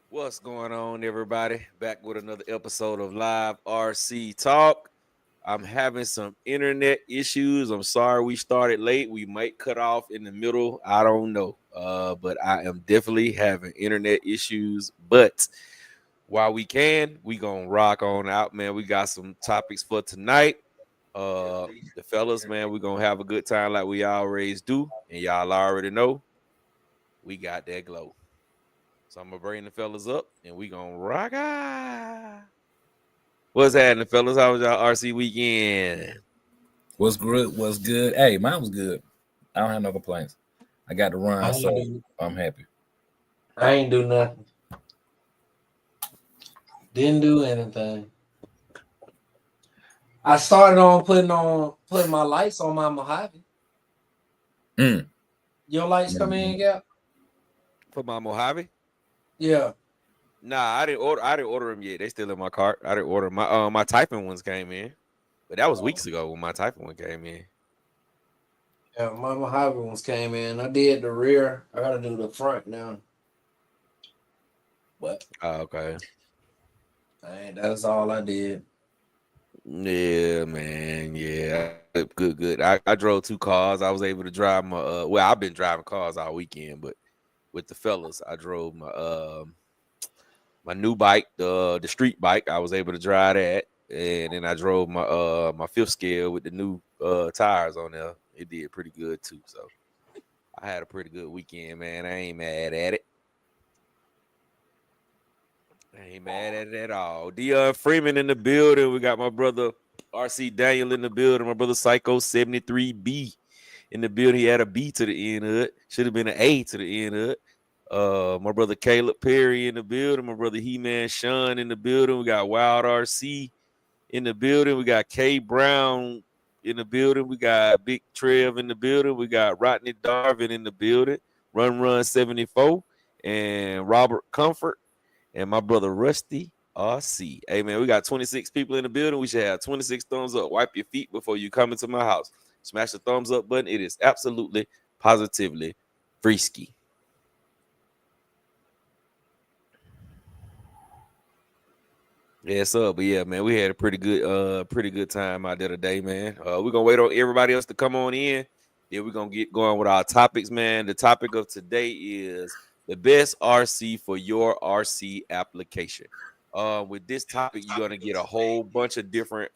What's going on, everybody? Back with another episode of Live RC Talk. I'm having some internet issues. I'm sorry we started late. We might cut off in the middle. I don't know. But I am definitely having internet issues. But while we gonna rock on out, man. We got some topics for tonight. The fellas, man, we gonna have a good time like we always do. And y'all already know we got that glow. So I'm gonna bring the fellas up and we gonna rock out. What's happening, fellas? How was y'all RC weekend? What's good? What's good? Hey, mine was good. I don't have no complaints. I got to I run, ain't so do I'm happy. I ain't do nothing. Didn't do anything. I started on putting my lights on my Mojave. Mm. Your lights come in, yeah? For my Mojave? Yeah. Nah, I didn't order them yet. They still in my cart. I didn't order my typing ones came in, but that was weeks ago when my typing one came in. Yeah, my Mojave ones came in. I did the rear. I gotta do the front now. But Oh, okay. that's all I did. Yeah, man. Yeah, good. I drove two cars. I was able to drive my. Well, I've been driving cars all weekend, but with the fellas, I drove my new bike, the street bike. I was able to drive that, and then I drove my fifth scale with the new tires on there. It did pretty good too. So I had a pretty good weekend, man. I ain't mad at it. I ain't mad at it at all. Dion Freeman in the building. We got my brother RC Daniel in the building. My brother Psycho 73B in the building. He had a B to the end of it. Should have been an A to the end of it. My brother Caleb Perry in the building. My brother He-Man Sean in the building. We got Wild RC in the building. We got K Brown in the building. We got Big Trev in the building. We got Rodney Darvin in the building. Run 74 and Robert Comfort and my brother Rusty RC. Hey man, we got 26 people in the building. We should have 26 thumbs up. Wipe your feet before you come into my house. Smash the thumbs up button. It is absolutely, positively free ski. Yes, sir. But yeah, man, we had a pretty good time out there today, man. We're gonna wait on everybody else to come on in. Then we're gonna get going with our topics, man. The topic of today is the best RC for your RC application. With this topic, you're gonna get a whole bunch of different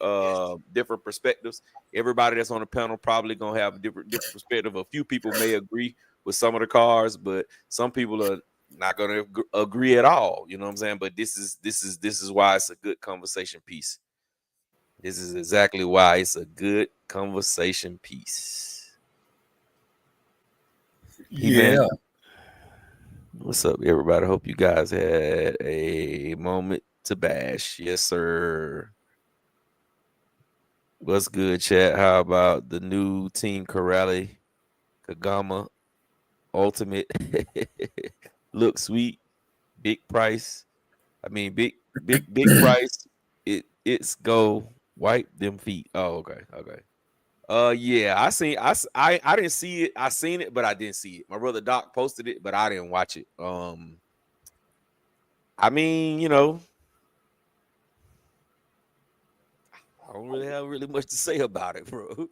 perspectives. Everybody that's on the panel probably gonna have a different perspective. A few people may agree with some of the cars, but some people are not going to agree at all. You know what I'm saying? But this is why it's a good conversation piece. This is exactly why it's a good conversation piece. He man, Yeah. what's up, everybody? Hope you guys had a moment to bash. Yes, sir. What's good, chat? How about the new Team Corrali Kagama Ultimate? Look sweet, big price. I mean, big price. It's go wipe them feet. Oh, okay. Yeah, I didn't see it. I seen it, but I didn't see it. My brother Doc posted it, but I didn't watch it. I mean, I don't really have really much to say about it, bro.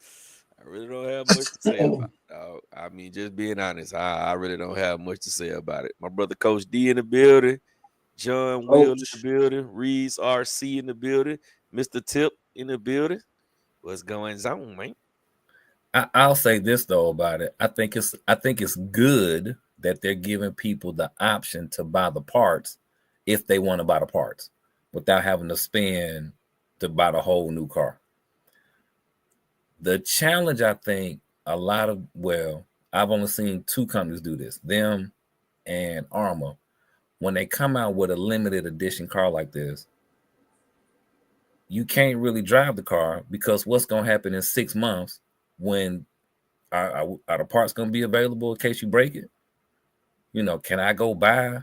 I really don't have much to say about it. I mean, just being honest, I really don't have much to say about it. My brother Coach D in the building. John Will in the Coach. building, Reese RC in the building, Mr. Tip in the building. What's going on, man? I'll say this though about it. I think it's good that they're giving people the option to buy the parts if they want to buy the parts without having to spend to buy the whole new car. The challenge, I think, I've only seen two companies do this, them and Arrma. When they come out with a limited edition car like this, you can't really drive the car because what's going to happen in 6 months when are the parts going to be available in case you break it? Can I go buy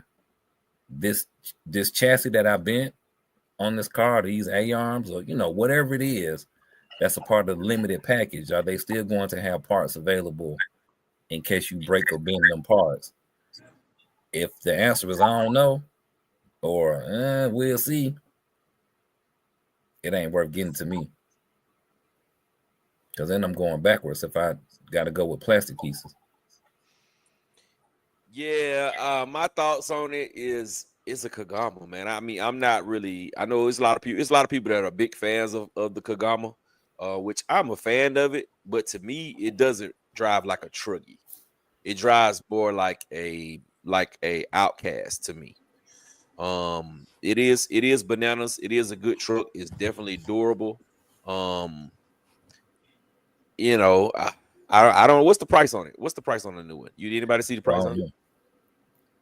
this chassis that I bent on this car, these A arms, or whatever it is that's a part of the limited package? Are they still going to have parts available in case you break or bend them parts? If the answer is I don't know, or we'll see. It ain't worth getting to me. Because then I'm going backwards if I got to go with plastic pieces. Yeah, my thoughts on it is it's a Kagama, man. I mean, I'm not really. I know it's a lot of people. It's a lot of people that are big fans of the Kagama, which I'm a fan of it. But to me, it doesn't drive like a truggy. It drives more like a Outcast to me. It is bananas. It is a good truck. It's definitely durable. You know, I don't know what's the price on it. What's the price on the new one? You anybody see the price on it?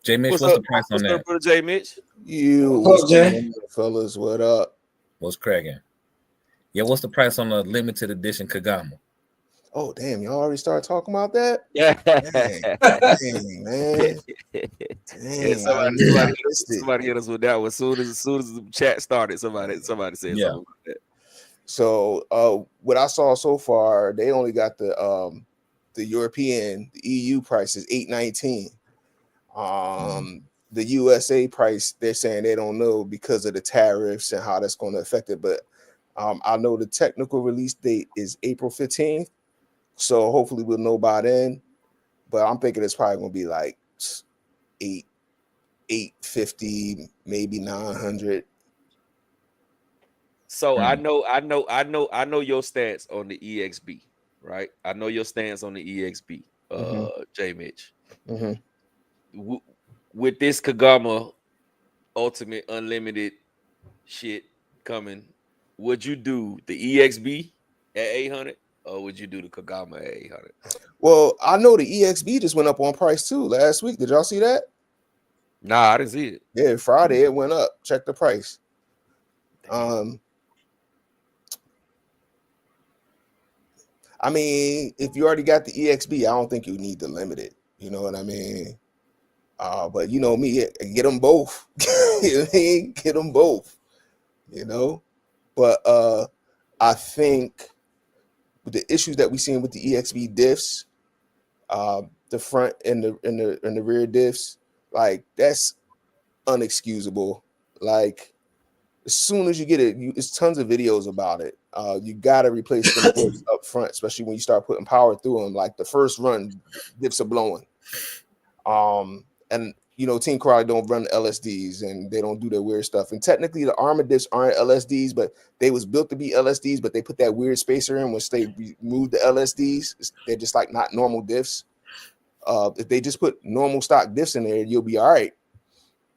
J Mitch, what's the price on that? What's up, J Mitch? What's Jay? Fellas, what up? What's cracking? Yeah, what's the price on the limited edition Kagama? Oh, damn, y'all already started talking about that? Yeah, Dang, man. Dang, somebody hit us with that one. As soon as the chat started, somebody said something about that. So what I saw so far, they only got the European, the EU price is $819. The USA price, they're saying they don't know because of the tariffs and how that's going to affect it. But I know the technical release date is April 15th. So hopefully we'll know by then. But I'm thinking it's probably going to be like $850, maybe $900. So I know your stance on the EXB, right? I know your stance on the EXB, J Mitch. With this Kagama Ultimate Unlimited shit coming, would you do the EXB at 800 or would you do the Kagama at 800? Well, I know the EXB just went up on price too last week. Did y'all see that? Nah, I didn't see it. Yeah, Friday it went up. Check the price. I mean, if you already got the EXB, I don't think you need the limited. You know what I mean? But you know me, get them both. You know what I mean? Get them both. You know, but I think with the issues that we seen with the EXB diffs, the front and the rear diffs, like that's unexcusable. Like as soon as you get it, it's tons of videos about it. You gotta replace them diffs up front, especially when you start putting power through them. Like the first run, diffs are blowing. And you know, Team Crowley don't run LSDs and they don't do their weird stuff. And technically, the Arrma diffs aren't LSDs, but they was built to be LSDs. But they put that weird spacer in once they removed the LSDs. They're just like not normal diffs. If they just put normal stock diffs in there, you'll be all right.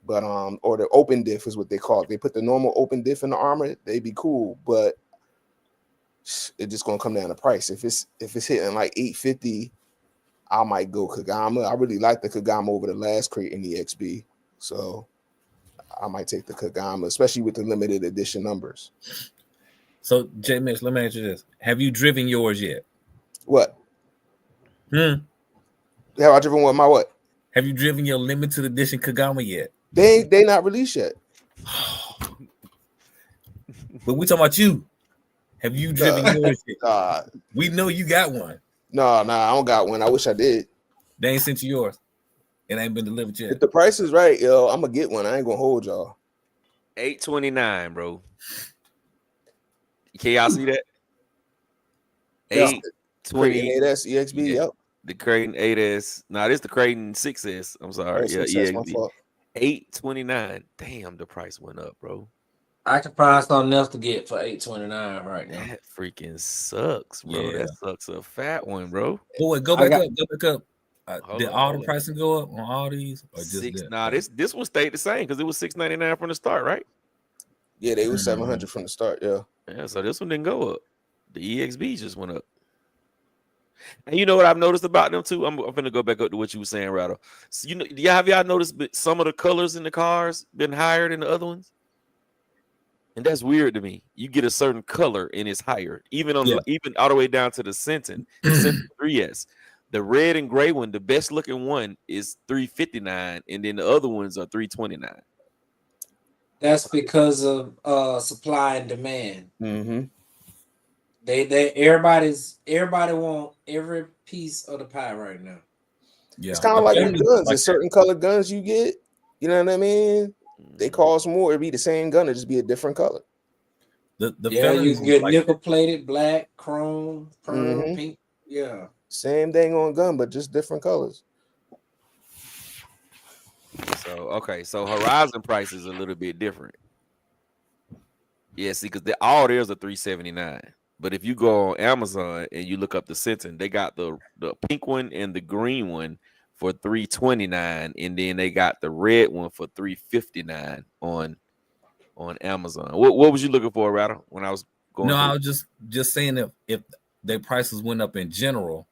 But or the open diff is what they call it. They put the normal open diff in the Arrma, they'd be cool. But it's just gonna come down to price. If it's hitting like $850. I might go Kagama. I really like the Kagama over the last crate in the XB. So I might take the Kagama, especially with the limited edition numbers. So, J Mitch, let me ask you this. Have you driven yours yet? What? Have I driven my what? Have you driven your limited edition Kagama yet? They not released yet. But we talking about you. Have you driven yours yet? We know you got one. No, I don't got one. I wish I did. They ain't sent you yours. It ain't been delivered yet. If the price is right, yo, I'm gonna get one. I ain't gonna hold y'all. $829, bro. Can y'all see that? $820 8S EXB. Yeah. Yep. The Creighton 8S. Nah, this the Creighton 6S. I'm sorry. Yeah, EXB. $829. Damn, the price went up, bro. I can find something else to get for $829 right now. That freaking sucks, bro. Yeah. That sucks a fat one, bro. Boy, go back up. Did all the pricing go up on all these? Or just this one stayed the same because it was $699 from the start, right? Yeah, they were $700 from the start. Yeah. Yeah, so this one didn't go up. The EXB just went up. And you know what I've noticed about them too? I'm gonna go back up to what you were saying, Rado. So, you know, have y'all noticed some of the colors in the cars been higher than the other ones? And that's weird to me. You get a certain color and it's higher, even all the way down to the Sentin 3S. The red and gray one, the best looking one, is $359, and then the other ones are $329. That's because of supply and demand. Mm-hmm. Everybody want every piece of the pie right now. Yeah. It's kind of like with guns. There's certain color guns you get. You know what I mean? They cost more. It'd be the same gun, it'd just be a different color. The Yeah, you felonies can was get like, nickel plated, black, chrome, pearl, Mhm. pink. Yeah. Same thing on gun, but just different colors. So okay, so Horizon price is a little bit different. Yeah, see, because all theirs are $379. But if you go on Amazon and you look up the Sentin, they got the pink one and the green one for $329, and then they got the red one for $359 on Amazon. What was you looking for, Rattle, when I was going no, through? I was just saying if their prices went up in general,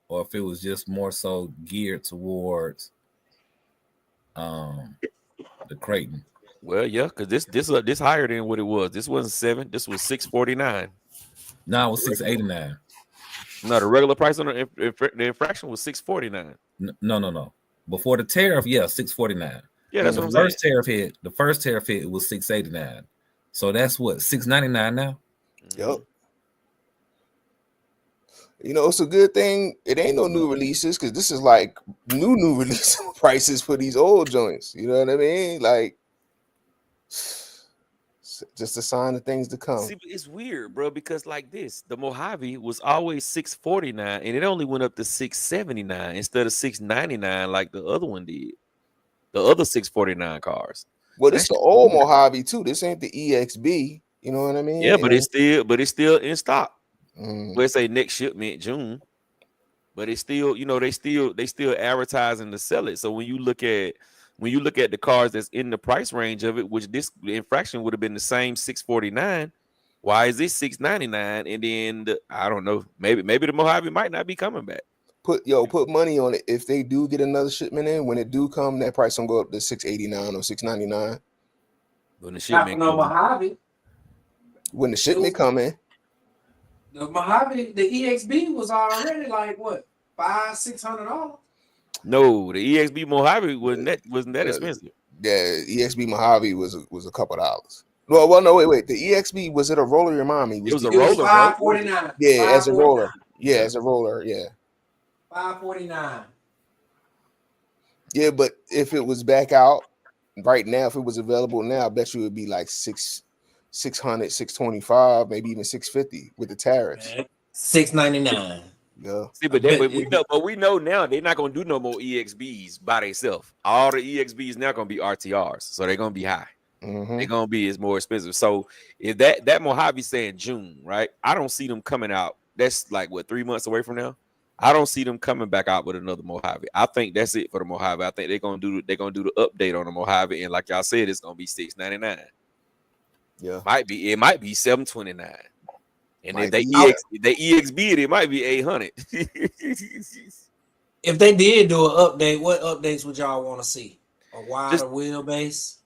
or if it was just more so geared towards the Creighton. Well, yeah, because this higher than what it was. This wasn't 7. This was $649. No, it was 689. No, the regular price on the infraction was $649. No. Before the tariff, yeah, 649. Yeah, When that's what I'm saying. the first tariff hit, it was 689. So that's what, 699 now? Yep. You know, it's a good thing it ain't no new releases, because this is like new release prices for these old joints. You know what I mean? Like, just a sign of things to come. See, but it's weird, bro, because like this, the Mojave was always $649, and it only went up to $679 instead of $699 like the other one did. The other $649 cars. Well, So this that's the just old weird. Mojave too. This ain't the EXB. You know what I mean? Yeah, but it's still in stock. Mm. Let's say next shipment June, but it's still, you know, they still advertising to sell it. So when you look at the cars that's in the price range of it, which this infraction would have been the same $649, why is this $699? And then I don't know, maybe the Mojave might not be coming back. Put money on it. If they do get another shipment in, when it do come, that price gonna go up to $689 or $699. When the Not shipment for no comes, Mojave. When the shipment come in, The Mojave, the EXB was already like what, $500-$600. no, the EXB Mojave wasn't that expensive. the EXB Mojave was a couple dollars. Well, no, wait. The EXB, was it a roller? Remind me. It was a It was roller, bro. $549. Yeah, as a roller. Yeah, Yeah. as a roller. Yeah. $549. Yeah, but if it was back out right now, if it was available now, I bet you it would be like 600, 625, maybe even 650 with the tariffs. $699. Yeah. See, but we know now they're not gonna do no more EXBs by themselves. All the EXBs now gonna be RTRs, so they're gonna be high. Mhm. They're gonna be more expensive. So if that Mojave saying June, right? I don't see them coming out. That's like what, 3 months away from now. I don't see them coming back out with another Mojave. I think that's it for the Mojave. I think they're gonna do the update on the Mojave, and like y'all said, it's gonna be $699. Yeah. It might be $729. And Might if be. they EXB it might be $800. If they did do an update, what updates would y'all want to see? A wider wheelbase?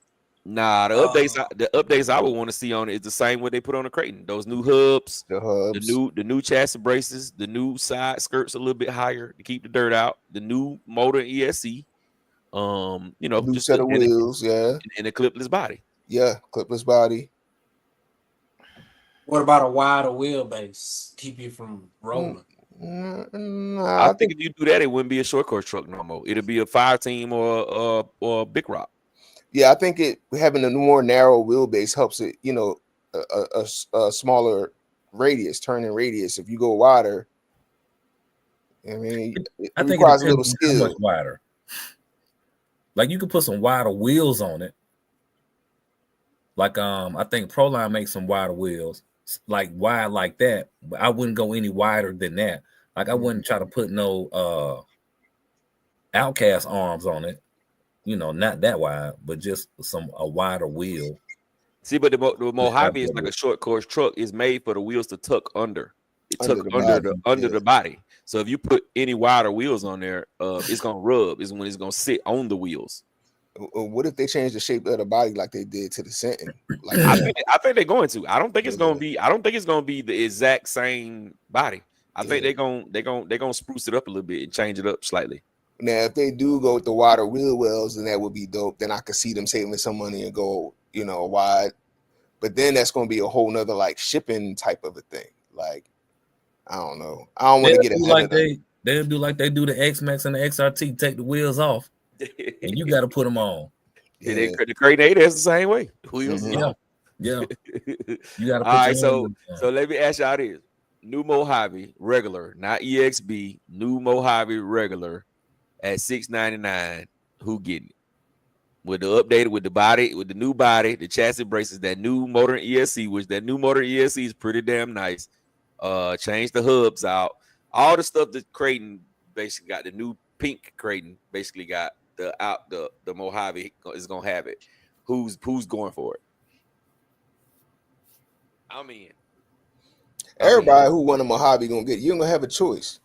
Nah, the updates I would want to see on it is the same way they put on the Creighton. Those new hubs, The hubs. the new chassis braces, the new side skirts a little bit higher to keep the dirt out, the new motor ESC, you know, New just set of wheels, yeah. and a clipless body. Yeah, clipless body. What about a wider wheelbase? Keep you from rolling. Nah, I think if you do that, it wouldn't be a short course truck no more. It'll be a fire team or a big rock. yeah, I think having a more narrow wheelbase helps it, you know, a smaller radius, turning radius. If you go wider, I mean, it requires a little skill. Much wider. Like you could put some wider wheels on it. Like I think Proline makes some wider wheels, like wide like that. But I wouldn't go any wider than that. Like I wouldn't try to put no Outcast arms on it. You know, not that wide, but just a wider wheel. See, but the Mojave is like a short course truck. It's made for the wheels to tuck under. It tuck under the body. So if you put any wider wheels on there, it's gonna rub. Is when it's gonna sit on the wheels. What if they change the shape of the body like they did to the Sentin? Like I think they're going to. I don't think it's gonna be. I don't think it's gonna be the exact same body. I think they're gonna spruce it up a little bit and change it up slightly. Now, if they do go with the wider wheel wells, then that would be dope. Then I could see them saving some money and go, you know, wide. But then that's going to be a whole nother like shipping type of a thing. Like, I don't know. I don't want to get ahead of them. They'll do like they do the X-Max and the XRT, take the wheels off, and you got to put them on. Yeah. The Crate 8 is the same way. Wheels is Mhm. on. Yeah. You got to All put right, your own. so let me ask y'all this: new Mojave regular, not EXB, new Mojave regular at $699. Who getting it? With the updated, with the body, with the new body, the chassis braces, that new motor ESC, which that new motor ESC is pretty damn nice. Change the hubs out, all the stuff that Creighton basically got. The new pink Creighton basically got the Mojave is gonna have it. Who's going for it? I'm in. Everybody who want a Mojave gonna get it. You ain't gonna have a choice.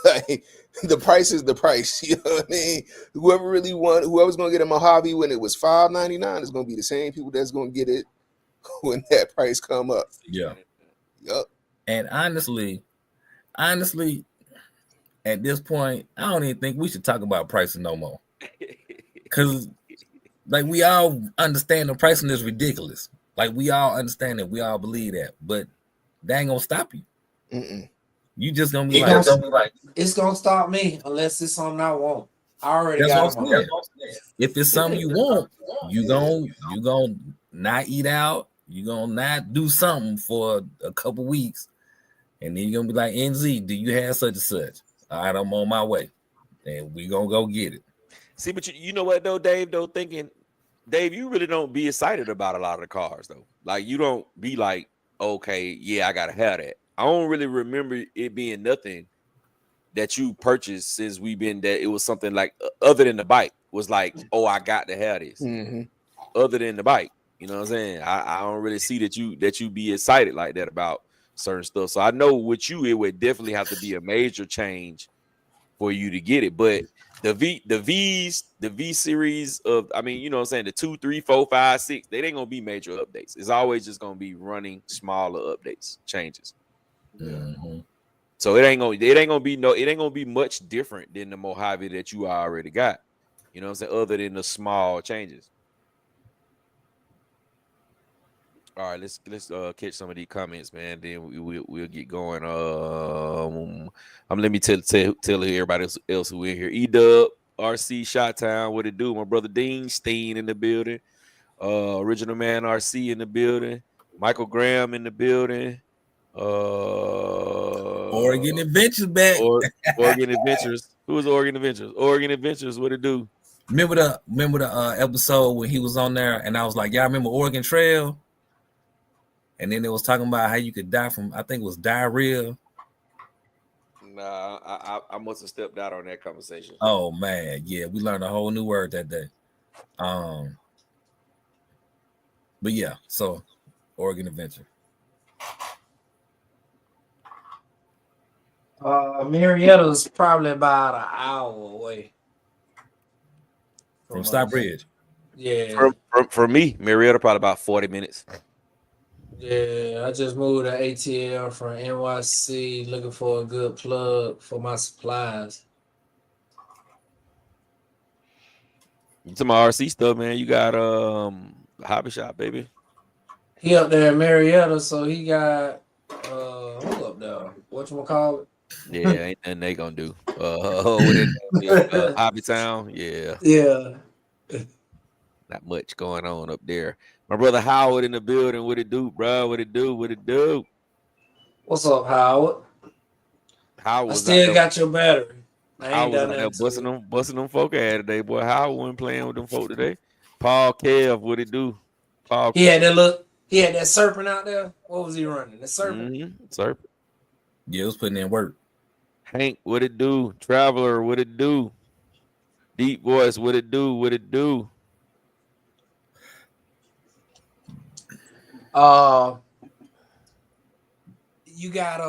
Like, the price is the price. You know what I mean? Whoever's gonna get a Mojave when it was $5.99 is gonna be the same people that's gonna get it when that price come up. Yeah. Yup. And honestly, at this point, I don't even think we should talk about pricing no more. Because, like, we all understand the pricing is ridiculous. Like, we all understand it. We all believe that. But that ain't going to stop you. Mm-mm. You just going to be It's gonna stop me unless it's something I want. I already that's got what I'm them. saying. If it's something you want, you gonna not eat out. You gonna not do something for a couple weeks. And then you're gonna be like, NZ, do you have such and such? All right, I'm on my way. And we gonna go get it. See, but you know what though, Dave? Dave, you really don't be excited about a lot of the cars though. Like you don't be like, okay, yeah, I gotta have that. I don't really remember it being nothing that you purchased since we've been that it was something like other than the bike was like, oh, I got to have this. Mm-hmm. Other than the bike, you know what I'm saying? I don't really see that you be excited like that about certain stuff. So I know with you, it would definitely have to be a major change for you to get it. But the V series of, I mean, you know what I'm saying, the 2, 3, 4, 5, 6, they ain't gonna be major updates. It's always just gonna be running smaller updates, changes. Mm-hmm. So it ain't gonna be much different than the Mojave that you already got. You know what I'm saying? Other than the small changes. All right, let's catch some of these comments, man. Then we'll get going. Let me tell everybody else who in here. E-Dub, RC, Shot Town, what it do? My brother Dean Steen in the building. Original Man RC in the building. Michael Graham in the building. Oregon Adventures back. Oregon Adventures. Who is Oregon Adventures? Oregon Adventures. What it do? Remember the episode when he was on there, and I was like, y'all remember Oregon Trail? And then it was talking about how you could die from, I think it was diarrhea. Nah, I must have stepped out on that conversation. Oh man, yeah, we learned a whole new word that day. But yeah, so Oregon Adventure. Marietta's probably about an hour away From Stockbridge. Yeah. For me, Marietta probably about 40 minutes. Yeah, I just moved to ATL from NYC looking for a good plug for my supplies. You talking about RC stuff, man. You got Hobby Shop, baby. He up there in Marietta, so he got who up there? Whatchamacallit? Yeah, ain't nothing they gonna do. Hobby Town, yeah. Yeah. Not much going on up there. My brother Howard in the building. What it do, bro? What it do? What it do? What's up, Howard? Howard I still got your battery. I was out there busting them folk ass today, boy. Howard wasn't playing with them folk today. Paul Kev, what it do? Paul. He had that serpent out there. What was he running? The serpent. Serpent. Yeah, it was putting in work. Hank, what it do? Traveler, what it do? Deep Voice, what it do? What it do? You got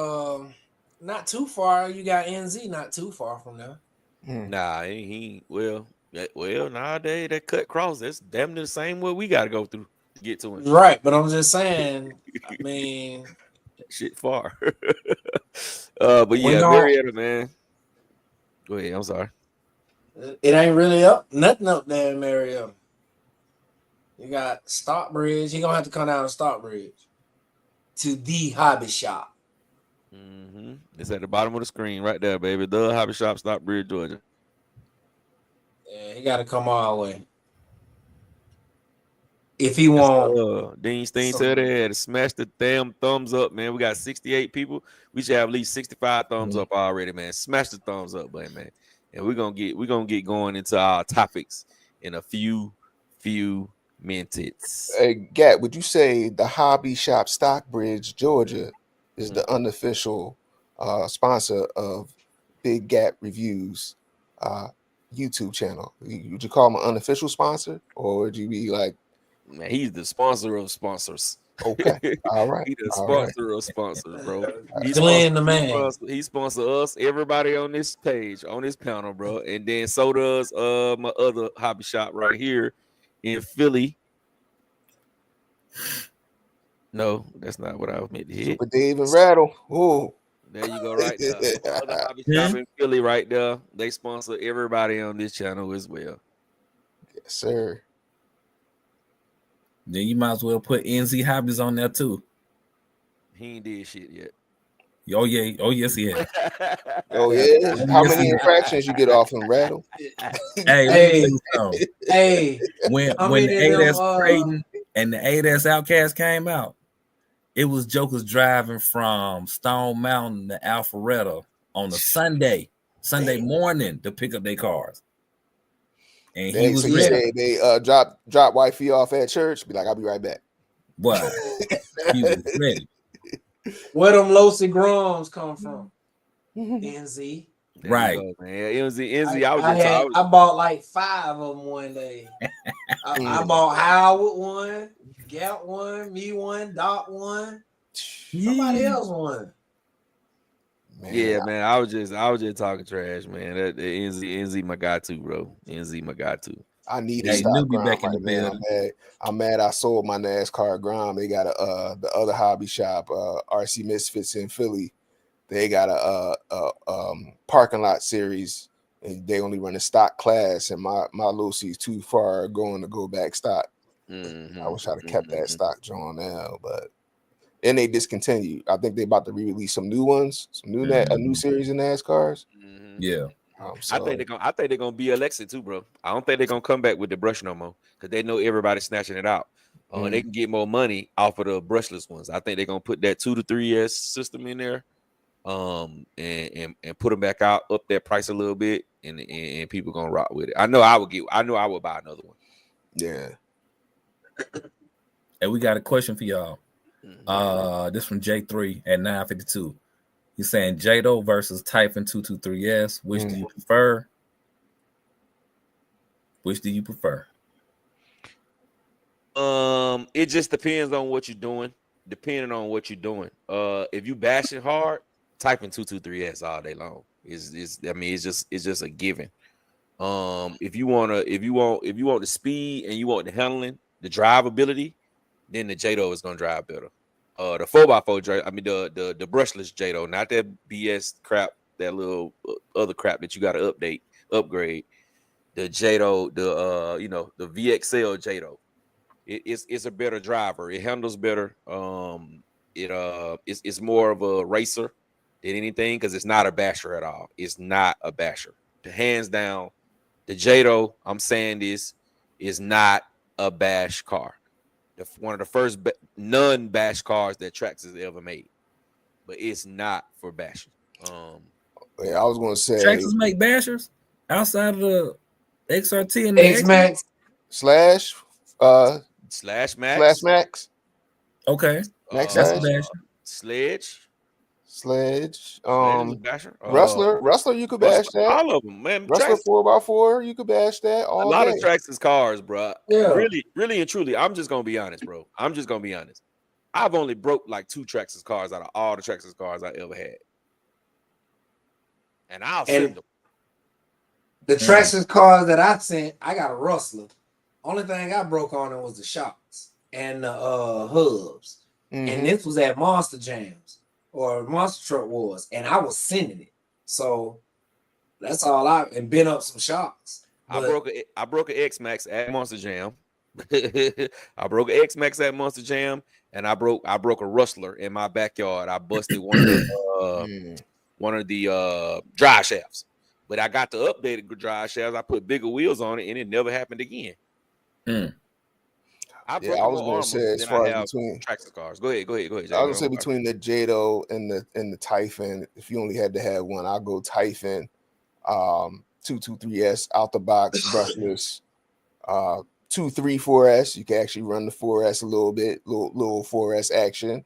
not too far. You got NZ not too far from there. Nah, he nowadays that cut cross, that's damn near the same way we gotta go through to get to him. Right, but I'm just saying, I mean, shit far. But yeah, Marietta, man. Go ahead, I'm sorry. It ain't really up, nothing up there in Marietta. You got Stockbridge. You're gonna have to come down to Stockbridge to the hobby shop. It's at the bottom of the screen right there, baby. The Hobby Shop, Stockbridge, Georgia. Yeah, he got to come all the way. If he want Dean Steen said that. Smash the damn thumbs up, man. We got 68 people. We should have at least 65 thumbs up already, man. Smash the thumbs up button, man. And we're gonna get going into our topics in a few minutes. Hey, Gat, would you say the Hobby Shop Stockbridge, Georgia, is the unofficial sponsor of Big Gap Reviews YouTube channel? Would you call him an unofficial sponsor, or would you be like, man, he's the sponsor of sponsors. okay, all right, He's the sponsor of sponsors, bro. Glenn the man. He sponsors us, everybody on this page, on this panel, bro. And then so does my other hobby shop right here in Philly. No, that's not what I was meant to hit. Super Dave and Rattle? Ooh. There you go, right there. Other hobby shop in Philly, right there. They sponsor everybody on this channel as well. Yes, sir. Then you might as well put NZ Hobbies on there too. He ain't did shit yet. Oh yeah, oh yes, he has. Oh yeah. How many infractions you get off him, Rattle? Hey, when many the of them, 8S Creighton and the 8S Outcast came out, it was jokers driving from Stone Mountain to Alpharetta on a Sunday morning to pick up their cars. And he was ready. They drop wifey off at church. Be like, I'll be right back. What? He was ready. Where them Losi Groms come from? NZ. There right, go, man. NZ. I bought like 5 of them one day. I bought Howard one, Gap one, me one, Doc one, somebody else one. Man, yeah, man. I was just talking trash, man. That NZ my guy too, bro. NZ my guy too. I need a stock grind back in the bed. I'm mad I sold my NASCAR grind. They got the other hobby shop, RC Misfits in Philly. They got a parking lot series, and they only run a stock class. And my Lucy's too far going to go back stock. I wish I'd have kept that stock drawn now, but and they discontinued. I think they about to re-release some new ones, a new series of NASCARs. Yeah. I think they're gonna BLX it too, bro. I don't think they're gonna come back with the brush no more because they know everybody's snatching it out. They can get more money off of the brushless ones. I think they're gonna put that 2 to 3S system in there, and put them back out, up that price a little bit, and people gonna rock with it. I know I would buy another one. Yeah. And we got a question for y'all. This from J3 at 952. He's saying Jado versus Typhon 223S. Which do you prefer? Which do you prefer? It just depends on what you're doing. Depending on what you're doing. If you bashing hard, Typhon 223S all day long. It's just a given. If you want the speed and you want the handling, the drivability, then the Jado is gonna drive better. The 4x4 drive, the brushless Jado, not that BS crap, that little other crap that you got to upgrade. The Jado, the VXL Jado, it's a better driver. It handles better. It's more of a racer than anything because it's not a basher at all. It's not a basher. The hands down, the Jado, I'm saying this, is not a bash car. One of the first non-bash cars that Trax has ever made, but it's not for bashing. Yeah, I was going to say Traxxas make bashers outside of the XRT and the X-Max slash Max. Okay, Max that's a basher. Sledge. Rustler, you could bash that. All of them, man. Rustler 4x4, you could bash that. A lot of Traxxas cars, bro. Yeah. Really and truly, I'm just gonna be honest, bro. I've only broke like 2 Traxxas cars out of all the Traxxas cars I ever had, and I'll send them. The Traxxas cars that I sent, I got a Rustler. Only thing I broke on it was the shocks and the hubs, and this was at Monster Jams. Or Monster Truck Wars, and I was sending it. So that's all and been up some shocks. I broke an X-Max at Monster Jam. I broke an X-Max at Monster Jam, and I broke a Rustler in my backyard. I busted one of the drive shafts, but I got the updated drive shafts. I put bigger wheels on it, and it never happened again. I Yeah, broke I them was on gonna Arrmas, say and as then I far as have between, traction cars. Go ahead, Jay. I was Go gonna say ahead. between the Jado and the Typhon. If you only had to have one, I'll go Typhon, 223S out the box, brushless. 234S. You can actually run the 4S a little bit, little 4S action.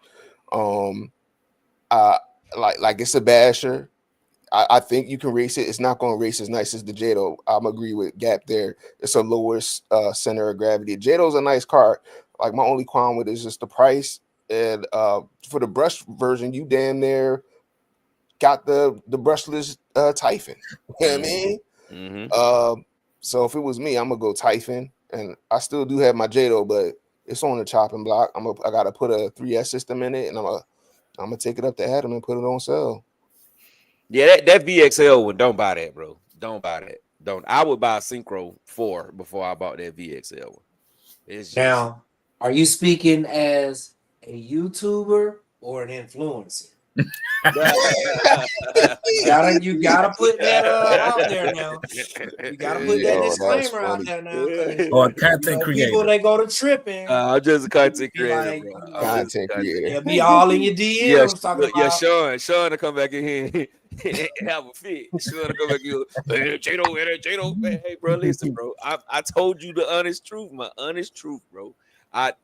Uh, like it's a basher. I think you can race it. It's not going to race as nice as the Jado. I'm agree with Gap there. It's a lower center of gravity. Jado's a nice car. Like my only qualm with it is just the price. And for the brush version, you damn near got the brushless Typhon. You know what I mean? Mm-hmm. So if it was me, I'm gonna go Typhon, and I still do have my Jado, but it's on the chopping block. I gotta put a 3S system in it, and I'm gonna take it up to Adam and put it on sale. Yeah, that VXL one, don't buy that, bro. Don't buy that. Don't. I would buy a Synchro 4 before I bought that VXL one. It's just Now, are you speaking as a YouTuber or an influencer? You gotta put that out there now. You gotta put that Yo, that's disclaimer out funny. there now, because Or a content creator. people, they go to tripping. I'm just a content Be creator, like, bro. you know, I'm just a Content creator. they'll be all in your Yeah, DMs talking yeah, about. Sean to come back in here and have a fit. Sean to come back in here, Jado, man, hey, bro, listen, bro. I told you the honest truth, my honest truth, bro.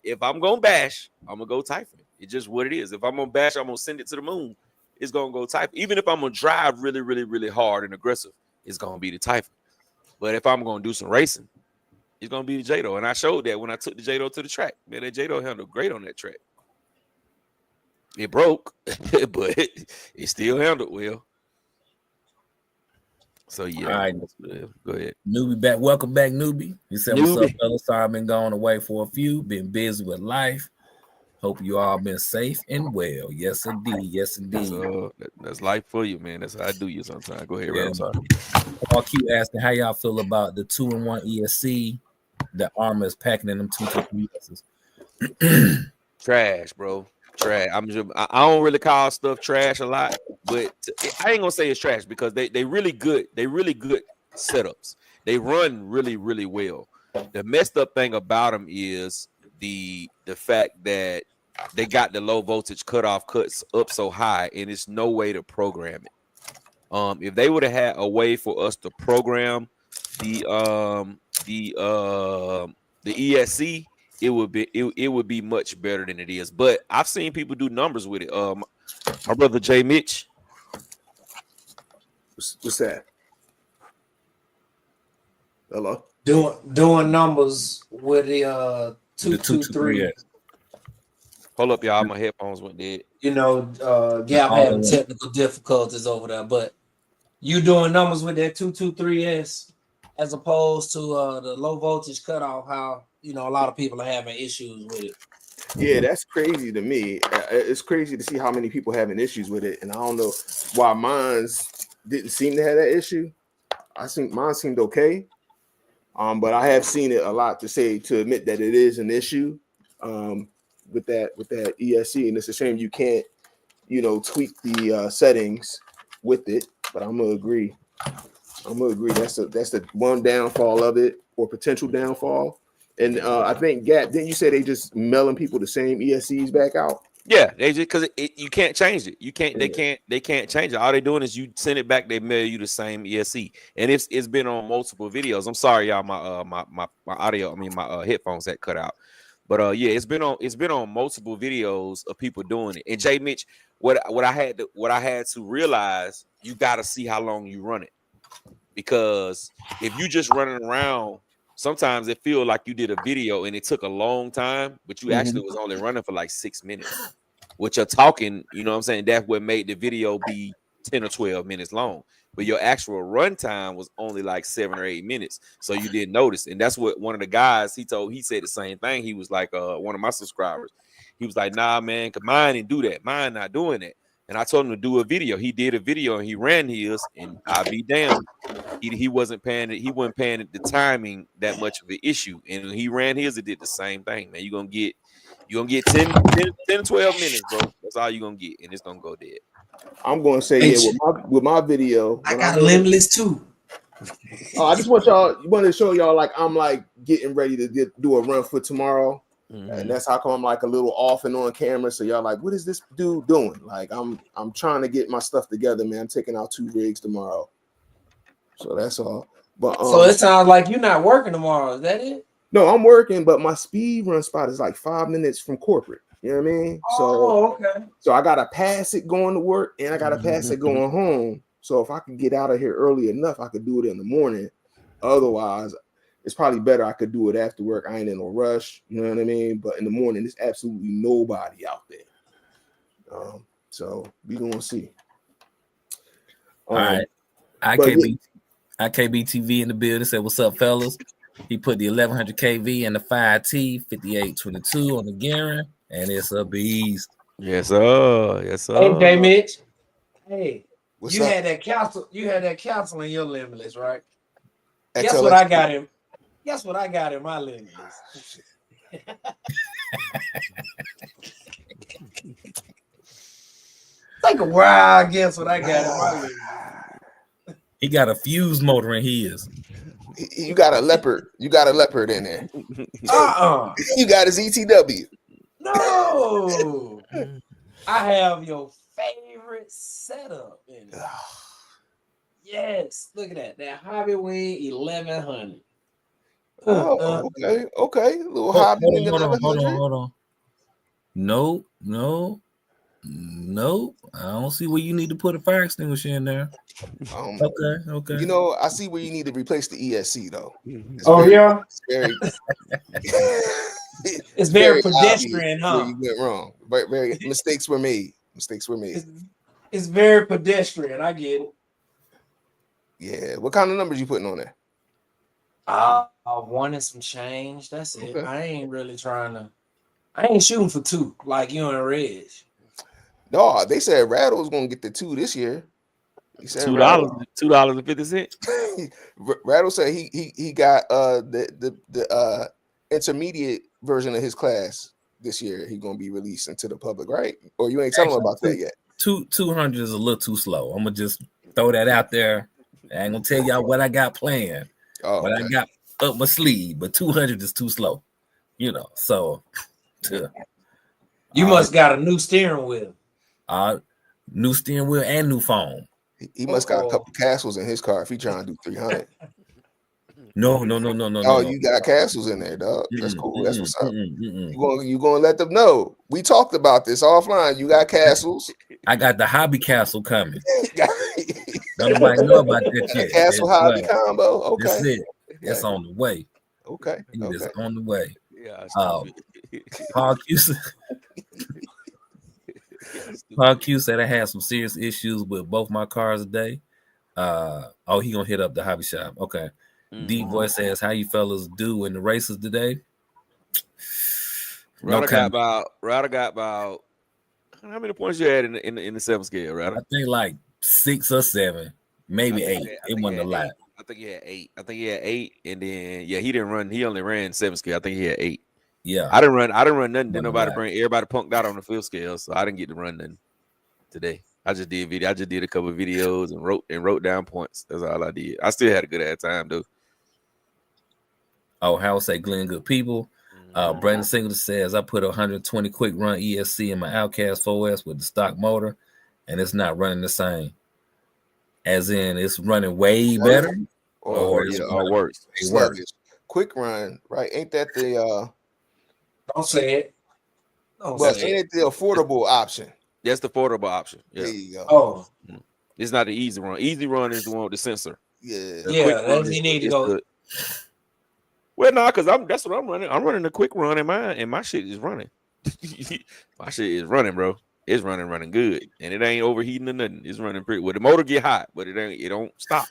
If I'm gonna bash, I'm gonna go Typhon. It's just what it is. If I'm gonna bash, I'm gonna send it to the moon. It's gonna go Typhon. Even if I'm gonna drive really, really, really hard and aggressive, it's gonna be the Typhon. But if I'm gonna do some racing, it's gonna be the Jado. And I showed that when I took the Jado to the track. Man, that Jado handled great on that track. It broke, but it still handled well. So yeah, All right. Go ahead. Newbie back. Welcome back, Newbie. You said, what's up, fellas? Sorry I've been going away for a few. Been busy with life. Hope you all been safe and well. Yes, indeed. Yes, indeed. So that's life for you, man. That's how I do you sometimes. Go ahead, Red. I'm sorry. I'll keep asking how y'all feel about the 2-in-1 ESC that Arrma is packing in them 223Ss. Trash, bro. Trash. I don't really call stuff trash a lot, but I ain't gonna say it's trash because they really good. They really good setups. They run really, really well. The messed up thing about them is the fact that they got the low voltage cutoff cuts up so high, and it's no way to program it. If they would have had a way for us to program the ESC, it would be much better than it is. But I've seen people do numbers with it. My brother Jay Mitch. What's that? Hello? Doing numbers with the 223. Hold up, y'all. My headphones went dead. You know, Gap having technical difficulties over there, but you doing numbers with that 223S as opposed to the low voltage cutoff. How a lot of people are having issues with it. Yeah, that's crazy to me. It's crazy to see how many people having issues with it, and I don't know why mine's didn't seem to have that issue. I think mine seemed okay, but I have seen it a lot to admit that it is an issue with that ESC, and it's a shame you can't tweak the settings with it. But I'm gonna agree. That's the one downfall of it, or potential downfall. And I think Gap, didn't you say they just mailing people the same ESCs back out? Yeah, they just because you can't change it. You can't. They can't change it. All they're doing is you send it back. They mail you the same ESC, and it's been on multiple videos. I'm sorry, y'all. My audio. I mean, my headphones had cut out. But yeah, it's been on multiple videos of people doing it. And Jay Mitch, what I had to realize, you got to see how long you run it, because if you just running around, sometimes it feels like you did a video and it took a long time, but you actually was only running for like 6 minutes. What you're talking, you know what I'm saying? That's what made the video be 10 or 12 minutes long. But your actual run time was only like 7 or 8 minutes. So you didn't notice. And that's what one of the guys, he said the same thing. He was like, one of my subscribers. He was like, nah, man, cause mine didn't do that. Mine not doing that. And I told him to do a video. He did a video and he ran his, and I'll be damned. He wasn't paying it. He wasn't paying the timing that much of an issue. And when he ran his, it did the same thing, man. You're gonna get 10, 12 minutes, bro. That's all you're gonna get, and it's gonna go dead. I'm gonna say, yeah, with my video, I got a limitless too. I just want to show y'all, like, I'm like getting ready to do a run for tomorrow. And that's how come I'm like a little off and on camera. So y'all like, what is this dude doing? Like I'm trying to get my stuff together, man. I'm taking out 2 rigs tomorrow. So that's all. But so it sounds like you're not working tomorrow. Is that it? No, I'm working, but my speed run spot is like 5 minutes from corporate. You know what I mean? Okay. So I gotta pass it going to work, and I gotta pass it going home. So if I could get out of here early enough, I could do it in the morning. Otherwise, it's probably better I could do it after work. I ain't in no rush. You know what I mean? But in the morning, there's absolutely nobody out there. So we gonna see. All right, IKB TV in the building. Said, "What's up, fellas?" He put the 1100 kV and the 5T 5822 on the gearing, and it's a beast. Yes, sir. Yes, sir. Hey, J Mitch. Hey, What's you up? had that council. You had that council in your limitless, right? XLX. Guess what I got in? Guess what I got in my limitless? Take a while. Guess what I got in my limitless? He got a fuse motor in his. You got a leopard. You got a leopard in there. You got his ETW. No. I have your favorite setup in it. Yes. Look at that. That Hobby Wing 1100. Okay. A little Hobby Wing 1100. Hold on. No. I don't see where you need to put a fire extinguisher in there. Okay. You know, I see where you need to replace the ESC though. It's very pedestrian, huh? Where you went wrong. Very mistakes were made. It's very pedestrian. I get it. Yeah. What kind of numbers you putting on there? I wanted some change. That's it. I ain't really I ain't shooting for 2 like you and Reg. No, they said Rattle was gonna get the 2 this year. He said $2.50. Rattle said he got the intermediate version of his class this year. He gonna be released into the public, right? Or you ain't telling him about that yet? 200 is a little too slow. I'm gonna just throw that out there. I ain't gonna tell y'all what I got planned, what I got up my sleeve, but 200 is too slow. You know, so you must got a new steering wheel. New steering wheel and new phone. He must got a couple castles in his car if he trying to do 300. No. Oh, you got castles in there, dog. That's cool. That's what's up. You gonna let them know. We talked about this offline. You got castles. I got the hobby castle coming. Don't nobody know about that yet. Castle hobby combo. Okay. That's it. That's on the way. Okay. It's on the way. Yeah. Paul Q said I had some serious issues with both my cars today. He gonna hit up the hobby shop. Okay. Deep Voice says, how you fellas do in the races today? Ryder got about how many points you had in the 7 scale, Ryder? I think like 6 or 7, maybe 8. It wasn't a lot. I think he had 8, and then he didn't run. He only ran 7 scale. I think he had 8. Yeah, I didn't run nothing. Didn't nobody bring. Everybody punked out on the field scale, so I didn't get to run nothing today. I just did video. I just did a couple of videos and wrote down points. That's all I did. I still had a good ass time though. Oh, Howard say Glenn good people. Brandon Singleton says I put 120 quick run ESC in my Outcast 4S with the stock motor, and it's not running the same. As in, it's running way better, or worse. It works. Quick run, right? Ain't that the? Don't say it. Ain't it the affordable option? That's the affordable option. Yeah. There you go. Oh, it's not the easy run. Easy run is the one with the sensor. Yeah. That's you need to go. Well, no, because that's what I'm running. I'm running a quick run and my shit is running. My shit is running, bro. It's running good, and it ain't overheating or nothing. It's running pretty well. The motor get hot, but it don't stop.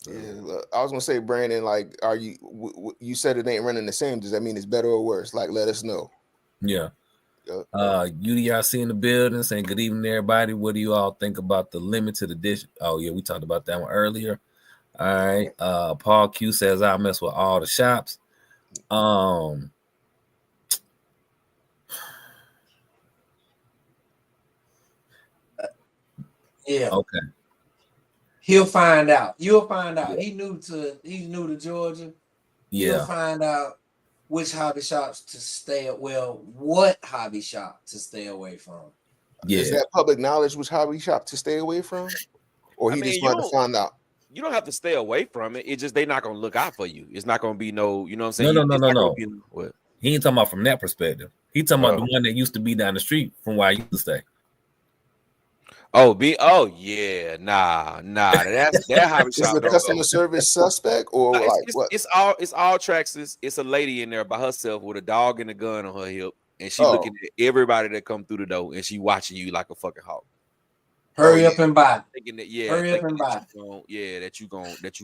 Yeah, look, I was gonna say, Brandon, like, are you said it ain't running the same? Does that mean it's better or worse? Like, let us know. Yeah. UDRC in the building saying good evening, everybody. What do you all think about the limited edition? Oh yeah, we talked about that one earlier. All right. Paul Q says I mess with all the shops. Yeah. Okay. He'll find out. You'll find out. He's new to Georgia. Yeah. He'll find out which hobby shops to stay. Well, what hobby shop to stay away from? Yeah. Is that public knowledge which hobby shop to stay away from? Or he just wanted to find out? You don't have to stay away from it. It's just they're not gonna look out for you. It's not gonna be no, you know what I'm saying? No. What? He ain't talking about from that perspective. He talking about the one that used to be down the street from where I used to stay. Nah. That's that hobby shop. Is the customer service suspect or no, like what? It's all tracks. It's a lady in there by herself with a dog and a gun on her hip, and she looking at everybody that come through the door, and she watching you like a fucking hawk. Hurry up and buy. Thinking that Hurry up and buy. That you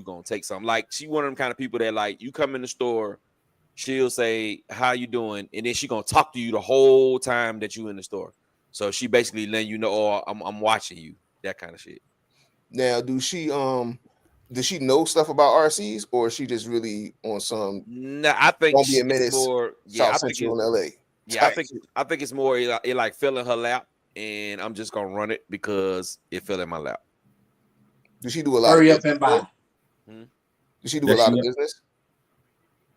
gonna take something. Like she one of them kind of people that like you come in the store, she'll say, "How you doing?" and then she gonna talk to you the whole time that you in the store. So she basically letting you know, "Oh, I'm watching you." That kind of shit. Now, does she know stuff about RCs, or is she just really on some? No, I think won't be a minute. More. South Central in LA. Yeah, I think it's more it like fell in her lap, and I'm just gonna run it because it fell in my lap. Does she do a lot? Hurry up and buy. Does she do a lot of business?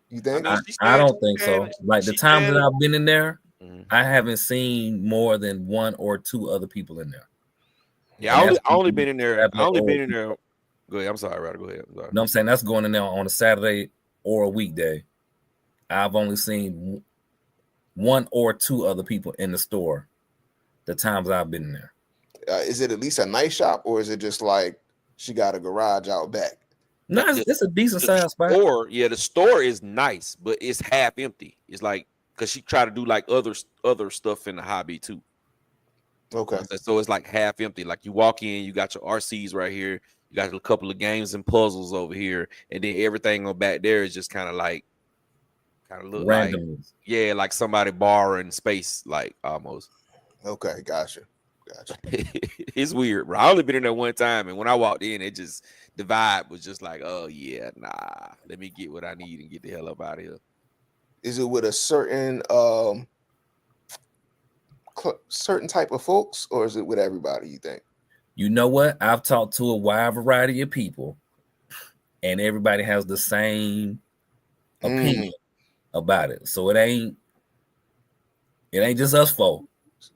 You think? I don't think so. Like the times that I've been in there, I haven't seen more than one or two other people in there. Yeah, I only been in there. Go ahead. I'm sorry, Ryder. Go ahead. No, I'm saying that's going in there on a Saturday or a weekday. I've only seen one or two other people in the store the times I've been in there. Is it at least a nice shop, or is it just like she got a garage out back? No, it's a decent size spot. The store is nice, but it's half empty. It's like because she tried to do like other stuff in the hobby too. Okay. So it's like half empty. Like you walk in, you got your RCs right here, you got a couple of games and puzzles over here, and then everything on back there is just kind of look random. Like like somebody borrowing space, like almost. Okay, gotcha. It's weird, bro. I only been in there one time, and when I walked in, the vibe was just like, oh yeah, nah. Let me get what I need and get the hell up out of here. Is it with a certain type of folks, or is it with everybody, you think? You know what? I've talked to a wide variety of people, and everybody has the same opinion about it. So it ain't just us folk.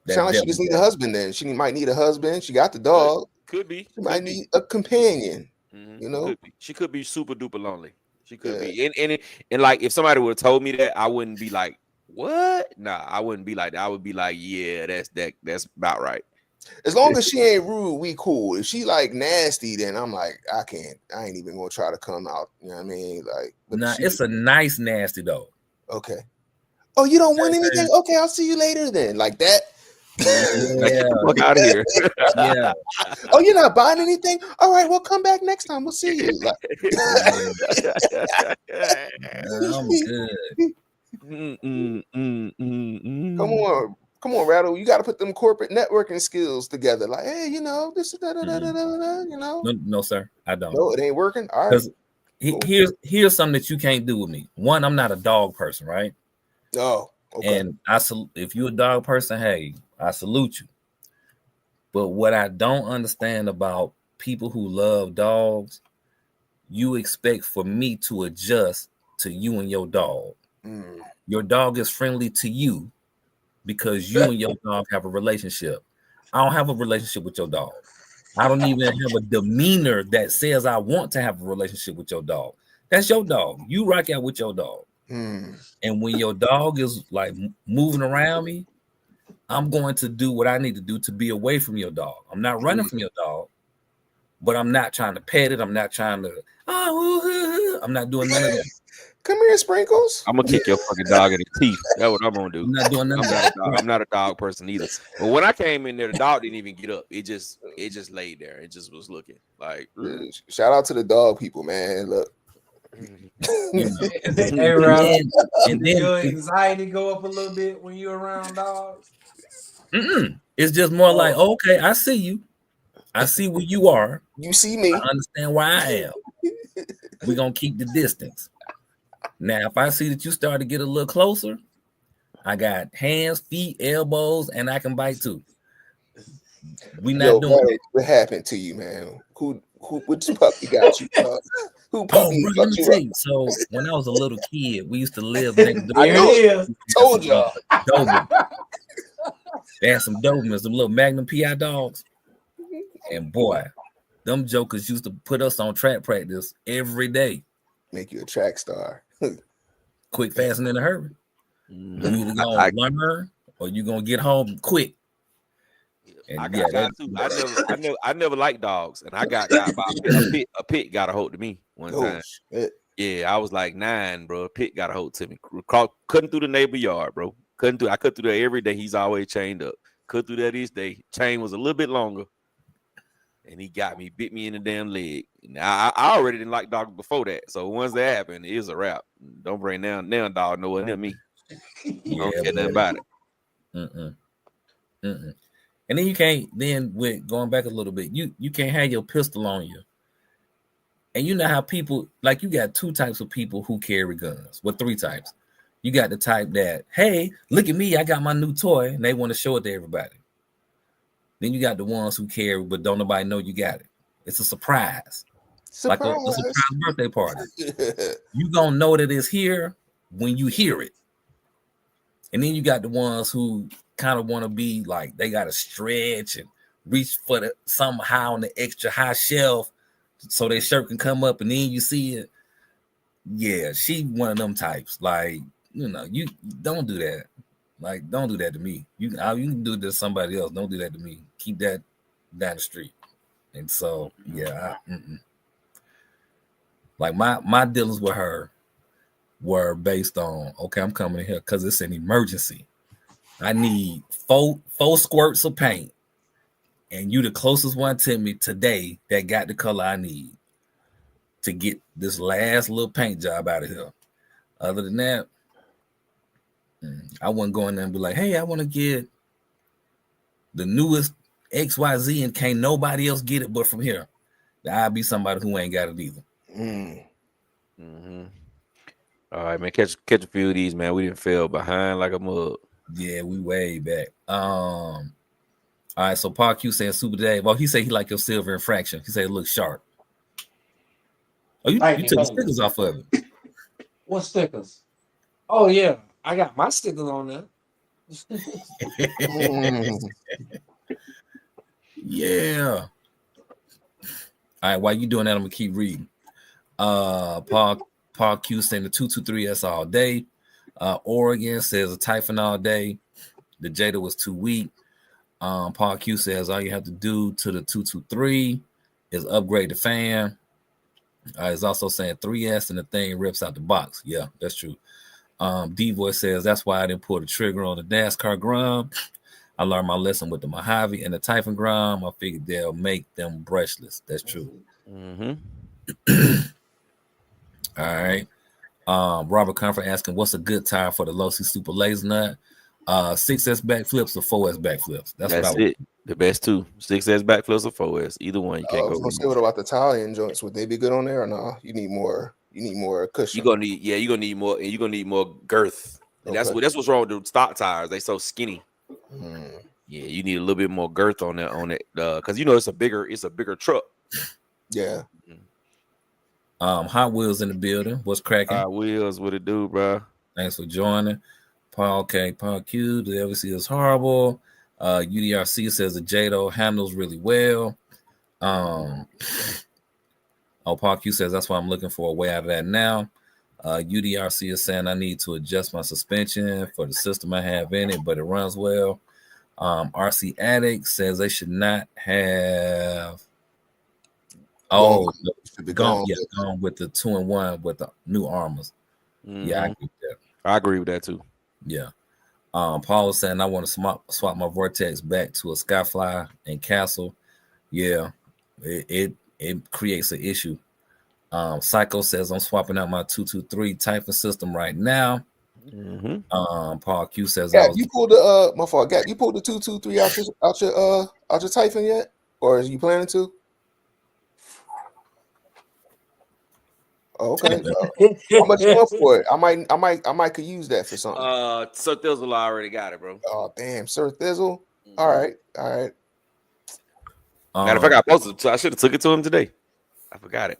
Sound like she just need a husband then. She might need a husband. She got the dog. Could be. She might need a companion. You know? She could be super duper lonely. She could be. And like if somebody would have told me that, I wouldn't be like, what? Nah, I wouldn't be like that. I would be like, yeah, that's about right. As long as she ain't rude, we cool. If she like nasty, then I'm like, I ain't even gonna try to come out. You know what I mean? Like, it's a nice nasty though. Okay. Oh, you don't want anything? Okay, I'll see you later then. Like that. Yeah. Fuck out of here. Yeah. Oh, you're not buying anything? All right, well, come back next time. We'll see you. Like, I'm good. Come on, Rattle. You got to put them corporate networking skills together. Like, hey, you know, this, you know. No, sir, I don't. No, it ain't working. All right. Here's something that you can't do with me. One, I'm not a dog person, right? Oh, okay. And if you're a dog person, hey, I salute you. But what I don't understand about people who love dogs, you expect for me to adjust to you and your dog. Your dog is friendly to you because you and your dog have a relationship. I don't have a relationship with your dog. I don't even have a demeanor that says I want to have a relationship with your dog. That's your dog. You rock out with your dog. And when your dog is like moving around me, I'm going to do what I need to do to be away from your dog. I'm not running from your dog, but I'm not trying to pet it. I'm not trying to, I'm not doing none of that. Come here, Sprinkles. I'm gonna kick your fucking dog in the teeth. That's what I'm gonna do. I'm not doing none of that. I'm not a dog person either. But when I came in there, the dog didn't even get up. It just laid there. It just was looking like. Shout out to the dog people, man. Look. Hey, Rob, and then your anxiety go up a little bit when you're around dogs. It's just more like, okay, I see you. I see where you are. You see me. I understand where I am. We're gonna keep the distance. Now, if I see that you start to get a little closer, I got hands, feet, elbows, and I can bite too. We not doing what happened to you, man? Which puppy got you? Who Oh, puppy bro, let fucked me you tell up? you. So when I was a little kid, we used to live next door. I There know it it. is. Told y'all. Doberman. They had some Dobermans, some little Magnum PI dogs. And boy, them jokers used to put us on track practice every day. Make you a track star. Quick, fast, and in a hurry. Mhm. You either gonna learn or you gonna get home quick. And I got too. I never liked dogs, and I got by a pit got a hold of me one Oh time. shit. Yeah, I was like 9, bro. A pit got a hold to me. Cutting through the neighbor yard, bro. I cut through there every day. He's always chained up. Cut through that each day. Chain was a little bit longer, and he got me, bit me in the damn leg. Now I already didn't like dogs before that. So once that happened, it was a wrap. Don't bring now dog nowhere near me. Yeah, I don't care nothing about it. And then you can't. Then with going back a little bit, you can't have your pistol on you. And you know how people like you got 2 types of people who carry guns. Well, 3 types. You got the type that, hey, look at me, I got my new toy, and they want to show it to everybody. Then you got the ones who carry, but don't nobody know you got it. It's a surprise. Like a surprise birthday party. You gonna know that it's here when you hear it. And then you got the ones who kind of want to be like they gotta stretch and reach for the somehow on the extra high shelf so their shirt can come up, and then you see it. Yeah, she one of them types. Like, you don't do that. Like, don't do that to me. You can do it to somebody else. Don't do that to me. Keep that down the street. And so, yeah, like my dealings with her were based on, okay, I'm coming in here because it's an emergency. I need four squirts of paint, and you the closest one to me today that got the color I need to get this last little paint job out of here. Other than that, I wouldn't go in there and be like, hey, I want to get the newest XYZ and can't nobody else get it but from here. I'll be somebody who ain't got it either. All right, man. Catch a few of these, man. We didn't fail behind like a mug. Yeah, we way back. All right, so Paul Q saying Super Dave. Well, he said he like your silver infraction. He said it looks sharp. Oh, you took the stickers off of it. What stickers? Oh yeah, I got my stickers on there. Yeah. All right, while you doing that, I'm gonna keep reading. Paul Q saying the 223S all day. Oregon says a Typhon all day. The Jada was too weak. Paul Q says all you have to do to the 223 is upgrade the fan. He's also saying 3S and the thing rips out the box. Yeah, that's true. D-Voice says that's why I didn't pull the trigger on the NASCAR Grum. I learned my lesson with the Mojave and the Typhon Grum. I figured they'll make them brushless. That's true. All right. Robert Comfort asking, what's a good tire for the Losi Super Laser Nut? 6S backflips or 4S backflips? That's what it. The best 2. 6S backflips or 4S. Either one. You can't go. What about the Italian joints? Would they be good on there or no? You need more cushion. You're gonna need more, and you're gonna need more girth. And that's what's wrong with the stock tires. They so skinny. Yeah, you need a little bit more girth on it. Because it's a bigger truck. Yeah. Hot Wheels in the building. What's cracking? Hot Wheels, what it do, bro? Thanks for joining. Paul Q, the LVC is horrible. UDRC says the Jado handles really well. Paul Q says that's why I'm looking for a way out of that now. UDRC is saying I need to adjust my suspension for the system I have in it, but it runs well. RC Addict says they should not have. Gone with the 2-in-1 with the new Arrmas. Yeah, I agree with that. I agree with that too. Yeah. Paul was saying I want to swap my Vortex back to a Skyfly and Castle. Yeah, it creates an issue. Psycho says I'm swapping out my 223 Typhon system right now. Paul Q says you pulled the my fault. Gap, you pulled the 223 out your Typhon yet, or are you planning to? Oh, okay. How much you want for it? I might could use that for something. Sir Thizzle already got it, bro. Oh damn, Sir Thizzle. All right. Matter of fact, I should have took it to him today. I forgot it.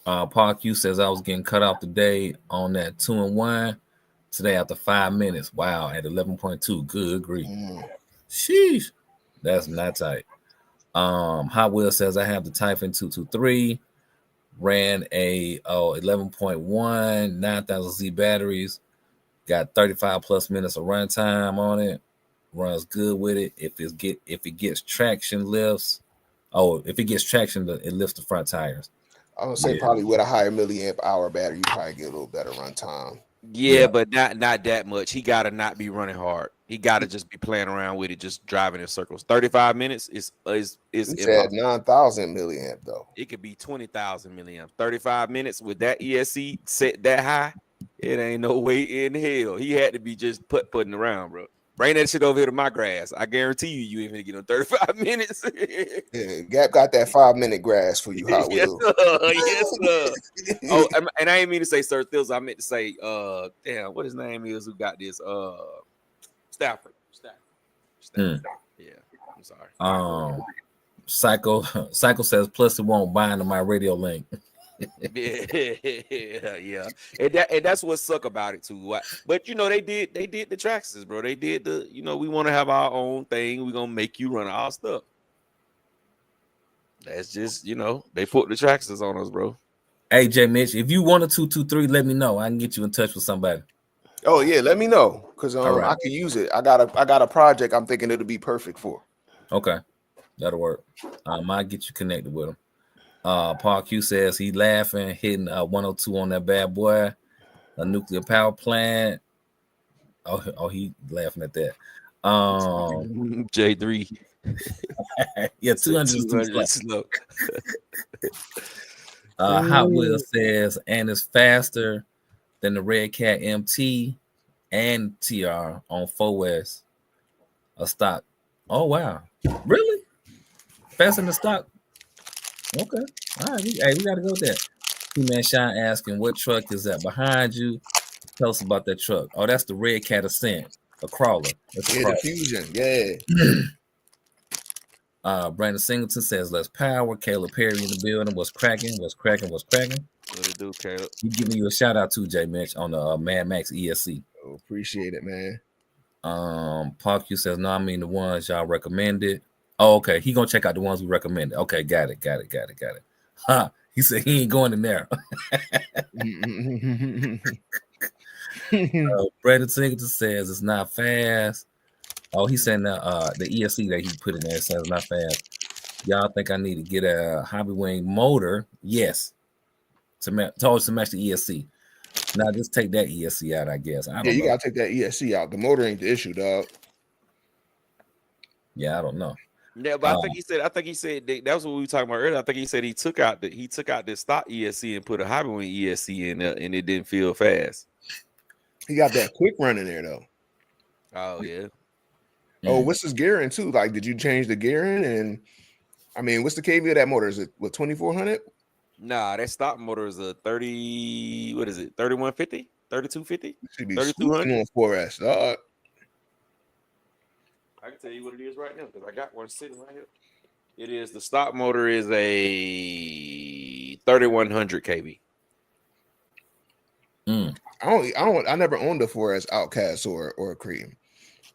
Paul Q says I was getting cut off today on that 2-in-1 today after 5 minutes. Wow, at 11.2. Good grief. Sheesh. That's not tight. Hot Wheel says I have the Typhon 223. Ran a 11.1, 9,000 Z batteries. Got 35 plus minutes of runtime on it. Runs good with it. If it gets traction, lifts. Oh, if it gets traction, it lifts the front tires. I would say probably with a higher milliamp hour battery, you probably get a little better runtime. Yeah, but not that much. He gotta not be running hard. He gotta just be playing around with it, just driving in circles. 35 minutes is He said 9,000 milliamp though. It could be 20,000 milliamps. 35 minutes with that ESC set that high, it ain't no way in hell. He had to be just putting around, bro. Bring that shit over here to my grass. I guarantee you ain't gonna get on 35 minutes. Yeah, Gap got that 5-minute grass for you, Hot Wheel. Yes, sir. Oh, and I ain't mean to say Sir Thills. I meant to say, damn, what his name is who got this? Stafford. Yeah, I'm sorry. Psycho says, plus it won't bind to my radio link. yeah. And that's what suck about it too. But they did the Traxxas, bro. They did we want to have our own thing. We're gonna make you run our stuff. That's just they put the Traxxas on us, bro. Hey J Mitch, if you want a 223, let me know. I can get you in touch with somebody. Oh yeah, let me know. Because I can use it. I got a project I'm thinking it'll be perfect for. Okay. That'll work. I'll get you connected with him. Paul Q says he laughing, hitting 102 on that bad boy, a nuclear power plant. Oh, he laughing at that. J3. Yeah, 200 slow. Hot Wheel says, and it's faster than the Redcat MT and TR on 4S. A stock. Oh wow, really? Faster than the stock? Okay. All right. We got to go with that. T-Man Shine asking, what truck is that behind you? Tell us about that truck. Oh, that's the Redcat Ascent, a crawler. The Fusion. Yeah. Brandon Singleton says, let's power. Caleb Perry in the building. What's cracking? What it do, Caleb? He giving you a shout out too, J Mitch, on the Mad Max ESC. Oh, appreciate it, man. Paul Q says, no, I mean the ones y'all recommended. Oh, okay. He gonna check out the ones we recommended. Okay, got it. Huh. He said he ain't going in there. Brandon Singleton says it's not fast. Oh, he's saying the ESC that he put in there says it's not fast. Y'all think I need to get a hobby wing motor? Yes. To match the ESC. Now just take that ESC out, I guess. I don't know. You gotta take that ESC out. The motor ain't the issue, dog. Yeah, I don't know. Yeah, but I think he said that was what we were talking about earlier. I think he said he took out the stock ESC and put a hobby wing ESC in there, and it didn't feel fast. He got that quick run in there though. Oh yeah. Oh, what's his gearing too? Like, did you change the gearing? And I mean, what's the KV of that motor? Is it 2400? Nah, that stock motor is a 30. What is it? 3150, 3250, 3200 on 4S. I can tell you what it is right now because I got one sitting right here. It is the stock motor is a 3100 kV. I never owned a 4S Outcast or Cream,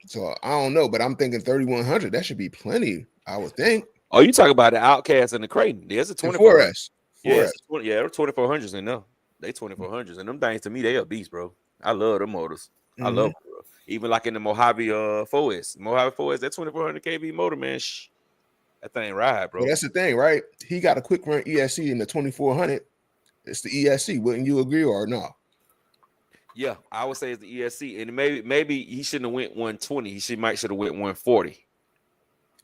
so I don't know. But I'm thinking 3100. That should be plenty. I would think. Oh, you talk about the Outcast and the Creighton? There's a 24S. Yeah, they're 2400s in there. They 2400s and them things to me they a beast, bro. I love them motors. I love them, bro. Even like in the Mojave 4S, that 2400 kV motor, man, that thing ride, bro. Well, that's the thing, right? He got a quick run ESC in the 2400. It's the ESC. Wouldn't you agree or no? Yeah, I would say it's the ESC, and maybe he shouldn't have went 120. He should have went 140.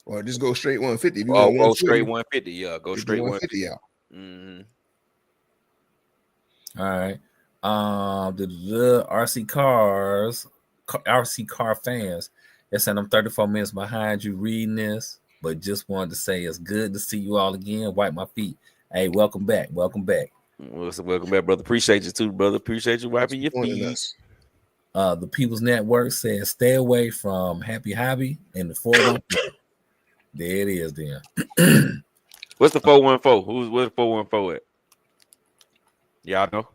Or just go straight 150. If you go straight 150. Yeah, go straight 150 out. Mm-hmm. All right. The RC car fans. They're saying I'm 34 minutes behind you reading this, but just wanted to say it's good to see you all again. Wipe my feet. Hey, welcome back. Welcome back, brother. Appreciate you too, brother. Appreciate you wiping your feet. The People's Network says stay away from Happy Hobby and the 414. There it is, then. What's the 414? Where's the 414 at? Y'all know.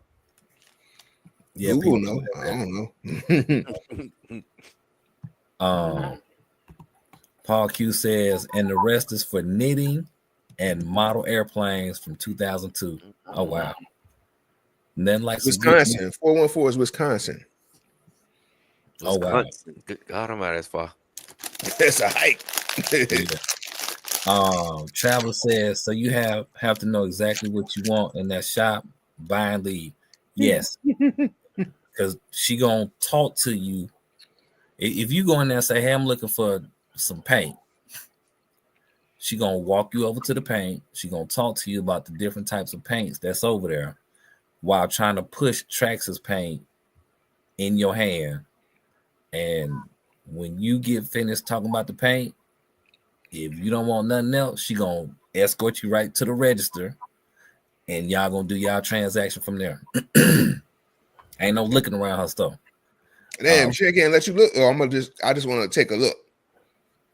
Yeah, Google people know. do I that. don't know. Paul Q says, and the rest is for knitting and model airplanes from 2002. Oh wow. Nothing like some good. Wisconsin. 414 is Wisconsin. Oh wow. Wisconsin. Good God, I'm out as far. That's a hike. Travel says, so you have to know exactly what you want in that shop, buy and leave. Yes. Because she gonna talk to you. If you go in there and say, hey, I'm looking for some paint, she gonna walk you over to the paint. She gonna talk to you about the different types of paints that's over there while trying to push Traxxas paint in your hand. And when you get finished talking about the paint, if you don't want nothing else, she gonna escort you right to the register, and y'all gonna do y'all transaction from there. Ain't no looking around her stuff. Damn, she can't let you look. Oh, I just want to take a look.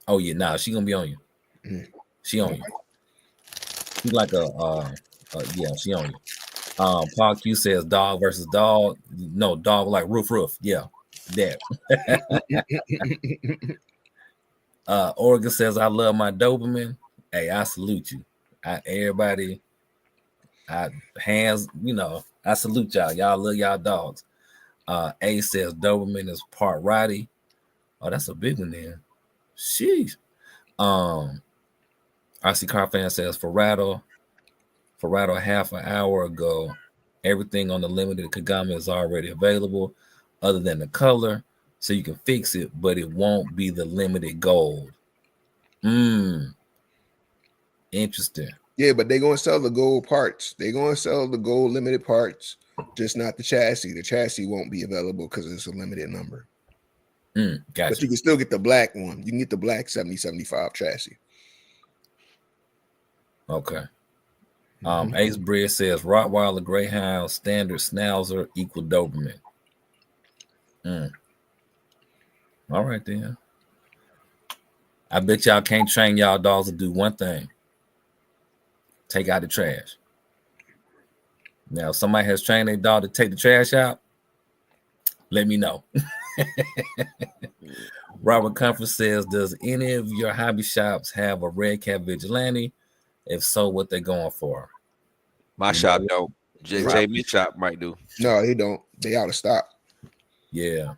Oh yeah, nah, she gonna be on you. She on you. She like yeah, she on you. Paul Q says dog versus dog. No, dog like roof. Yeah, that. Oregon says I love my Doberman. Hey, I salute you. Everybody, hands, I salute y'all. Y'all love y'all dogs. A says Doberman is part Roddy. Oh, that's a big one there. Sheesh. RC Car Fan says Ferrado half an hour ago, everything on the limited Kagama is already available other than the color, so you can fix it, but it won't be the limited gold. Interesting. Yeah, but they're gonna sell the gold parts. They're gonna sell the gold limited parts, just not the chassis. The chassis won't be available because it's a limited number. Gotcha. But you can still get the black one. You can get the black 7075 chassis. Okay. Ace Bridge says Rottweiler, Greyhound, Standard, Schnauzer equal Doberman. All right then. I bet y'all can't train y'all dogs to do one thing. Take out the trash. Now, if somebody has trained their dog to take the trash out, let me know. Robert Comfort says, does any of your hobby shops have a Redcat Vigilante? If so, what they going for? My shop don't. Jamie's shop might do. No, they don't. They out of stock. Yeah.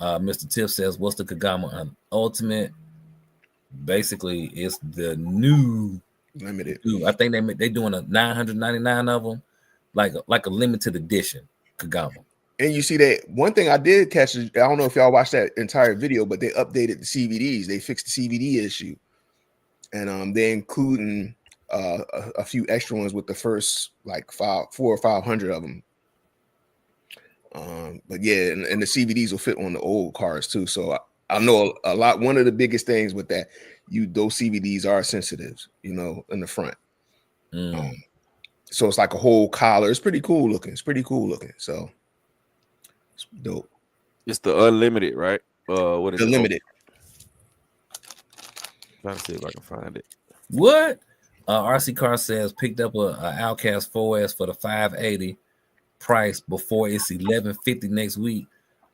Mr. Tiff says, what's the Kagama Ultimate? Basically, it's the new limited. I think they doing a 999 of them, like a limited edition Kagama. And you see that one thing I did catch. I don't know if y'all watched that entire video, but they updated the CVDs. They fixed the CVD issue, and they including a few extra ones with the first like 400 or 500 of them. But yeah, and the CVDs will fit on the old cars too. So I know a lot. One of the biggest things with that, those CVDs are sensitives, in the front. So it's like a whole collar. It's pretty cool looking. So it's dope. It's the unlimited, right? What is the it? Limited. Trying to see if I can find it. What? RC Car says picked up a Outcast 4S for the 580 price before it's 1150 next week.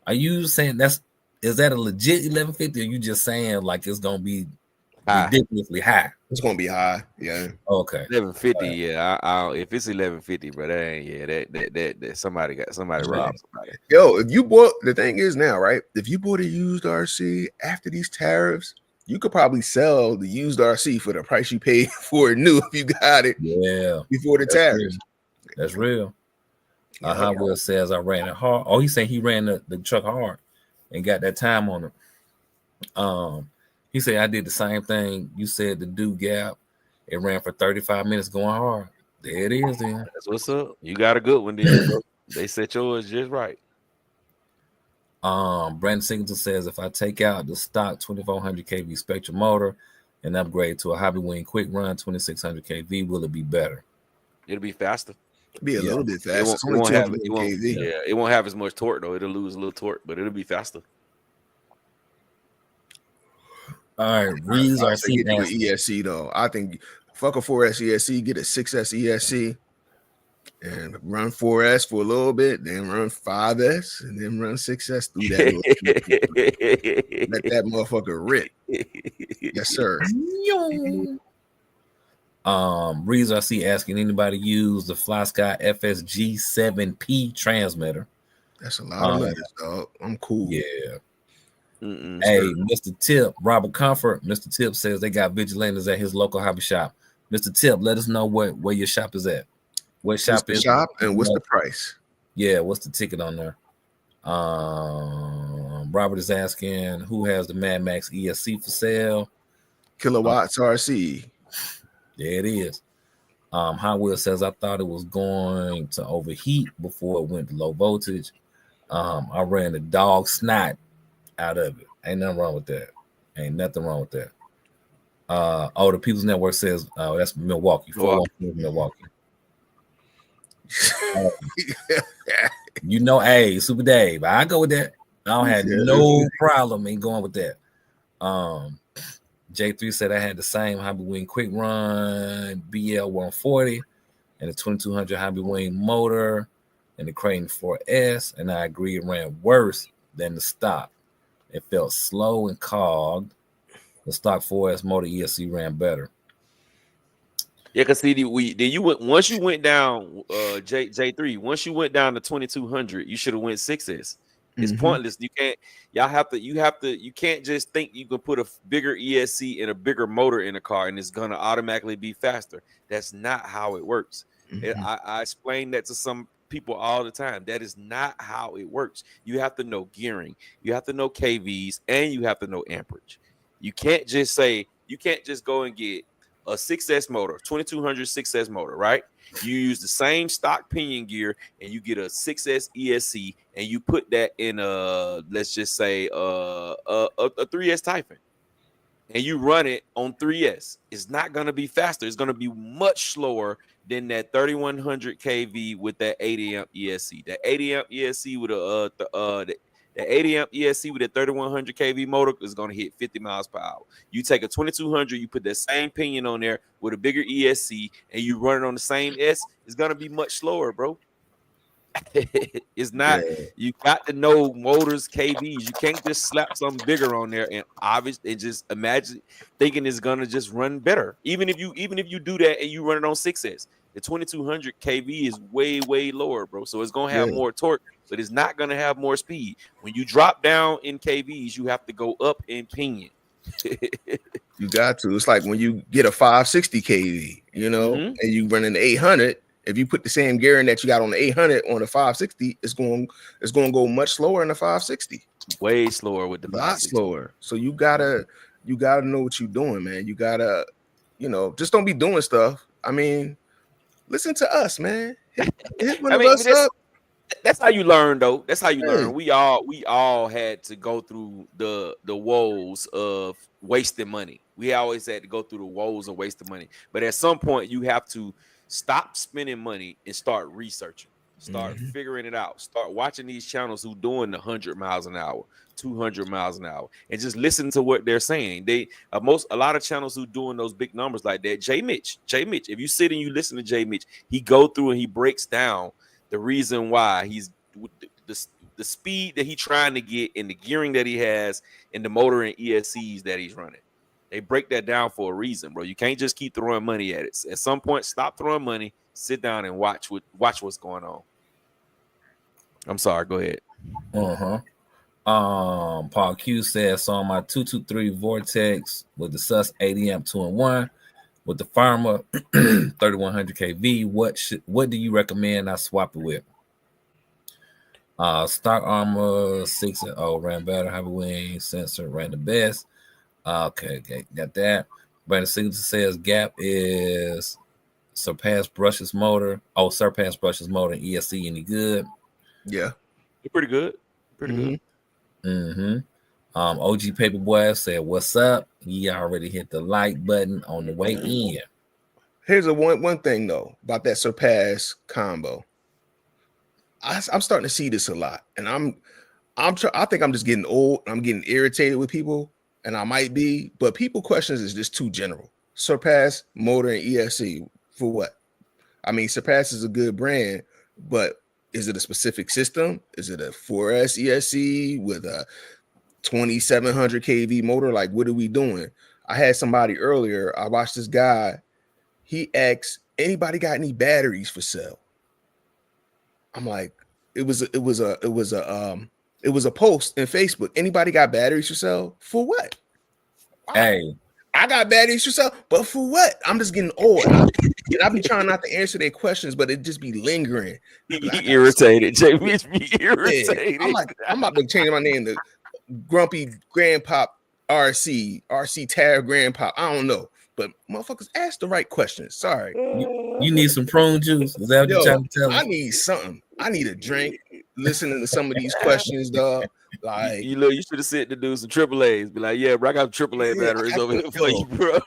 Are you saying is that a legit 1150? Or are you just saying like it's gonna be ridiculously high? It's gonna be high, yeah. Okay. 1150, yeah. I if it's 1150, bro, that ain't that somebody robbed somebody. Yo, if you bought, the thing is now, right? If you bought a used RC after these tariffs, you could probably sell the used RC for the price you paid for it new if you got it. Yeah, before the tariffs. That's real. Hot Will says I ran it hard. Oh, he's saying he ran the truck hard and got that time on it. He said I did the same thing. You said the do gap. It ran for 35 minutes going hard. There it is. Then that's what's up. You got a good one, then. Bro. They set yours just right. Brandon Singleton says if I take out the stock 2400 kV Spectrum motor and upgrade to a Hobby Wing Quick Run 2600 kV, will it be better? It'll be faster. Be a little bit faster. It won't have as much torque though. It'll lose a little torque, but it'll be faster. All right, Reeves I get you an ESC though. I think fuck a 4S ESC, get a 6S ESC. and run 4S for a little bit, then run 5S, and then run 6S through that. Let that motherfucker rip. Yes, sir. Breezer, I see asking anybody use the FlySky FSG7P transmitter. That's a lot of minutes, dog. I'm cool. Yeah. Hey, Mr. Tip, Robert Comfort. Mr. Tip says they got vigilantes at his local hobby shop. Mr. Tip, let us know where your shop is at. What shop what's is the shop and what's the price? Yeah, what's the ticket on there? Robert is asking who has the Mad Max ESC for sale. Kilowattrc. There it is. Hot Wheel says I thought it was going to overheat before it went to low voltage. I ran the dog snot out of it. Ain't nothing wrong with that. Ain't nothing wrong with that. The People's Network says that's Milwaukee. 414 Milwaukee. You know, hey, Super Dave, I go with that. I don't have no problem in going with that. J3 said I had the same Hobby Wing quick run BL 140 and the 2200 Hobby Wing motor and the Crane 4S, and I agree it ran worse than the stock. It felt slow and cogged. The stock 4S motor ESC ran better. Yeah, because once you went down J3, once you went down to 2200, you should have went 6S. It's pointless. You can't just think you can put a bigger ESC and a bigger motor in a car and it's gonna automatically be faster. That's not how it works. I explain that to some people all the time. That is not how it works. You have to know gearing, you have to know KVs, and you have to know amperage. You can't just go and get a 6S motor, 2200 6S motor, right? You use the same stock pinion gear and you get a 6S ESC and you put that in let's just say a 3S Typhon, and you run it on 3S. It's not going to be faster. It's going to be much slower than that 3100 kV with that 80 amp ESC. That 80 amp ESC with the 80 amp ESC with a 3100 kV motor is going to hit 50 miles per hour. You take a 2200, you put that same pinion on there with a bigger ESC, and you run it on the same S, it's going to be much slower, bro. It's not. You got to know motors, KVs. You can't just slap something bigger on there and just imagine thinking it's gonna just run better. Even if you do that and you run it on 6S, the 2200 kV is way lower, bro. So it's gonna have more torque, but it's not gonna have more speed. When you drop down in KVs, you have to go up in pinion. You got to. It's like when you get a 560 kV, and you run an 800. If you put the same gearing that you got on the 800 on the 560, it's going to go much slower in the 560. Way slower with the 560. A lot slower. So you gotta know what you're doing, man. You gotta, just don't be doing stuff. I mean, listen to us, man. Hit one of us up. That's how you learn, though. That's how you learn. We all had to go through the woes of wasting money. We always had to go through the woes of wasting money. But at some point, you have to stop spending money and start researching. Start figuring it out. Start watching these channels who doing the 100 miles an hour, 200 miles an hour, and just listen to what they're saying. A lot of channels who doing those big numbers like that. J Mitch. If you sit and you listen to J Mitch, he go through and he breaks down the reason why he's the speed that he's trying to get and the gearing that he has and the motor and ESCs that he's running. They break that down for a reason, bro. You can't just keep throwing money at it. At some point, stop throwing money, sit down and watch what's going on. I'm sorry, go ahead. Paul Q says, so on my 223 Vortex with the Sus 80 amp 2-in-1 with the Arrma 3100 kV, what do you recommend I swap it with? Stock Arrma 6.0 ran better, Hobby Wing sensor ran the best. Okay, got that. Brandon Singleton says gap is surpass brushless motor. Surpass brushless motor and ESC any good? Yeah, you're pretty good. Pretty good. OG Paperboy said, "What's up? You already hit the like button on the way in." Here's one thing though about that surpass combo. I'm starting to see this a lot, and I think I'm just getting old. I'm getting irritated with people. And I might be, but people questions is just too general. Surpass motor and ESC for what? I mean, Surpass is a good brand, but is it a specific system? Is it a 4S ESC with a 2700 kV motor? Like, what are we doing? I had somebody earlier. I watched this guy. He asked, anybody got any batteries for sale? I'm like, it was a post in Facebook. Anybody got batteries for sale? For what? Hey, I got batteries for sale, but for what? I'm just getting old. And I be trying not to answer their questions, but it just be lingering. Like, irritated. JB be irritated. Yeah. I'm about to change my name to Grumpy Grandpop RC Tab Grandpop. I don't know. But motherfuckers ask the right questions. Sorry. You need some prune juice. Is that what you're trying to tell me? I need something. I need a drink. Listening to some of these questions, dog. Like, you know, you should have said to do some AAA's. Be like, yeah, bro, I got AAA batteries over here for you, bro.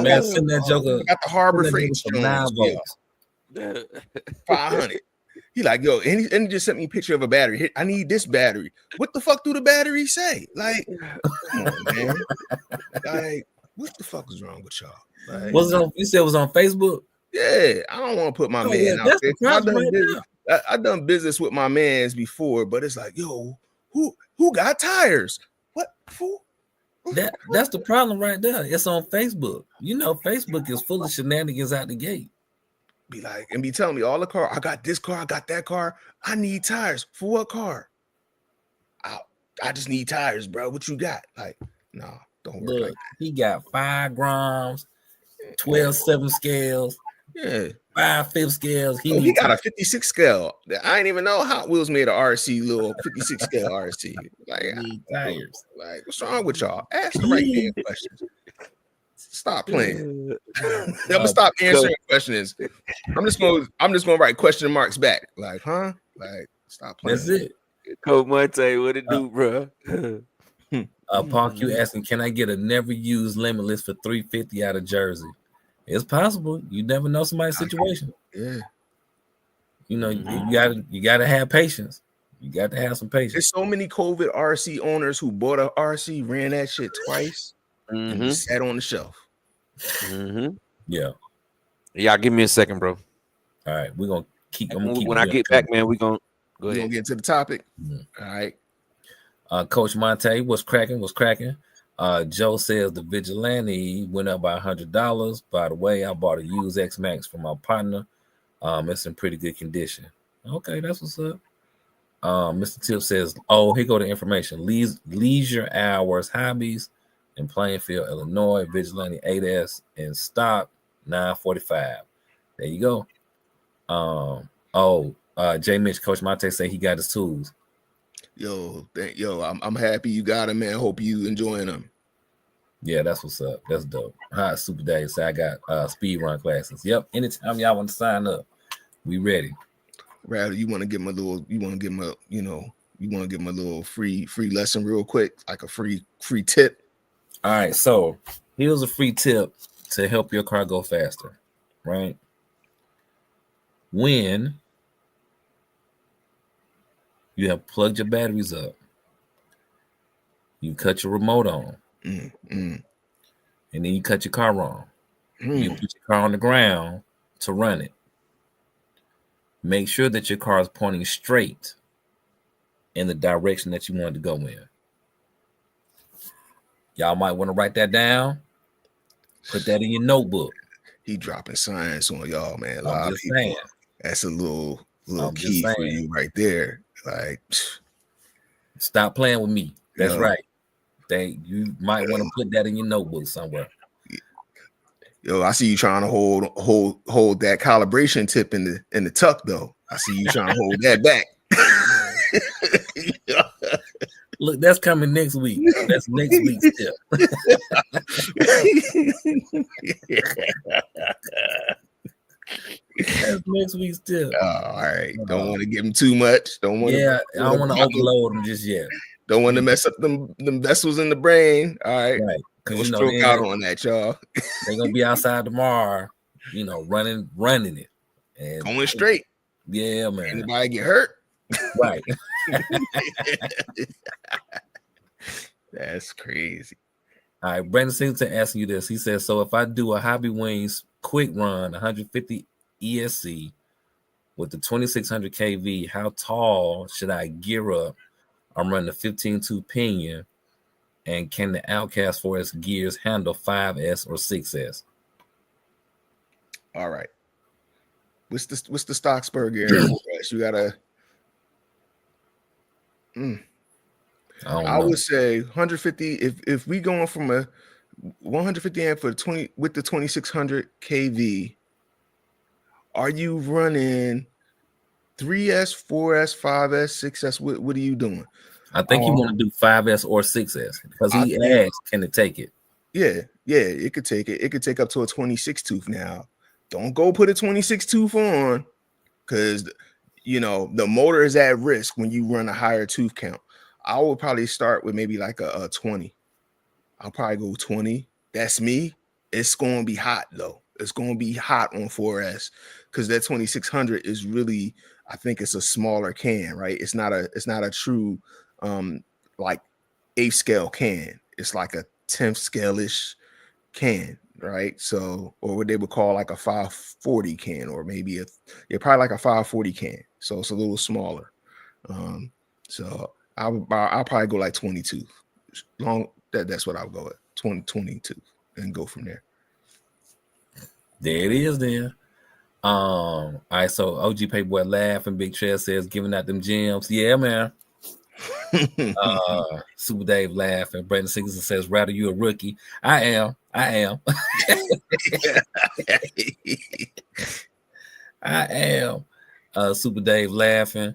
Man, send that joker. I got the Harbor Freight for 9 volts. 500. He like, yo, and he just sent me a picture of a battery. I need this battery. What the fuck do the battery say? Like, come on, man. Like, what the fuck is wrong with y'all? Like, You said it was on Facebook? Yeah, I don't want to put my man out there. I done business with my mans before, but it's like, yo, who got tires? What? That's the problem right there. It's on Facebook. You know, Facebook is full of shenanigans out the gate. Be like, and be telling me all the car. I got this car. I got that car. I need tires for what car? I just need tires, bro. What you got? Like, nah, don't work like that. He got 5 grams, 12/7 scales. Yeah. 5/5 scales. He got a 56 scale. I didn't even know Hot Wheels made a RC little 56 scale RC. Like, tires. Like, what's wrong with y'all? Ask the right damn questions. Stop playing. I'm gonna stop answering questions. I'm just gonna write question marks back. Like, huh? Like, stop playing. That's it. Coach Monte, what it do, bro? Park, you asking, can I get a never used Limitless for $350 out of Jersey? It's possible. You never know somebody's situation. Yeah. You know, you gotta have patience. You got to have some patience. There's so many COVID RC owners who bought a RC, ran that shit twice, and sat on the shelf. Yeah. Y'all give me a second, bro. All right, we're gonna keep. When I get back, man, we're gonna go ahead. We're gonna get to the topic. All right. Coach Monte, what's cracking? Joe says the Vigilante went up by $100. By the way, I bought a used X Max from my partner. It's in pretty good condition. Okay, that's what's up. Mr. Tip says, oh, here go the information. Leisure Hours Hobbies in Plainfield, Illinois. Vigilante 8S in stock, $945. There you go. Jay Mitch, Coach Monte say he got his tools. Yo, I'm happy you got him, man. Hope you enjoying them. Yeah, that's what's up. That's dope. Hi, Super Dave. So I got speed run classes. Yep. Anytime y'all want to sign up, we ready. Rather, you want to give him a little free lesson real quick, like a free tip. All right. So here's a free tip to help your car go faster, right? When you have plugged your batteries up, you cut your remote on, and then you cut your car on. You put your car on the ground to run it. Make sure that your car is pointing straight in the direction that you want to go in. Y'all might want to write that down. Put that in your notebook. He dropping science on y'all, man. I'm just saying. That's a little key for you right there. Like, stop playing with me. That's right. You might want to put that in your notebook somewhere. Yo, I see you trying to hold that calibration tip in the tuck though. I see you trying to hold that back. Look, that's coming next week. That's next week's tip. That's next week's tip. Oh, all right. Don't want to give him too much. I don't want to overload him just yet. Don't want to mess up them vessels in the brain. All right. Right. Because stroke out on that, y'all. They're gonna be outside tomorrow, running it. And going straight. Yeah, man. Anybody get hurt? Right. That's crazy. All right, Brandon Singleton asking you this. He says, so if I do a Hobby Wings quick run 150 ESC with the 2600 kV. How tall should I gear up? I'm running the 15.2 pinion, and can the Outcast 4S gears handle 5S or 6S? All right. What's the Stocksburg gear? You gotta. I would say 150. If we going from a 150 amp for 20 with the 2600 kV, are you running 3S, 4S, 5S, 6S? What are you doing? I think you want to do 5S or 6S because he asked, can it take it? Yeah, it could take it. It could take up to a 26 tooth now. Don't go put a 26 tooth on, because you know the motor is at risk when you run a higher tooth count. I will probably start with maybe like a 20. I'll probably go 20. That's me. It's going to be hot though. It's going to be hot on 4S because that 2600 is really, I think it's a smaller can, right? It's not a true like 8th scale can. It's like a 10th scale-ish can, right? So, or what they would call like a 540 can, or maybe probably like a 540 can. So it's a little smaller. So I'll probably go like 22. That's what I'll go at 22 and go from there. There it is then. All right, so OG Paperboy laughing. Big Trev says giving out them gems. Yeah, man. Super Dave laughing. Brandon Singleton says, rather you a rookie. I am. I am. Super Dave laughing.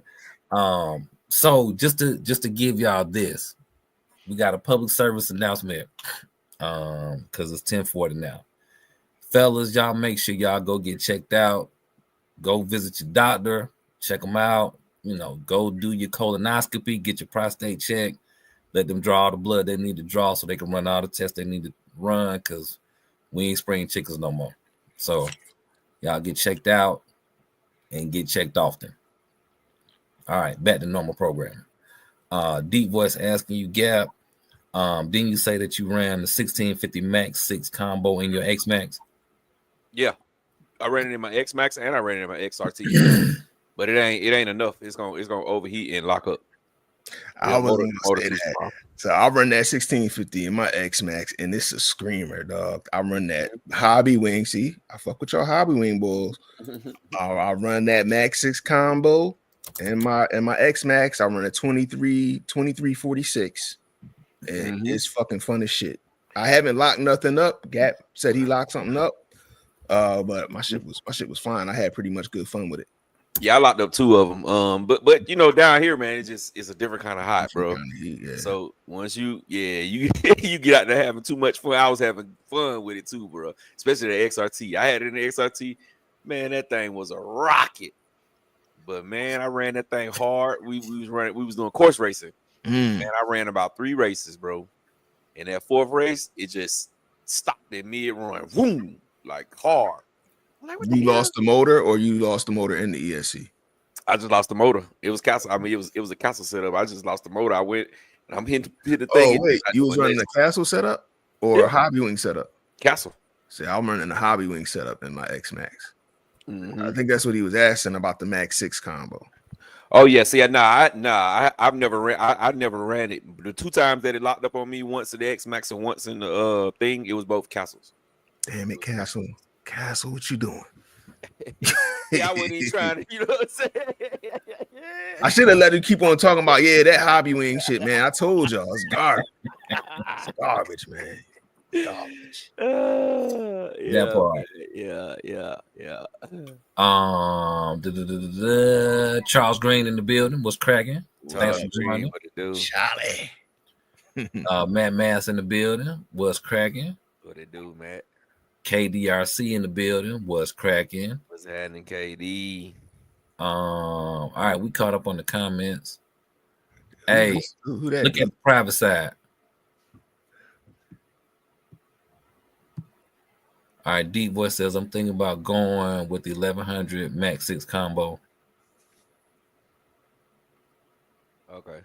So just to give y'all this, we got a public service announcement. Because it's 10:40 now. Fellas, y'all make sure y'all go get checked out. Go visit your doctor, check them out. You know, go do your colonoscopy, get your prostate checked, let them draw all the blood they need to draw so they can run all the tests they need to run, because we ain't spraying chickens no more. So y'all get checked out and get checked often. All right, back to normal programming. Deep Voice asking you, Gap, didn't you say that you ran the 1650 Max 6 combo in your X Max? Yeah, I ran it in my X Max and I ran it in my XRT. But it ain't enough. It's gonna overheat and lock up. I was gonna say that. So I run that 1650 in my X Max, and it's a screamer, dog. I run that Hobby Wing. See, I fuck with your Hobby Wing bulls. I run that Max 6 combo in my X Max. I run a 2346, and it's fucking fun as shit. I haven't locked nothing up. Gap said he locked something up, but my shit was fine. I had pretty much good fun with it. Yeah, I locked up 2 of them. But you know, down here, man, it's a different kind of hot, bro. Yeah. So once you get out there having too much fun. I was having fun with it too, bro. Especially the XRT. I had it in the XRT. Man, that thing was a rocket. But man, I ran that thing hard. We was doing course racing. And I ran about 3 races, bro. And that 4th race, it just stopped in mid-run. Boom, like hard. Like, you lost the motor, or you lost the motor in the ESC? I just lost the motor. It was castle. I mean, it was a castle setup. I just lost the motor. I went and I'm hit the thing. Oh wait, you was running a castle setup or a Hobby Wing setup? Castle. See, I'm running a Hobby Wing setup in my X Max. I think that's what he was asking about the Max 6 combo. Oh yeah, see, I've never ran. I never ran it. The 2 times that it locked up on me, once in the X Max and once in the thing, it was both castles. Damn it, Castle, what you doing? Yeah, I wasn't even trying to, you know what I'm saying? I should have let him keep on talking about that Hobby Wing shit, man. I told y'all it's garbage. It's garbage, man. Garbage. That part. Yeah. Charles Green in the building was cracking. Thanks for joining. What it do? Charlie. Matt Mass in the building was cracking. What it do, Matt? KDRC in the building was cracking. What's happening, KD? All right, we caught up on the comments. Hey, who that look at the private side. All right, Deep Voice says, I'm thinking about going with the 1100 Max 6 combo. Okay.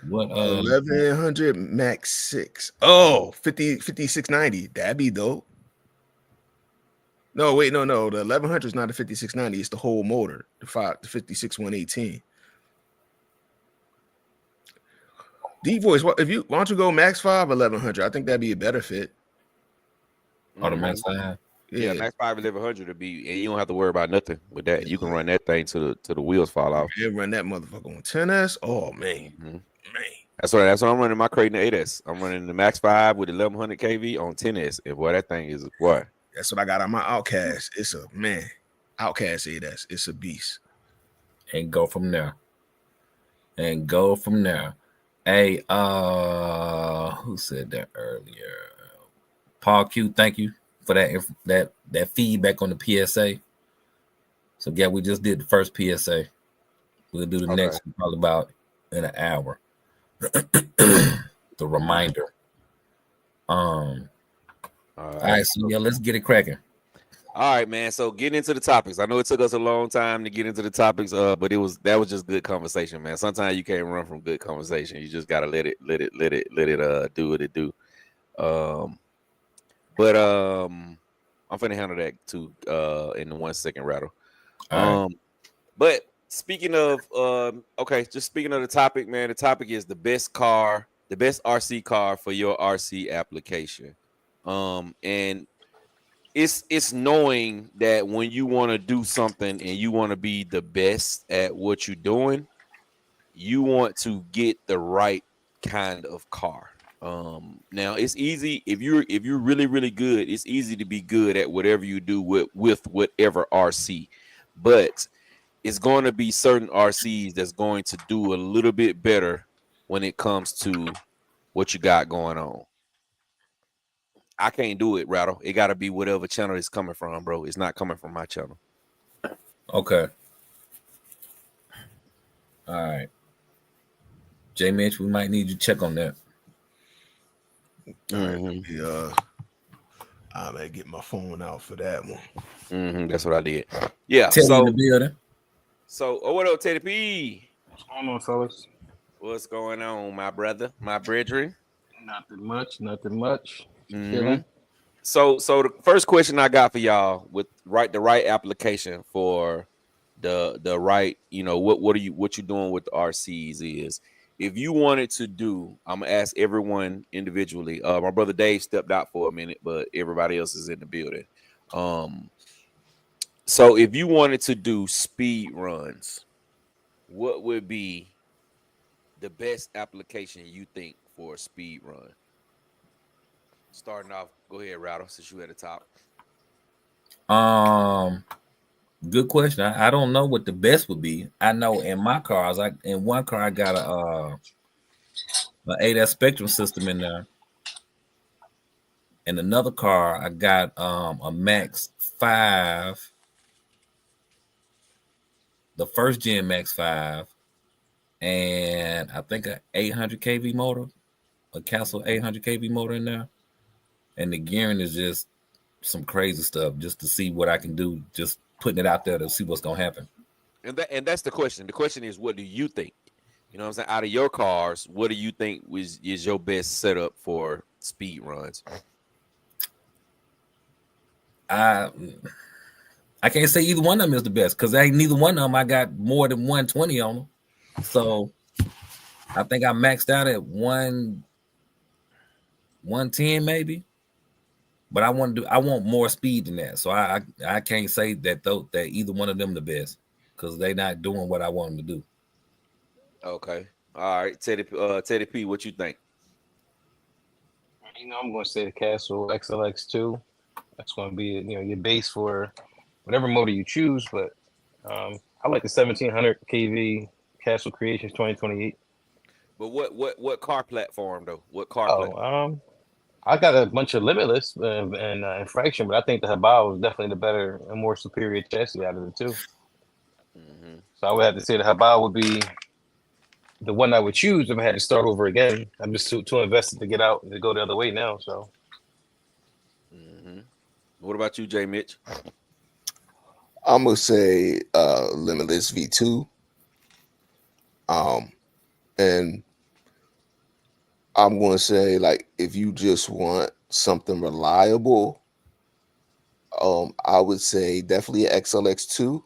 What 1100 Max 6. Oh, 5690. That'd be dope. No, wait, no. The 1100 is not the 5690. It's the whole motor. The 56118. D-Voice, why don't you go Max 5 1100? I think that'd be a better fit. Or the Max 5. Yeah, Max 5 1100 to be, and you don't have to worry about nothing with that. You can run that thing to the wheels fall off. Yeah, run that motherfucker on 10S. Oh man, man. That's what I'm running my Creighton 8S. I'm running the Max 5 with 1100 kV on 10S, and boy, that thing is what. That's what I got on my Outcast. It's a man, Outcast 8S. It's a beast. And go from there. Hey, who said that earlier? Paul Q, thank you for that feedback on the PSA. So yeah, we just did the first PSA. We'll do the next one probably about in an hour. The reminder. All right, so yeah, let's get it cracking. All right, man. So getting into the topics. I know it took us a long time to get into the topics, but that was just good conversation, man. Sometimes you can't run from good conversation. You just gotta let it do what it do. But I'm finna handle that too in the 1 second rattle. But speaking of just speaking of the topic, man. The topic is the best RC car for your RC application. And it's knowing that when you want to do something and you want to be the best at what you're doing, you want to get the right kind of car. Now it's easy if you're really, really good, it's easy to be good at whatever you do with whatever RC, but it's going to be certain RCs that's going to do a little bit better when it comes to what you got going on. I can't do it, Rattle. It got to be whatever channel it's coming from, bro. It's not coming from my channel. Okay. All right. J Mitch, we might need you to check on that. I may get my phone out for that one. That's what I did. Yeah. Teddy in the building. So, what up, Teddy P? What's going on, fellas? What's going on, my brother, my brethren? Nothing much. So the first question I got for y'all with the right application for the right, what you doing with the RCs is, if you wanted to do, I'm gonna ask everyone individually. My brother Dave stepped out for a minute, but everybody else is in the building. So if you wanted to do speed runs, what would be the best application you think for a speed run? Starting off, go ahead, Rattle, since you at the top. Good question. I don't know what the best would be. I know in my cars, in one car I got an 8S Spectrum system in there. In another car, I got a Max 5, the first gen Max 5, and I think an 800 kV motor, a Castle 800 kV motor in there. And the gearing is just some crazy stuff, just to see what I can do, just putting it out there to see what's gonna happen. And that's the question. The question is, what do you think? You know what I'm saying? Out of your cars, what do you think is your best setup for speed runs? I can't say either one of them is the best, because neither one of them I got more than 120 on them. So I think I maxed out at 110 maybe. But I want more speed than that. So I can't say that either one of them the best, because they're not doing what I want them to do. Okay. All right. Teddy P, what you think? I'm going to say the Castle XLX2. That's going to be your base for whatever motor you choose. But I like the 1700 kV Castle Creations 2028. But what car platform though? What car platform? I got a bunch of Limitless and Infraction, but I think the Habal was definitely the better and more superior chassis out of the two. So I would have to say the Habal would be the one I would choose if I had to start over again. I'm just too invested to get out and to go the other way now. So, What about you, J Mitch? I'm gonna say Limitless V2. And I'm going to say, like, if you just want something reliable, I would say definitely an XLX2.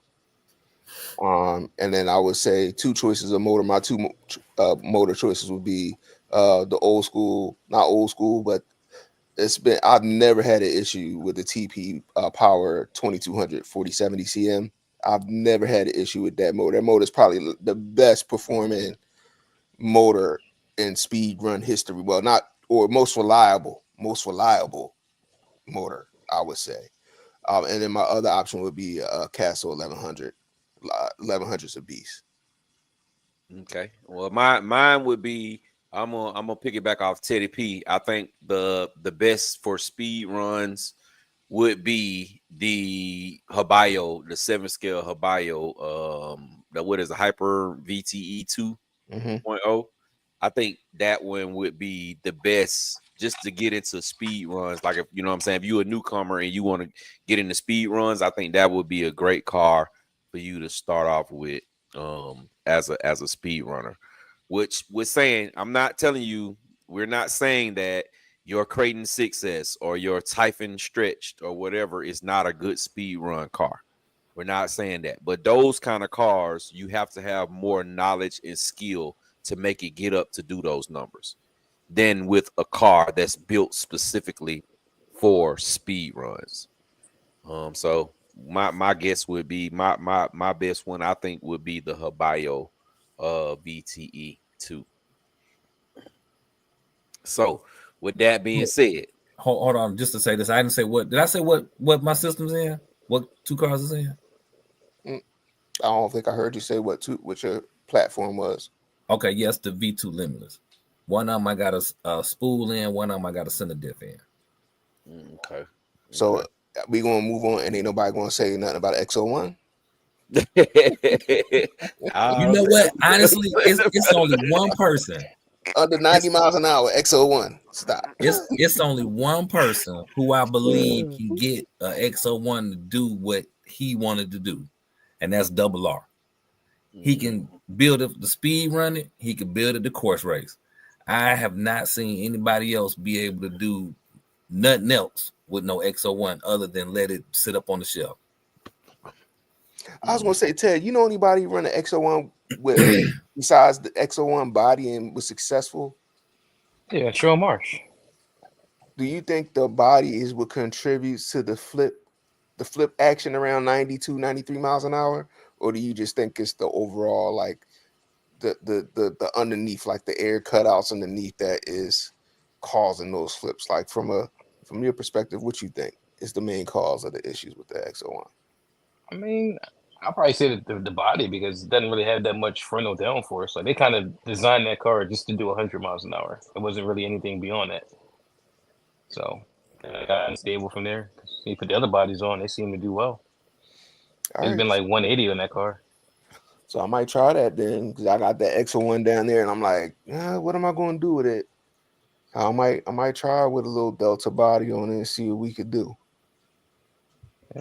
And then I would say two choices of motor. My two motor choices would be the old school, not old school, but I've never had an issue with the TP Power 2200 4070 CM. I've never had an issue with that motor. That motor is probably the best performing motor in speed run history. Well, not or most reliable motor, I would say. And then my other option would be a Castle 1100. 1100's a beast. Okay. Well, mine would be I'm gonna pick it back off Teddy P. I think the best for speed runs would be the Habayo, the 7-scale Habayo. That what is a Hyper VTE 2.0. I think that one would be the best just to get into speed runs. Like if you know what I'm saying, if you're a newcomer and you want to get into speed runs, I think that would be a great car for you to start off with as a speed runner. Which we're saying, we're not saying that your Creighton 6S or your Typhon Stretched or whatever is not a good speed run car. We're not saying that. But those kind of cars, you have to have more knowledge and skill to make it get up to do those numbers than with a car that's built specifically for speed runs. So my guess would be my best one, I think, would be the Habayo VTE 2. So with that being said, hold on, just to say this, I didn't say what did I say what my system's in? What two cars is in? I don't think I heard you say what your platform was. Okay, yes, the V2 Limitless. One of them I got a spool in, one of them I got a center diff in. Okay. So we gonna move on, and ain't nobody gonna say nothing about X01. You know what? Honestly, it's only one person under 90 miles an hour. X01. Stop. It's only one person who I believe can get a X01 to do what he wanted to do, and that's Double R. He can build it the speed running. He can build it the course race. I have not seen anybody else be able to do nothing else with no X01 other than let it sit up on the shelf. I was gonna say, Ted, you know anybody run an X01 with besides the X01 body and was successful? Yeah, Cheryl Marsh. Do you think the body is what contributes to the flip action around 92, 93 miles an hour? Or do you just think it's the overall, like the underneath, like the air cutouts underneath that is causing those flips? Like from your perspective, what you think is the main cause of the issues with the X01? I mean, I'll probably say that the body, because it doesn't really have that much frontal downforce. Like they kind of designed that car just to do 100 miles an hour. It wasn't really anything beyond that. So it got unstable from there. You put the other bodies on, they seem to do well. It's been like 180 on that car. So I might try that then, because I got that X01 down there, and I'm like, what am I going to do with it? I might try with a little Delta body on it and see what we could do.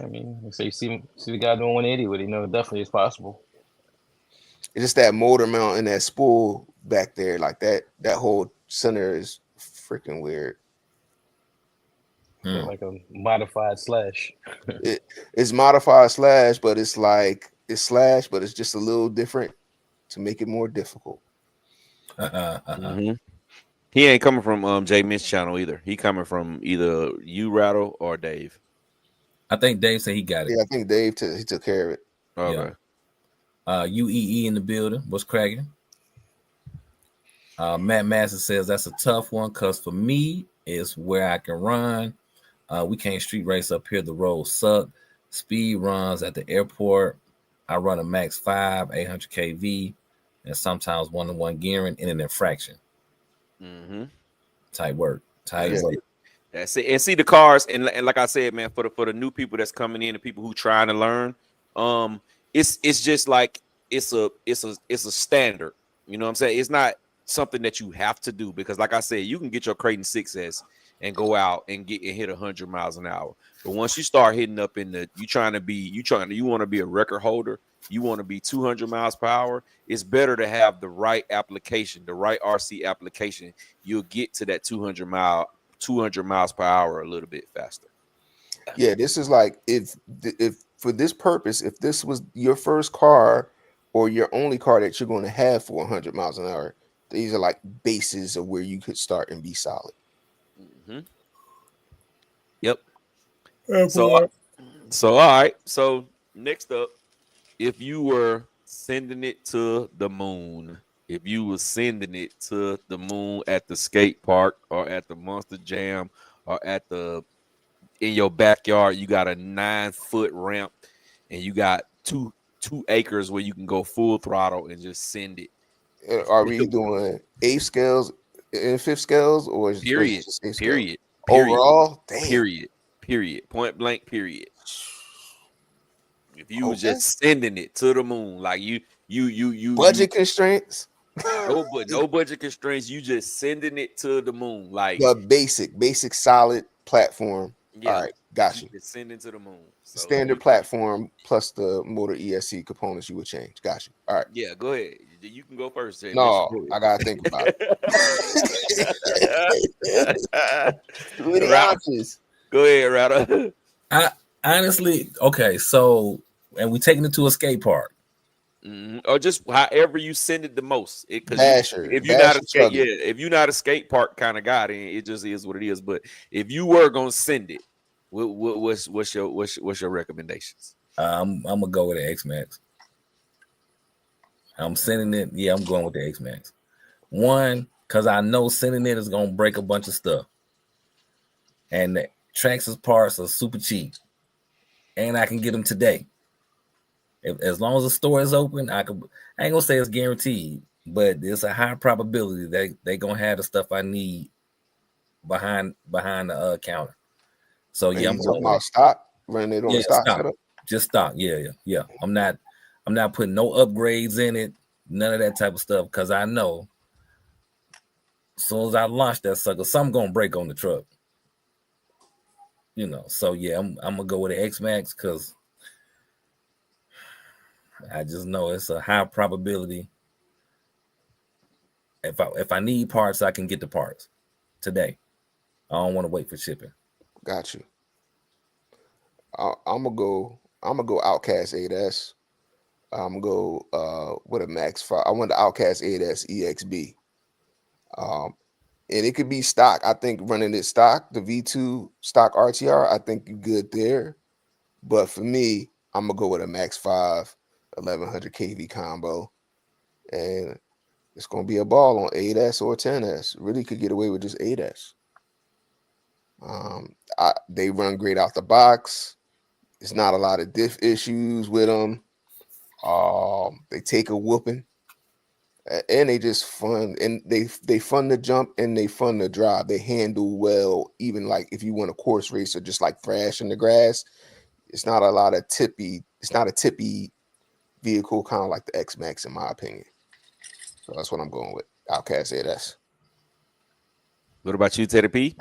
I mean, so you see the guy doing 180 with it, definitely it's possible. It's just that motor mount and that spool back there, like that whole center is freaking weird. Like a modified slash. It's modified slash, but it's like it's slash, but it's just a little different to make it more difficult. He ain't coming from J Mitch channel either. He coming from either you, Rattle, or Dave. I think Dave said he got it. Yeah, I think Dave he took care of it. Okay. Yeah. UEE in the building. What's cracking? Matt Master says that's a tough one because for me, it's where I can run. We can't street race up here. The roads suck. Speed runs at the airport. I run a max 5, 800 kV, and sometimes 1-to-1 gearing in an infraction. Tight work. That's it. And see the cars, and like I said, man, for the new people that's coming in, the people who trying to learn, it's just like it's a standard. You know what I'm saying? It's not something that you have to do, because like I said, you can get your Creighton 6S and go out and hit 100 miles an hour. But once you start hitting up in the, you want to be a record holder, you want to be 200 miles per hour, it's better to have the right application, the right RC application. You'll get to that 200 miles per hour a little bit faster. Yeah, this is like if for this purpose, if this was your first car or your only car that you're going to have for 100 miles an hour, these are like bases of where you could start and be solid. Mm-hmm. Yep. Yeah, So, boy. all right. So next up, if you were sending it to the moon, if you were sending it to the moon at the skate park or at the Monster Jam or at the in your backyard, you got a 9-foot ramp and you got two acres where you can go full throttle and just send it. Are we doing 8 scales and 5th scales or Period. just 8 scales? Period. Overall, damn. Period. Point blank. Period. If you was Okay. just sending it to the moon, like you Budget constraints. no budget constraints. You just sending it to the moon, like The basic solid platform. yeah. All right, got you. Just sending to the moon. So Standard platform plus the motor ESC components you would change. Got you. All right. yeah, go ahead. You can go first. Jay. No, I gotta think about it. Too many options. Go ahead, Rado. I honestly, okay, so and we taking it to a skate park. Or just however you send it the most. Basher. If you're not a skate, Basher if you're not a skate park kind of guy, then it just is what it is. But if you were gonna send it, what's your recommendations? I'm gonna go with the X Max. I'm sending it. Yeah, I'm going with the X Max. One, because I know sending it is gonna break a bunch of stuff, and the Traxxas parts are super cheap, and I can get them today. As long as the store is open, I ain't gonna say it's guaranteed, but there's a high probability that they gonna have the stuff I need behind the counter. So yeah, I'm talking about stock, running it on stock setup. Just stock, yeah. I'm not putting no upgrades in it, none of that type of stuff, because I know as soon as I launch that sucker, something gonna break on the truck. So yeah, I'm gonna go with the X Max because I just know it's a high probability. If I need parts, I can get the parts today. I don't want to wait for shipping. Got you. I'm gonna go Outcast 8S. I'm gonna go with a Max 5. I want the Outcast 8S EXB. And it could be stock. I think running it stock, the V2 stock RTR, I think you're good there. But for me, I'm gonna go with a Max 5 1100 kV combo, and it's gonna be a ball on 8S or 10S. Really could get away with just 8S. They run great out the box. It's not a lot of diff issues with them. They take a whooping, and they just fun, and they fun to jump and they fun to drive. They handle well, even like if you want a course race or just like thrash in the grass. It's not a lot of tippy. It's not a tippy vehicle, kind of like the X Max, in my opinion. So that's what I'm going with. Outcast 8S. What about you, Teddy P?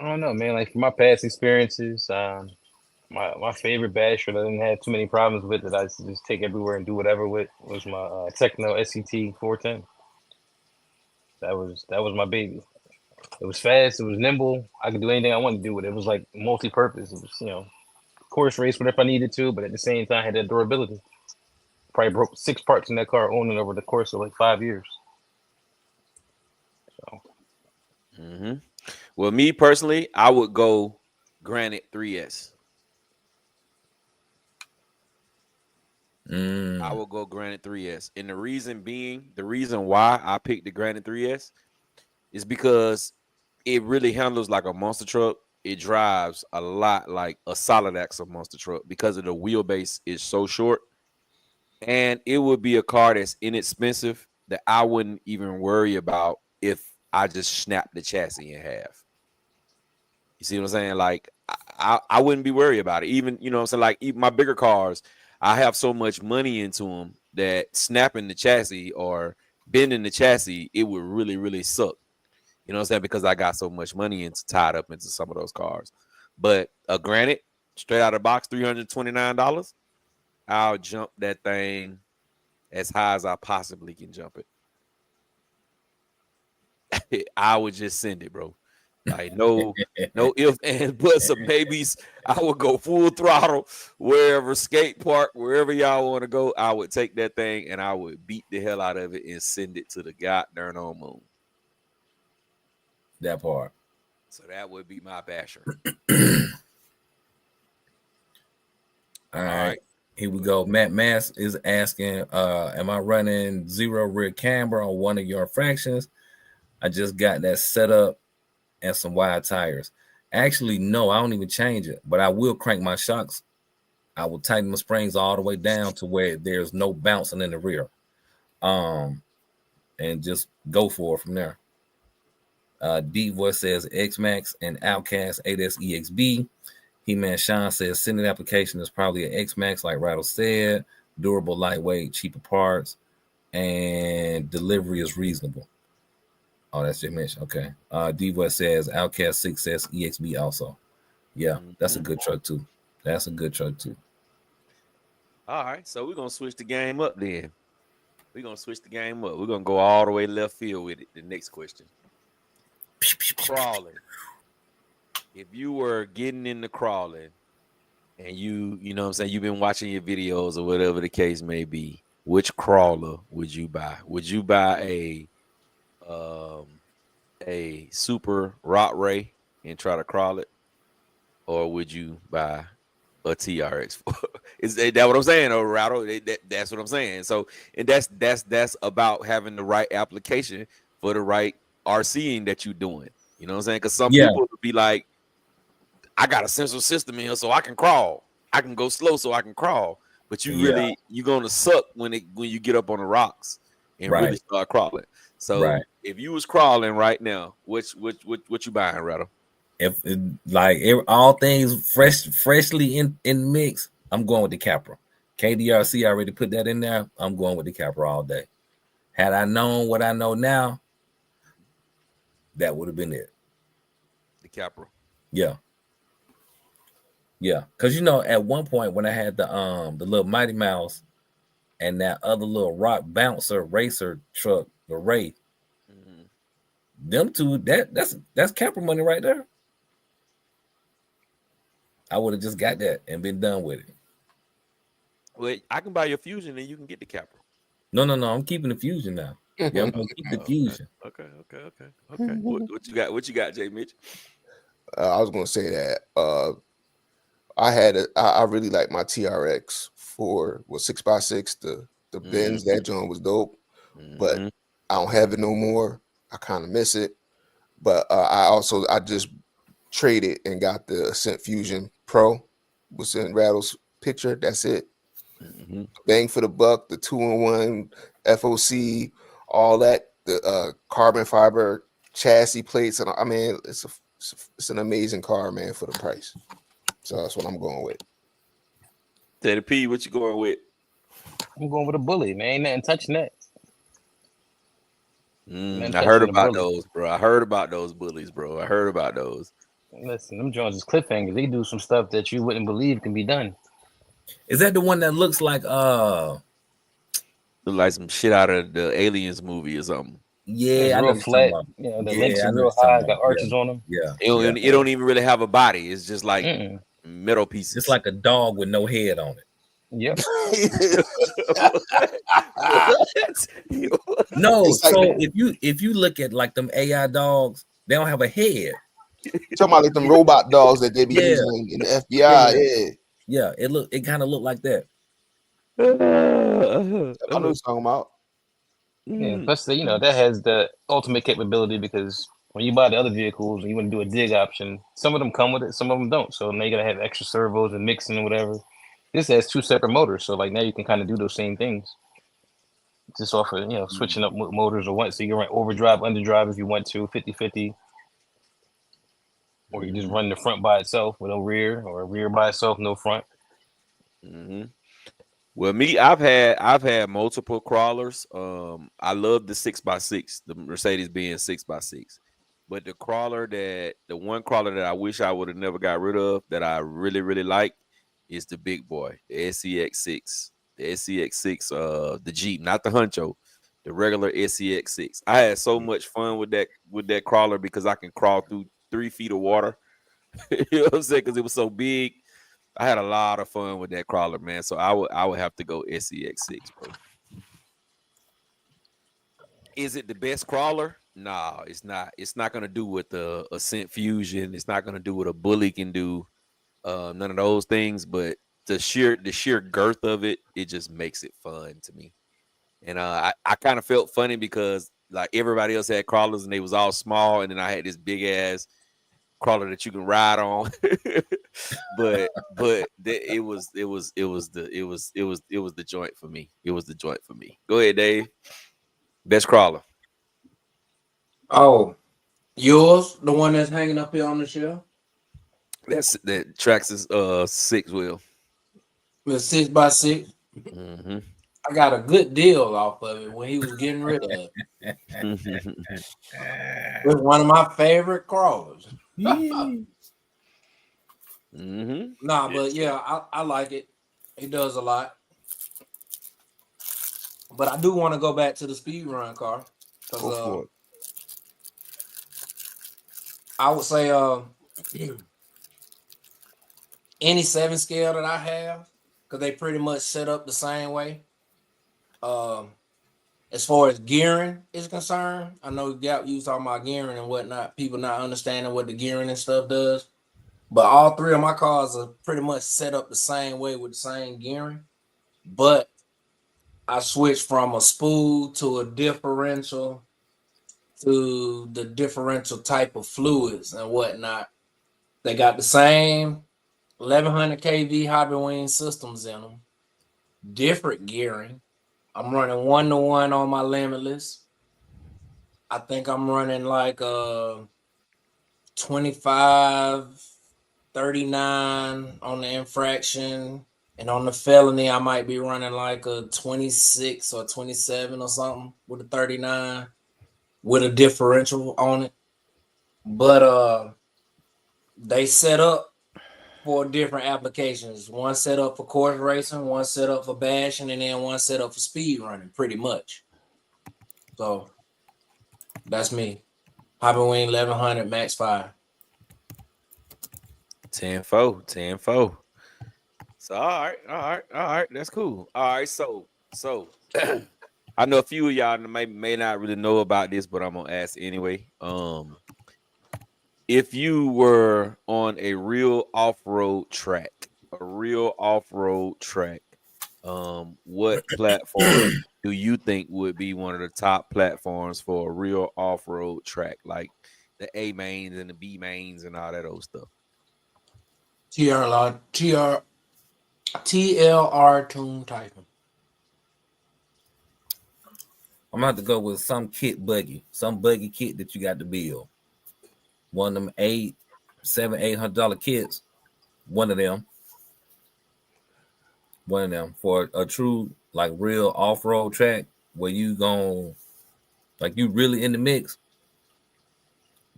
I don't know, man. Like from my past experiences, my favorite basher that I didn't have too many problems with, that I just take everywhere and do whatever with, was my Techno SCT 410. That was my baby. It was fast. It was nimble. I could do anything I wanted to do with it. It was like multi-purpose. It was, course race whatever I needed to, but at the same time, I had that durability. Probably broke 6 parts in that car owning over the course of like 5 years. So. Well, me personally, I would go Granite 3S. I will go Granite 3S. And the reason why I picked the Granite 3S is because it really handles like a monster truck. It drives a lot like a solid axle monster truck because of the wheelbase is so short. And it would be a car that's inexpensive that I wouldn't even worry about if I just snapped the chassis in half. You see what I'm saying? Like I wouldn't be worried about it. Even, what I'm saying? Like even my bigger cars, I have so much money into them that snapping the chassis or bending the chassis, it would really, really suck. You know what I'm saying? Because I got so much money tied up into some of those cars. But a Granite, straight out of the box, $329, I'll jump that thing as high as I possibly can jump it. I would just send it, bro. Like no ifs and buts or maybes. I would go full throttle wherever, skate park, wherever y'all want to go. I would take that thing and I would beat the hell out of it and send it to the goddamn moon. That part. So that would be my basher. All right. Here we go. Matt Mass is asking, am I running 0 rear camber on one of your fractions? I just got that set up and some wide tires. Actually, no, I don't even change it, but I will crank my shocks. I will tighten my springs all the way down to where there's no bouncing in the rear. And just go for it from there. D Voice says X-Max and Outcast 8S EXB. He-Man Sean says sending application is probably an X-Max, like Rattle said. Durable, lightweight, cheaper parts, and delivery is reasonable. Oh, that's just mentioned. Okay. D-Voice says Outcast 6S EXB also. Yeah, that's a good truck too. That's a good truck too. All right, so we're gonna switch the game up then. We're gonna switch the game up. We're gonna go all the way left field with it. The next question. Crawling. If you were getting into crawling and you know what I'm saying, you've been watching your videos or whatever the case may be, which crawler would you buy? Would you buy a super rot ray and try to crawl it? Or would you buy a TRX? Is that what I'm saying? Or Rattle? That's what I'm saying. So, and that's about having the right application for the right RCing that you're doing. You know what I'm saying? Because some people would be like, I got a sensor system in here so I can crawl. I can go slow so I can crawl. But you're gonna suck when you get up on the rocks and really start crawling. So if you was crawling right now, what you buying, Rattle? If all things freshly in mix, I'm going with the Capra. KDRC already put that in there. I'm going with the Capra all day. Had I known what I know now, that would have been it. The Capra. Yeah. Yeah. Because at one point when I had the little Mighty Mouse and that other little rock bouncer racer truck, the Ray, them two, that's Capra money right there. I would have just got that and been done with it. Well, I can buy your Fusion and you can get the Capra. No. I'm keeping the Fusion now. Yeah, I'm gonna keep the Fusion. Okay. What you got, Jay Mitch? I was gonna say that I really like my TRX for 6x6. The Benz, that joint was dope, but I don't have it no more. I kind of miss it, but I just traded and got the Ascent Fusion Pro. Was in Rattle's picture. That's it. Bang for the buck. The 2-in-1 FOC, all that. The carbon fiber chassis plates, and I mean, it's an amazing car, man, for the price. So that's what I'm going with. Teddy P, what you going with? I'm going with a bully, man. Ain't nothing touching that. I heard about those, bro. I heard about those bullies, bro. I heard about those. Listen, them Jones is cliffhangers. They do some stuff that you wouldn't believe can be done. Is that the one that looks like look like some shit out of the Aliens movie or something? Yeah, I know flat. The links are real high, got arches on them. Yeah. It don't even really have a body. It's just like metal pieces. It's like a dog with no head on it. Yep. No, so if you look at like them AI dogs, they don't have a head. You're talking about like them robot dogs that they be using in the FBI. Yeah, it kind of looked like that. I know what you're talking about. Yeah, plus that has the ultimate capability, because when you buy the other vehicles and you want to do a dig option, some of them come with it, some of them don't. So now you gotta have extra servos and mixing and whatever. This has 2 separate motors, so like now you can kind of do those same things. Just off of switching up motors or what, so you can run overdrive, underdrive if you want to, 50-50. Or you just run the front by itself with no rear, or a rear by itself, no front. Well, me, I've had multiple crawlers. I love the 6x6, the Mercedes-Benz 6x6. But the one crawler that I wish I would have never got rid of, that I really, really like, is the big boy, the SCX6. The SCX6, the Jeep, not the Huncho, the regular SCX6. I had so much fun with that crawler because I can crawl through 3 feet of water. You know what I'm saying? Because it was so big. I had a lot of fun with that crawler, man. So I would have to go SEX6, bro. Is it the best crawler? No, it's not. It's not gonna do what the Ascent Fusion. It's not gonna do what a Bully can do. None of those things, but the sheer girth of it, it just makes it fun to me. And I kind of felt funny because like everybody else had crawlers and they was all small, and then I had this big ass crawler that you can ride on. but it was the joint for me. It was the joint for me. Go ahead, Dave. Best crawler. Oh, yours, the one that's hanging up here on the shelf? That Traxxas 6 wheel. The 6x6. Mm-hmm. I got a good deal off of it when he was getting rid of it. It's one of my favorite crawlers. Mm-hmm. Nah, but yeah, I like it. It does a lot. But I do want to go back to the speed run car. Because I would say any 7 scale that I have, because they pretty much set up the same way. As far as gearing is concerned, I know you was talking about gearing and whatnot, people not understanding what the gearing and stuff does. But all 3 of my cars are pretty much set up the same way with the same gearing. But I switched from a spool to a differential to the differential type of fluids and whatnot. They got the same 1100 kV hobby wing systems in them, different gearing. I'm running 1-to-1 on my limitless. I think I'm running like 25, 39 on the infraction. And on the felony, I might be running like a 26 or 27 or something with a 39 with a differential on it. But they set up for different applications. One set up for course racing, one set up for bashing, and then one set up for speed running, pretty much. So that's me. Hobby Wing 1100 Max 5. 10-4. So all right. That's cool. All right, so I know a few of y'all may not really know about this, but I'm gonna ask anyway. If you were on a real off-road track, what platform do you think would be one of the top platforms for a real off-road track, like the A mains and the B mains and all that old stuff? TLR tune typing. I'm gonna have to go with some buggy kit that you got to build. One of them $800 kits. One of them for a true like real off-road track where you gon' like you really in the mix.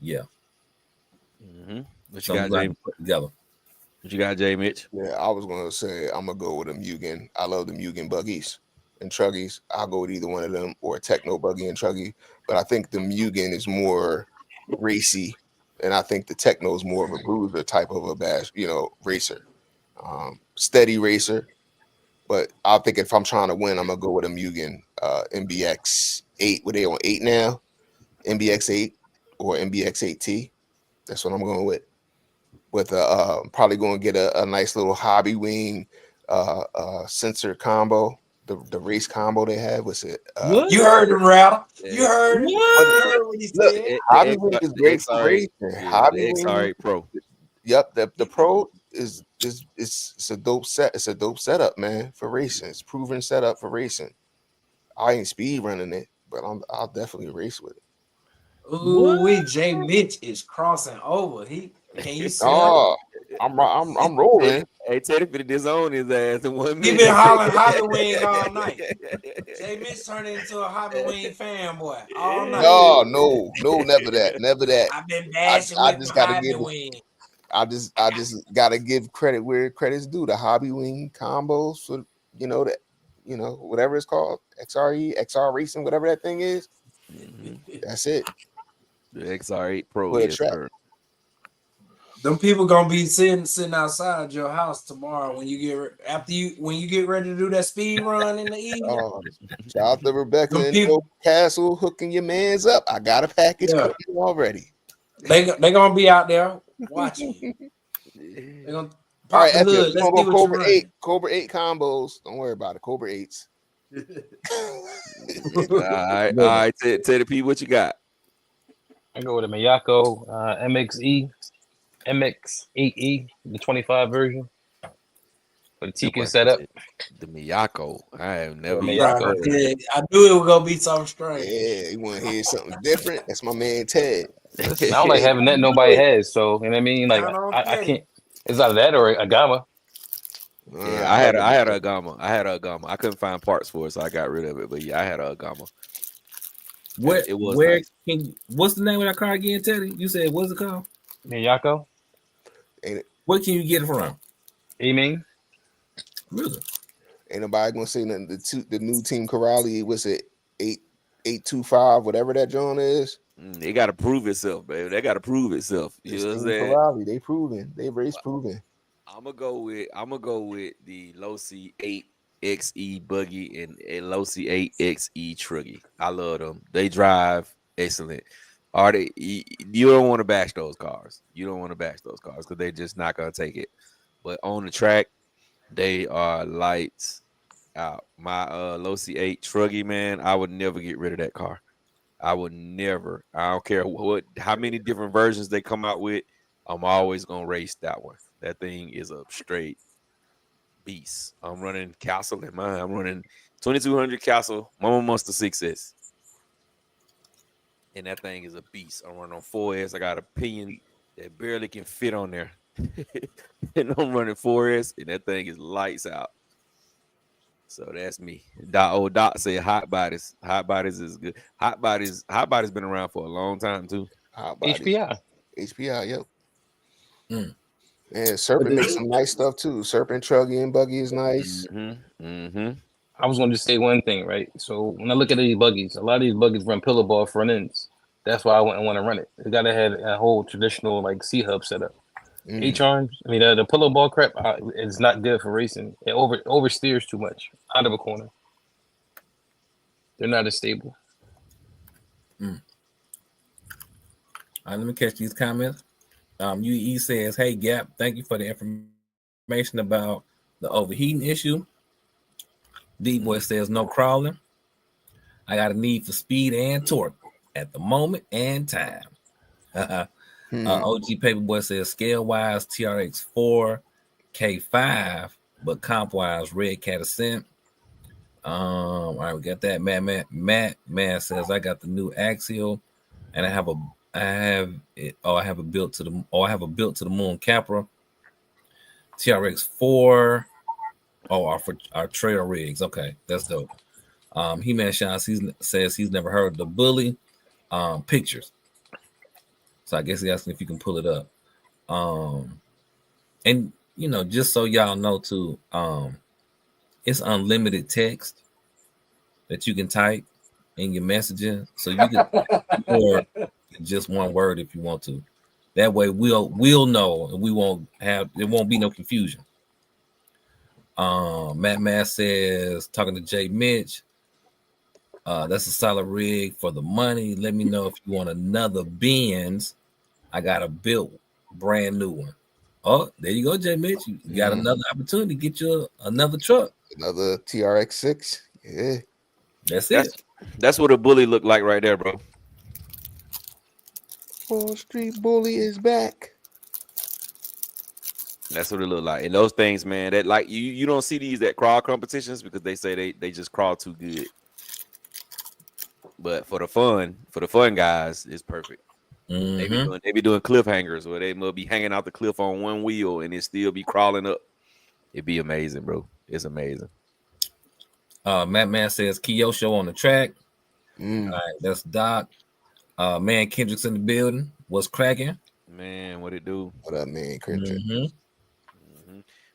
Yeah. Mm-hmm. What you got, Jay? Put together. What you got, Jay Mitch? Yeah, I was gonna say I'm gonna go with a Mugen. I love the Mugen buggies and truggies. I'll go with either one of them or a techno buggy and truggy. But I think the Mugen is more racy, and I think the techno is more of a bruiser type of a bash, racer, steady racer. But I think if I'm trying to win, I'm gonna go with a Mugen MBX 8. What they on 8 now? MBX 8 or MBX 8T. That's what I'm going with. With probably going to get a nice little hobby wing sensor combo. The race combo they have was it. You heard him, Rattle. You heard him. You heard what he said. Hobby wing is great for racing. Hobby wing, XR8 Pro. Yep, the Pro is it's a dope set. It's a dope setup, man, for racing. It's proven setup for racing. I ain't speed running it, but I'll definitely race with it. Ooh, Jay Mitch is crossing over. Can you see? I'm rolling. Hey, Teddy finna disown his ass in 1 minute. He been hollering Hobby Wing all night. Jay Mitch turned into a Hobby Wing fanboy all night. No, never that. I've been bashing with the Hobby Wing. I just gotta give credit where credit's due. The Hobby Wing combos for whatever it's called, XR Racing, whatever that thing is. Mm-hmm. That's it. The XR8 Pro. For the track. Them people gonna be sitting outside your house tomorrow when you get ready to do that speed run in the evening. Oh, shout out to Rebecca Them and people- Castle hooking your man's up. I got a package Yeah. coming already. They gonna be out there watching you. They gonna All pop right, the F it. hood. We're Let's gonna see go what you Cobra run. 8. Cobra 8 combos. Don't worry about it. Cobra 8s. All right. Tell the people what you got. I go with a Miyako MX8E, the 25 version. With the Tekin setup. The Miyako. I have never Yeah, even Miyako. heard of it. I knew it was gonna be something strange. Yeah, you want to hear something different? That's my man Ted. Listen, I don't like having that nobody has. So, you know what I mean? Like, Count on I Teddy. can't. It's either that or a Gamma. Yeah, I had a Arrma. I couldn't find parts for it, so I got rid of it. But yeah, I had a Arrma. Where It was where nice. what's the name of that car again, Teddy? You said what's it called? Miyako. Where can you get it from? You mean? Really? Ain't nobody gonna say nothing. The new Team Corrali, what's it, 825, whatever that John is. They got to prove itself, baby. They got to prove itself. You It's know what I'm Team saying? Corrali, they proven. They race proven. I'm gonna go with the Losi 8XE buggy and a Losi 8XE truggy. I love them. They drive excellent. Are they? You don't want to bash those cars. You don't want to bash those cars because they're just not gonna take it. But on the track, they are lights out. My Losi 8 truggy, man, I would never get rid of that car. I would never. I don't care how many different versions they come out with. I'm always gonna race that one. That thing is a straight beast. I'm running Castle in mine. I'm running 2200 Castle Mama Monster 6S. And that thing is a beast. I'm running on 4S. I got a pinion that barely can fit on there. And I'm running 4S, and that thing is lights out. So that's me. Doc said hot bodies. Hot bodies is good. Hot bodies been around for a long time too. Hot bodies. HPI. HPI, yep. Mm. Yeah, Serpent makes some nice stuff too. Serpent truggy and buggy is nice. I was going to just say one thing, right? So when I look at these buggies, a lot of these buggies run pillow bar front ends. That's why I wouldn't want to run it. They got to have a whole traditional like C hub setup. H-arms, I mean, the pillow ball crap is not good for racing. It oversteers too much out of a corner. They're not as stable. All right, let me catch these comments. UE says, "Hey Gap, thank you for the information about the overheating issue." D-Boy says, "No crawling. I got a need for speed and torque at the moment and time." OG Paperboy says, "Scale-wise, TRX 4, K5, but comp-wise, Redcat Ascent." All right, we got that. Matt says, "I got the new Axial, and I have a built to the moon Capra TRX 4. For our trail rigs. Okay, that's dope." He-Man Sean says he's never heard of the Bully pictures. So I guess he's asking if you can pull it up. And just so y'all know too, it's unlimited text that you can type in your messaging. So you can or just one word if you want to. That way we'll know and there won't be no confusion. Matt says, talking to Jay Mitch, that's a solid rig for the money. Let me know if you want another Benz. I got a built brand new one. Oh, there you go, Jay Mitch. You got another opportunity to get you another truck. Another TRX 6. Yeah. That's it. That's what a Bully look like right there, bro. Wall Street Bully is back. That's what it look like. And those things, man, that like you don't see these at crawl competitions because they say they just crawl too good. But for the fun guys, it's perfect. They be doing cliffhangers where they will be hanging out the cliff on one wheel and it still be crawling up. It'd be amazing, bro. It's amazing. Matt says Kyosho on the track. All right, that's Doc. Man, Kendrick's in the building. What's cracking? Man, what it do? What up, man, Kendrick?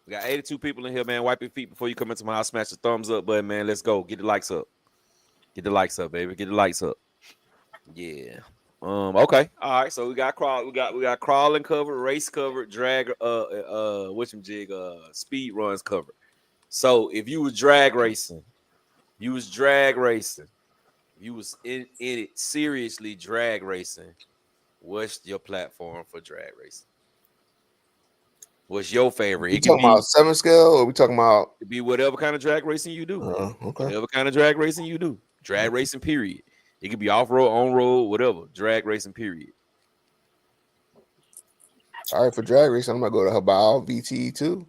We got 82 people in here, man. Wipe your feet before you come into my house. Smash the thumbs up button, man. Let's go. Get the likes up. Get the likes up, baby. Get the likes up. Yeah. Okay. All right. So we got crawling covered, race covered, drag speed runs covered. So if you was drag racing, if you was in it seriously drag racing, what's your platform for drag racing? What's your favorite? You It can talking about 7 scale, or we talking about? It be whatever kind of drag racing you do. Okay. Whatever kind of drag racing you do. Drag racing, period. It could be off road, on road, whatever. Drag racing, period. All right, for drag racing, I'm gonna go to Habal VTE2.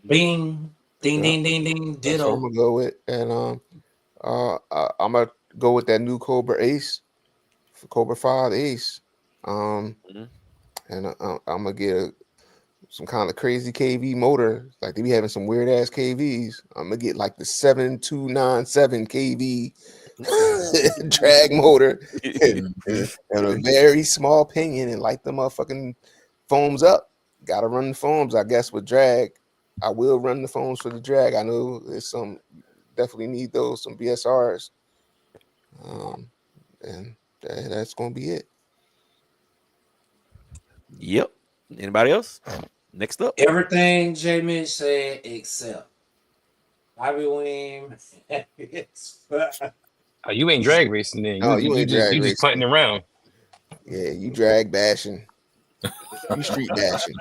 Bing, ding, Yeah. ding, ding, ding. That's what I'm Ditto. gonna go with, and I'm gonna go with that new Cobra Ace, for Cobra 5 Ace. And I'm gonna get some kind of crazy KV motor. Like they be having some weird ass KVs. I'm gonna get like the 7297 KV drag motor and a very small pinion and light the motherfucking foams up. Gotta run the foams, I guess, with drag. I will run the foams for the drag. I know there's some definitely need those, some BSRs. And that's gonna be it. Yep. Anybody else? Next up. Everything J Mitch said except Bobby Weem. Oh, you ain't drag racing then. No, you ain't drag you just racing. putting around. Yeah, you drag bashing. You street bashing.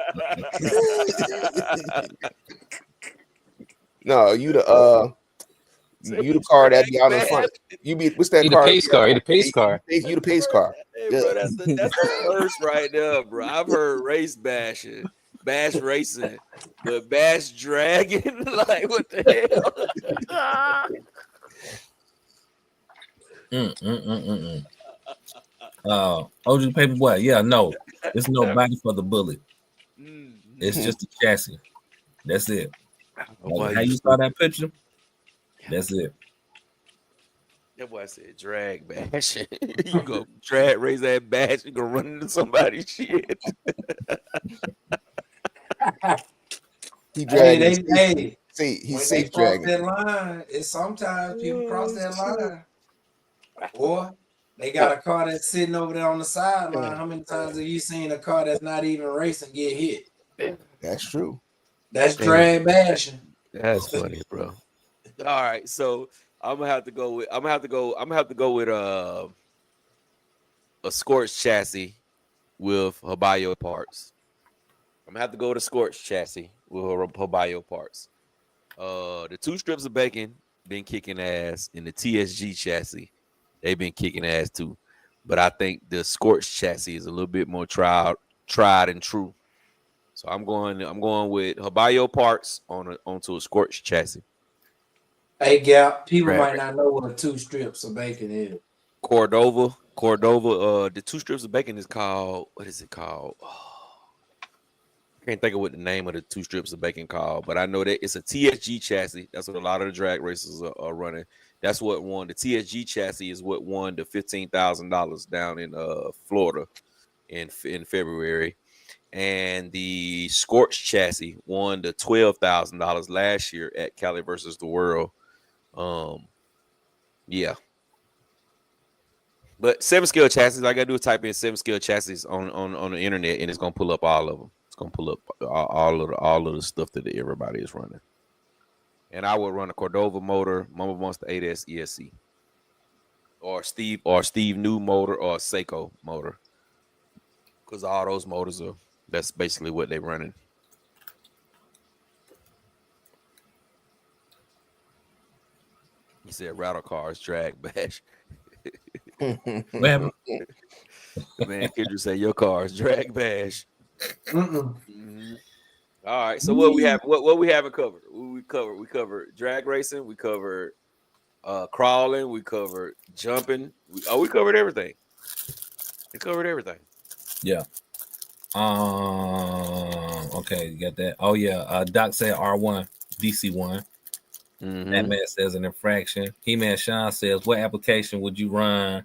No, you the car that be out in front. You be what's that He the car? pace car. He the pace car. You the pace car. Hey, bro, that's the first right there, bro. I've heard race bashing, bash racing, but bash dragging, like what the hell? OG Paperboy. Yeah, no, it's no body for the bullet. It's just a chassis. That's it. Like how you saw that picture? That's it. That boy said drag bashing. You go drag race that bash, you go run into somebody's shit. He dragging. Hey, see, he's when safe they cross dragging. that line, it's sometimes people cross that line. Or they got a car that's sitting over there on the sideline. How many times have you seen a car that's not even racing get hit? That's true. That's drag bashing. That's funny, bro. All right, so I'm gonna have to go with a Scorch chassis with Habayo parts. I'm gonna have to go with a Scorch chassis with Habayo parts. The 2 strips of bacon been kicking ass, and the TSG chassis they've been kicking ass too. But I think the Scorch chassis is a little bit more tried and true. So I'm going with Habayo parts onto a Scorch chassis. Hey, Gap, people might not know what 2 strips of bacon is. Cordova. The 2 strips of bacon is called, what is it called? I can't think of what the name of the 2 strips of bacon called, but I know that it's a TSG chassis. That's what a lot of the drag racers are running. That's what won. The TSG chassis is what won the $15,000 down in Florida in February. And the Scorch chassis won the $12,000 last year at Cali versus the World. Yeah. But 7 scale chassis, all I gotta do is type in 7 scale chassis on the internet, and it's gonna pull up all of them. It's gonna pull up all of the stuff that everybody is running. And I would run a Cordova motor, Mama Monster 8S ESC, or Steve New motor, or a Seiko motor, because all those motors that's basically what they're running. He said rattle cars drag bash. What happened? Man, Kendrick say your cars drag bash. Mm-hmm. All right, so what we haven't covered? We covered drag racing, we covered crawling, we covered jumping. We covered everything. We covered everything. Yeah. Okay, you got that. Oh yeah. Doc said R1, DC1. That man says an infraction. He-Man Sean says, what application would you run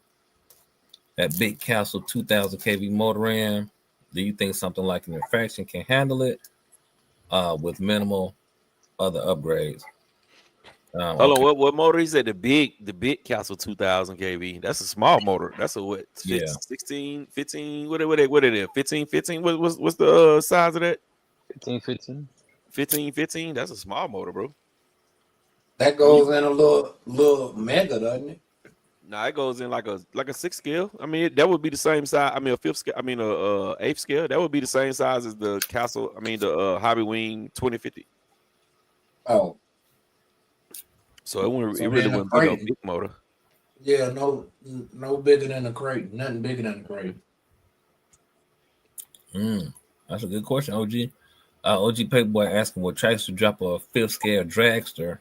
that Big Castle 2000 kV motor in? Do you think something like an infraction can handle it with minimal other upgrades? Hold on, what motor? He said the big Castle 2000 kV. That's a small motor. That's a what? 16, 15. What it is? 15, 15. What's the size of that? 15, 15. 15, 15. That's a small motor, bro. That goes in a little mega, doesn't it? Nah, it goes in like a 6 scale. I mean, that would be the same size. I mean, a 5th scale. I mean, a 8th scale. That would be the same size as the Castle. I mean, the Hobby Wing 2050. Oh, so it wouldn't. So It really then a wouldn't be no crate. big motor. yeah, no bigger than a crate. Nothing bigger than a crate. That's a good question, OG. OG Paperboy asking, will Traxxer drop a 5th scale dragster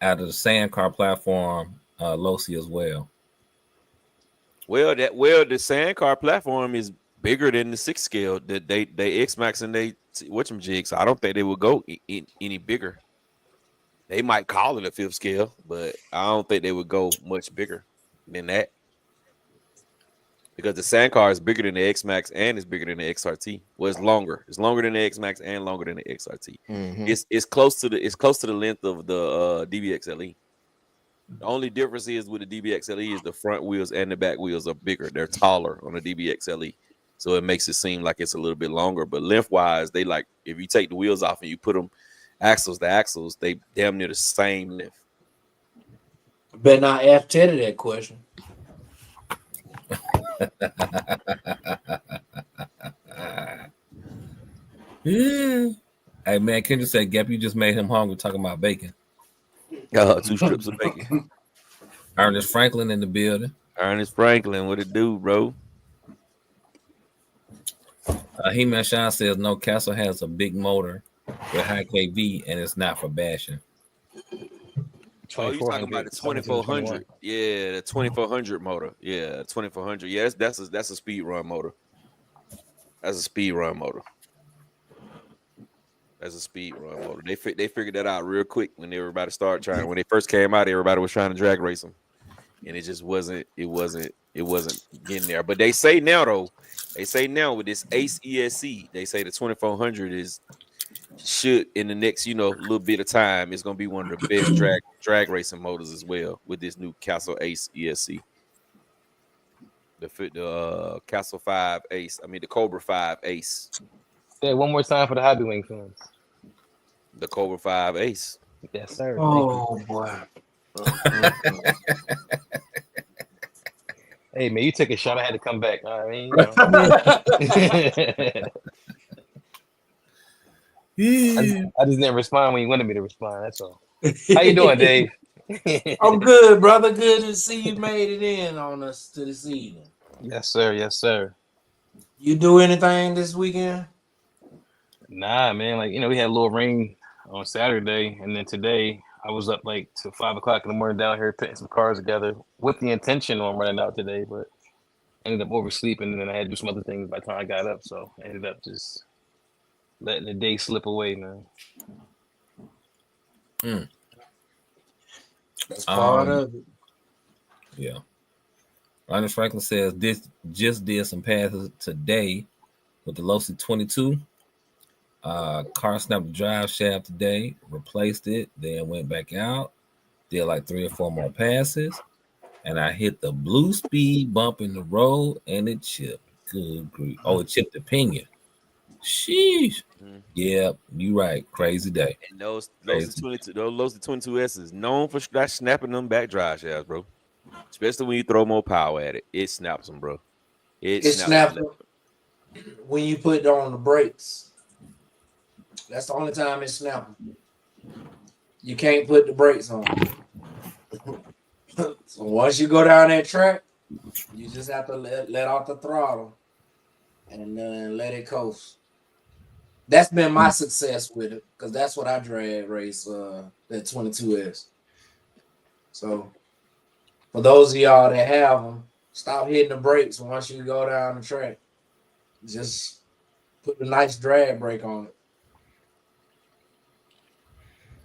out of the Sandcar platform, Losi as well? Well, the Sandcar platform is bigger than the 6 scale. That they X Max and they whatchamajig. So I don't think they would go any bigger. They might call it a 5th scale, but I don't think they would go much bigger than that. Because the Sandcar is bigger than the X Max and it's bigger than the XRT. Well, it's longer. It's longer than the X Max and longer than the XRT. It's close to the length of the DBXLE. The only difference is with the DBXLE is the front wheels and the back wheels are bigger. They're taller on the DBXLE. So it makes it seem like it's a little bit longer. But lengthwise, they like if you take the wheels off and you put them axles to axles, they damn near the same length. Better not ask Teddy that question. Yeah. Hey man, Kendra said, Gap, you just made him hungry talking about bacon. 2 strips of bacon. Ernest Franklin in the building. Ernest Franklin, what it do, bro? He-Man Sean says, no, Castle has a big motor with high KV and it's not for bashing. Oh, you talking about the 2400? Yeah, the 2400 motor. Yeah, 2400. Yeah, that's a speed run motor. That's a speed run motor. That's a speed run motor. They figured that out real quick when everybody started trying. When they first came out, everybody was trying to drag race them, and it just wasn't. It wasn't getting there. But they say now though, with this Ace ESC, they say the 2400 should in the next little bit of time it's gonna be one of the best drag racing motors as well with this new Castle Ace ESC. The Castle 5 Ace. I mean the Cobra 5 Ace. Say one more time for the Hobby Wing fans. The Cobra 5 Ace. Yes, sir. Oh boy. Hey man, you took a shot. I had to come back. I mean, I just didn't respond when you wanted me to respond. That's all. How you doing, Dave? I'm good, brother. Good to see you made it in on us to this evening. Yes, sir. Yes, sir. You do anything this weekend? Nah, man. Like we had a little rain on Saturday, and then today I was up like to 5 o'clock in the morning down here putting some cars together with the intention on running out today, but ended up oversleeping, and then I had to do some other things by the time I got up. So I ended up just letting the day slip away, man. That's part of it. Yeah. Ernest Franklin says this just did some passes today with the Losi 22. Car snapped the drive shaft today, replaced it, then went back out, did like 3 or 4 more passes, and I hit the blue speed bump in the road and it chipped. Good grief. Oh, it chipped the pinion. Sheesh. Yeah, you right. Crazy day. And those 22S is known for snapping them back drive shafts, bro. Especially when you throw more power at it. It snaps them, bro. It snaps them. When you put it on the brakes. That's the only time it snaps. You can't put the brakes on. So once you go down that track, you just have to let off the throttle and then let it coast. That's been my success with it because that's what I drag race that 22S. So for those of y'all that have them, stop hitting the brakes once you go down the track. Just put a nice drag brake on it.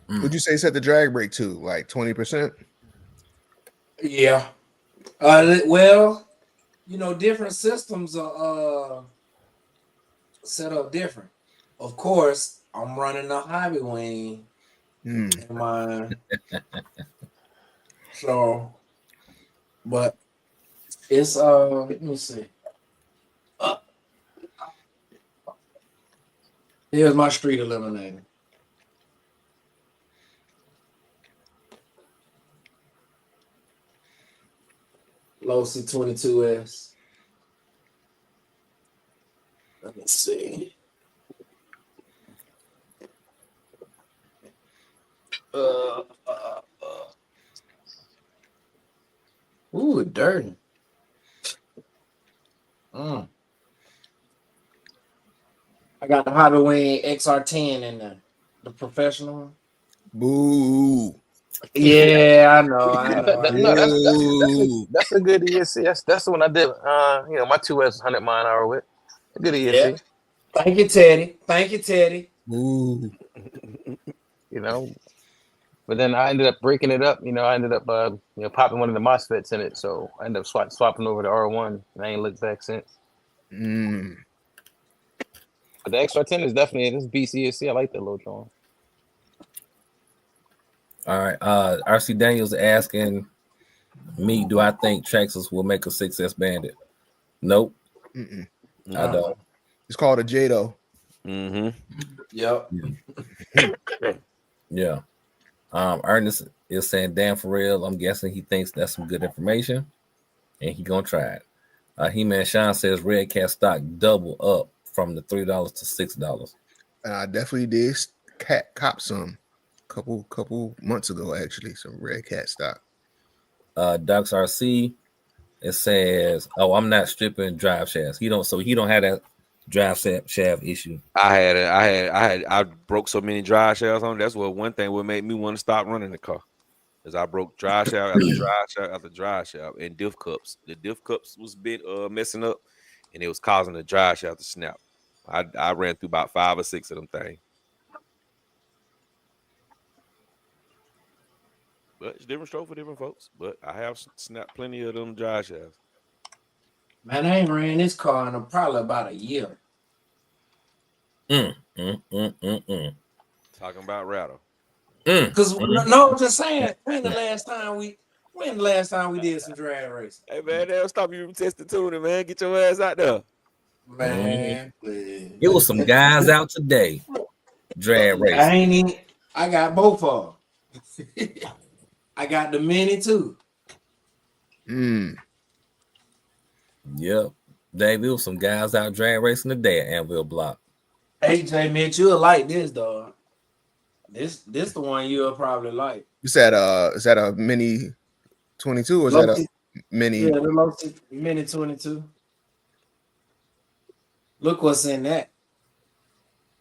Would you say set the drag brake to like 20%? Yeah. Well, different systems are set up different. Of course, I'm running a Hobby Wing in mind. So, but it's let me see. Here's my street eliminator. Low C22S. Let me see. Ooh, dirty. I got the Hobby Wing XR10 in there. The professional one. Boo. Yeah, I know. No, that's a good ESC. That's the one I did. My 2S 100 mile an hour with. A good ESC. Yeah. Thank you, Teddy. Boo. But then I ended up breaking it up. I ended up popping one of the MOSFETs in it. So I ended up swapping over to R1, and I ain't looked back since. But the XR10 is definitely this BCSC. I like that little drawing. All right. RC Daniels asking me, do I think Traxxas will make a 6S Bandit? Nope. I don't. It's called a Jado. Yep. Yeah. Ernest is saying, damn, for real. I'm guessing he thinks that's some good information, and he gonna try it. He-Man Sean says Redcat stock double up from the $3 to $6. And I definitely did cop some couple months ago, actually, some Redcat stock. Docs RC, it says, "Oh, I'm not stripping drive shafts. He don't have that drive shaft issue." I broke so many drive shafts on. That's one thing would make me want to stop running the car. Is I broke drive shaft after drive shaft after drive shaft and diff cups. The diff cups was messing up, and it was causing the drive shaft to snap. I ran through about 5 or 6 of them things. But it's different stroke for different folks. But I have snapped plenty of them drive shafts. Man, I ain't ran this car in probably about a year. Talking about rattle. Because no, I'm just saying, when the last time we did some drag racing? Hey man, they'll stop you from testing tuning, man. Get your ass out there. Man, please. It was some guys out today. Drag racing. I got both of them. I got the Mini too. Yep. Dave, it was some guys out drag racing today at Anvil Block. AJ Mitch, you'll like this, dog. This the one you'll probably like. Is that a Mini 22 or is that a Mini? Yeah, the Mini 22. Look what's in that.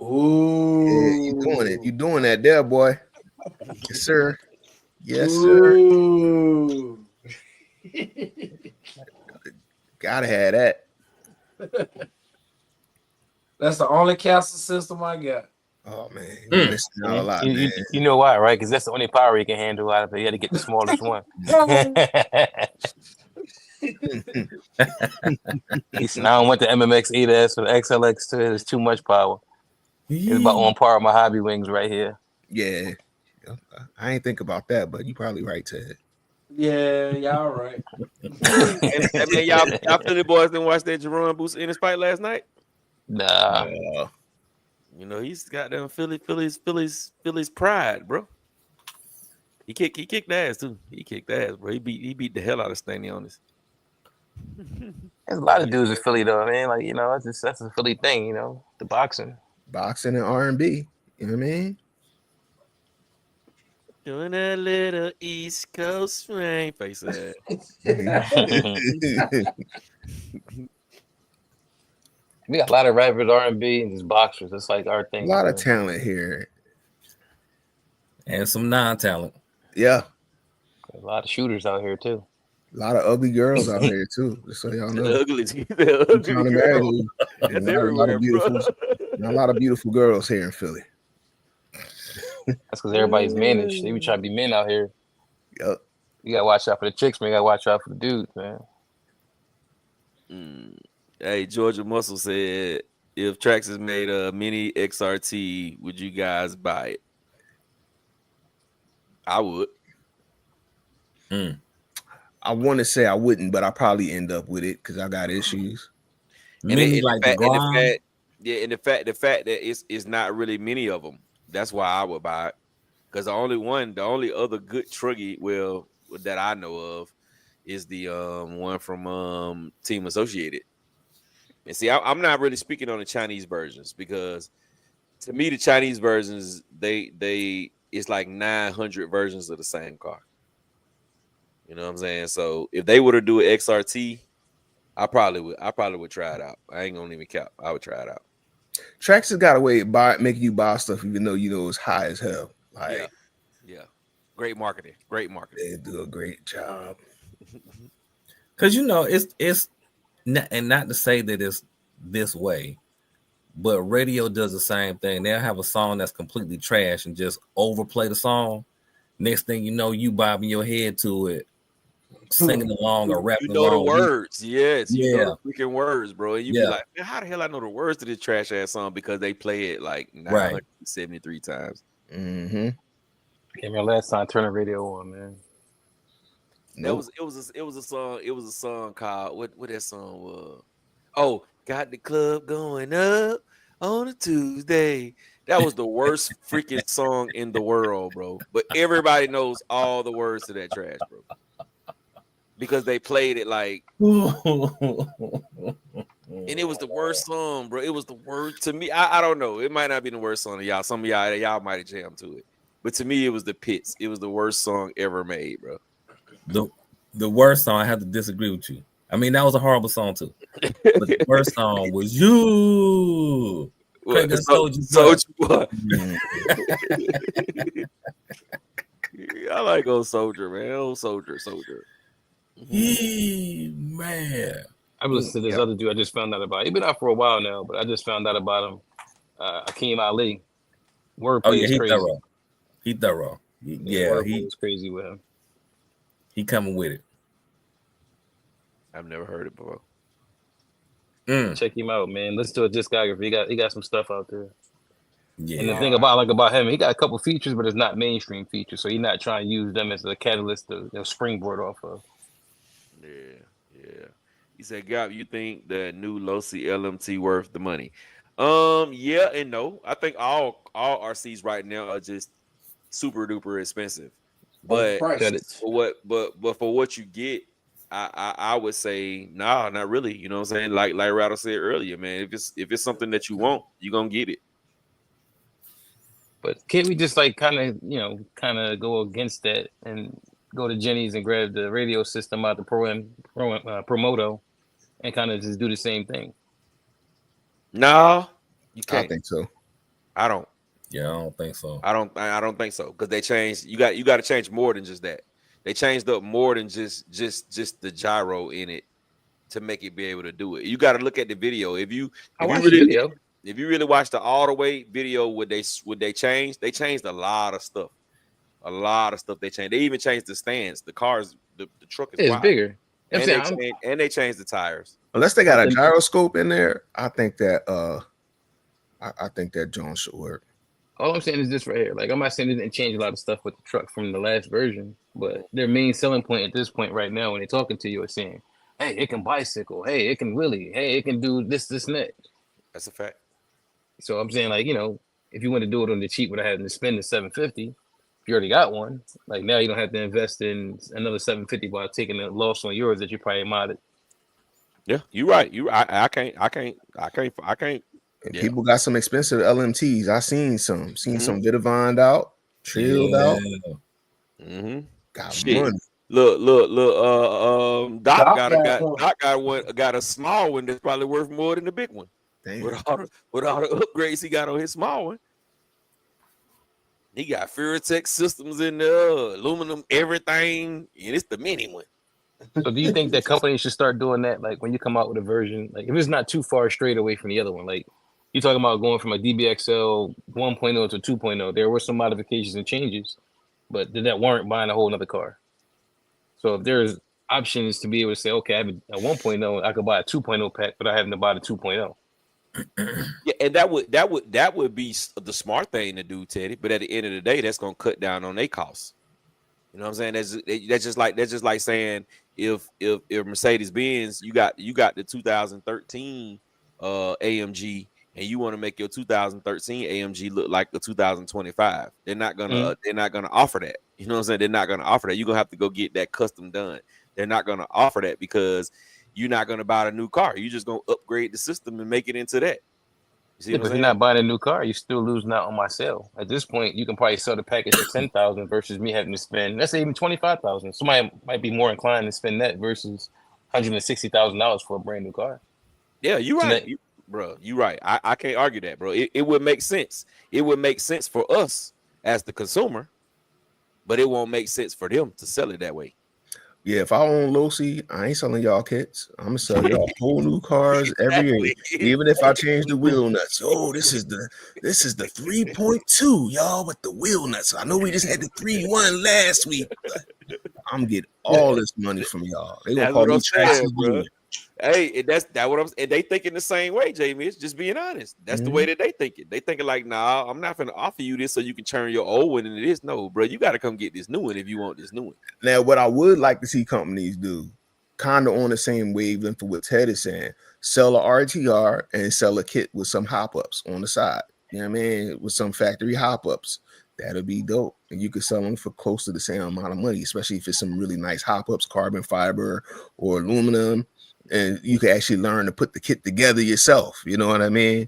Ooh. Yeah, you doing it. You doing that there, boy. Yes, sir. Yes, Ooh. sir. Gotta have that. That's the only castle system I got. Oh man, you're missing out a lot, man. You know why, right? Because that's the only power you can handle out of it. You had to get the smallest one. Now I went to MMX 8S for the XLX 2. It's too much power. It's about on par with my hobby wings right here. Yeah, I ain't think about that, but you probably right, Ted. Yeah, y'all right. I mean, y'all Philly boys didn't watch that Jerome Boost in his fight last night? Nah. He's got them Phillies pride, bro. He kicked ass too. He kicked ass, bro. He beat the hell out of Stanley on this. There's a lot of dudes in Philly though, man. Like, that's a Philly thing, the boxing. Boxing and R&B. You know what I mean? Doing a little East Coast swing, face ass. We got a lot of rappers, R&B, and just boxers. It's like our thing. A lot of talent here. And some non-talent. Yeah. A lot of shooters out here, too. A lot of ugly girls out here, too. Just so y'all know. The a lot of beautiful girls here in Philly. That's because everybody's managed. They be trying to be men out here. Yep. You got to watch out for the chicks, man. You got to watch out for the dudes, man. Hey, Georgia Muscle said, if Traxxas made a mini XRT, would you guys buy it? I would. I want to say I wouldn't, but I probably end up with it because I got issues. Many like the Grom. And the fact that it's not really many of them. That's why I would buy it. Because the only other good truggy, well, that I know of, is the one from Team Associated. And see, I'm not really speaking on the Chinese versions because to me the Chinese versions they it's like 900 versions of the same car. You know what I'm saying? So if they were to do an XRT, I probably would try it out. I ain't gonna even cap. I would try it out. Trax has got a way of making you buy stuff even though you know it's high as hell. Like, yeah. Great marketing. They do a great job. Because it's not, and not to say that it's this way, but radio does the same thing. They'll have a song that's completely trash and just overplay the song. Next thing you know, you bobbing your head to it, singing along or rapping along. You know the words, yes. Yeah. You know the freaking words, bro. And you be like, man, how the hell I know the words to this trash ass song? Because they play it like 973 times. Mm-hmm. Came here last time, turn the radio on, man. Nope. It was a song called what that song was. Oh, got the club going up on a Tuesday. That was the worst freaking song in the world, bro. But everybody knows all the words to that trash, bro. Because they played it like, and it was the worst song, bro. It was the worst to me. I don't know. It might not be the worst song to y'all. Some of y'all might have jammed to it. But to me, it was the Pits. It was the worst song ever made, bro. The worst song, I have to disagree with you. I mean, that was a horrible song too. But the worst song was You. Soldier Boy. I like old Soldier, man. Old Soldier. Man. I've listened to this other dude I just found out about. He's been out for a while now, but I just found out about him. Akeem Ali. Wordplay is crazy. He thorough. He's crazy with him. He coming with it. I've never heard it before. Check him out, man. Listen to his discography. He got some stuff out there. Yeah. And the thing about him, he got a couple features, but it's not mainstream features. So he's not trying to use them as a catalyst to springboard off of. Yeah. He said, Gab, you think the new Losi LMT worth the money? Yeah and no. I think all RCs right now are just super duper expensive. But for what you get, I would say nah, not really. You know what I'm saying? Like Rattle said earlier, man. If it's something that you want, you're gonna get it. But can't we just like kind of go against that and go to Jenny's and grab the radio system out the Promoto and kind of just do the same thing? No, you can't. I think so. I don't. Yeah, I don't think so. I don't think so because they changed. You got to change more than just that. They changed up more than just the gyro in it to make it be able to do it. You got to look at the video. If you really watch the all the way video, would they change? They changed a lot of stuff. They changed. They even changed the stands. The cars, the truck is bigger. And they changed the tires. Unless they got a gyroscope in there, I think that Jones should work. All I'm saying is this right here. Like, I'm not saying they didn't change a lot of stuff with the truck from the last version, but their main selling point at this point right now when they're talking to you is saying, hey, it can bicycle. Hey, it can wheelie. Hey, it can do this, and that. That's a fact. So I'm saying, like, if you want to do it on the cheap without having to spend the $750, if you already got one, like now you don't have to invest in another $750 while taking a loss on yours that you probably modded. Yeah, you're right. I can't. Yeah. People got some expensive LMTs. I seen some Vitavoned out, trilled out. Mm-hmm. Got money. Look. Doc got a small one that's probably worth more than the big one. Damn. With all the upgrades he got on his small one. He got Furatech systems in there, aluminum, everything, and it's the mini one. So do you think that companies should start doing that? Like when you come out with a version, like if it's not too far straight away from the other one, like you're talking about going from a DBXL 1.0 to 2.0, there were some modifications and changes, but did that warrant buying a whole nother car? So if there's options to be able to say, okay, I have a 1.0, I could buy a 2.0 pack, but I haven't to buy the 2.0. Yeah, and that would be the smart thing to do, Teddy. But at the end of the day, that's gonna cut down on their costs. You know what I'm saying? That's just like saying if Mercedes Benz, you got the 2013 AMG, and you want to make your 2013 AMG look like the 2025. They're not gonna offer that. You know what I'm saying? They're not gonna offer that. You're gonna have to go get that custom done. They're not gonna offer that because you're not gonna buy a new car. You're just gonna upgrade the system and make it into that. You see Yeah, what but I'm if you're saying? not buying a new car, you're still losing out on my sale. At this point, you can probably sell the package for 10,000 versus me having to spend, let's say, even 25,000. Somebody might be more inclined to spend that versus $160,000 for a brand new car. Yeah, you're So right, that, bro. You're right. I can't argue that, bro. It would make sense. It would make sense for us as the consumer, but it won't make sense for them to sell it that way. Yeah, if I own Losi, I ain't selling y'all kits. I'm gonna sell y'all whole new cars every year. Even if I change the wheel nuts. Oh, this is the 3.2, y'all, with the wheel nuts. I know we just had the 3.1 last week, but I'm getting all this money from y'all. They gonna That's call what me I'm saying, Tracy bro. Jr. Hey, that's what I'm. And they thinking the same way, Jamie. It's just being honest. That's the way that they think it. They thinking like, nah, I'm not gonna offer you this so you can turn your old one into this. No, bro, you got to come get this new one if you want this new one. Now, what I would like to see companies do, kind of on the same wavelength for what Ted is saying, sell a RTR and sell a kit with some hop ups on the side. You know what I mean? With some factory hop ups. That'll be dope. And you could sell them for close to the same amount of money, especially if it's some really nice hop ups, carbon fiber or aluminum. And you can actually learn to put the kit together yourself. You know what I mean?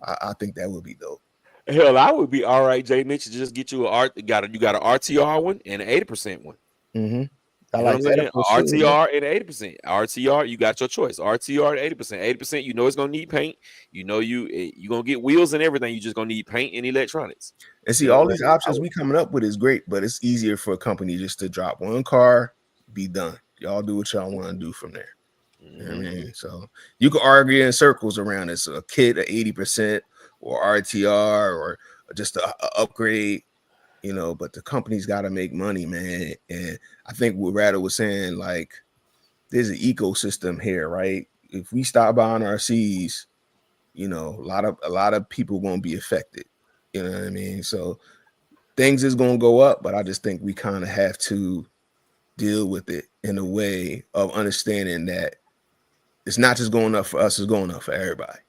I think that would be dope. Hell, I would be all right, Jay Mitch, to just get you you got an RTR one and an 80% one. Mm-hmm. You know what I'm saying? RTR and 80%. RTR, you got your choice. RTR and 80%. 80%, you know it's gonna need paint. You know you're gonna get wheels and everything. You just gonna need paint and electronics. And see, You know all what these I mean? options we coming up with is great, but it's easier for a company just to drop one car, be done. Y'all do what y'all want to do from there. You know what I mean? So you can argue in circles around this, a kit, a 80% or RTR or just a upgrade, you know, but the company's got to make money, man. And I think what Rado was saying, like, there's an ecosystem here, right? If we stop buying RCs, you know, a lot of people won't be affected. You know what I mean? So things is gonna go up, but I just think we kind of have to deal with it in a way of understanding that it's not just going up for us, it's going up for everybody.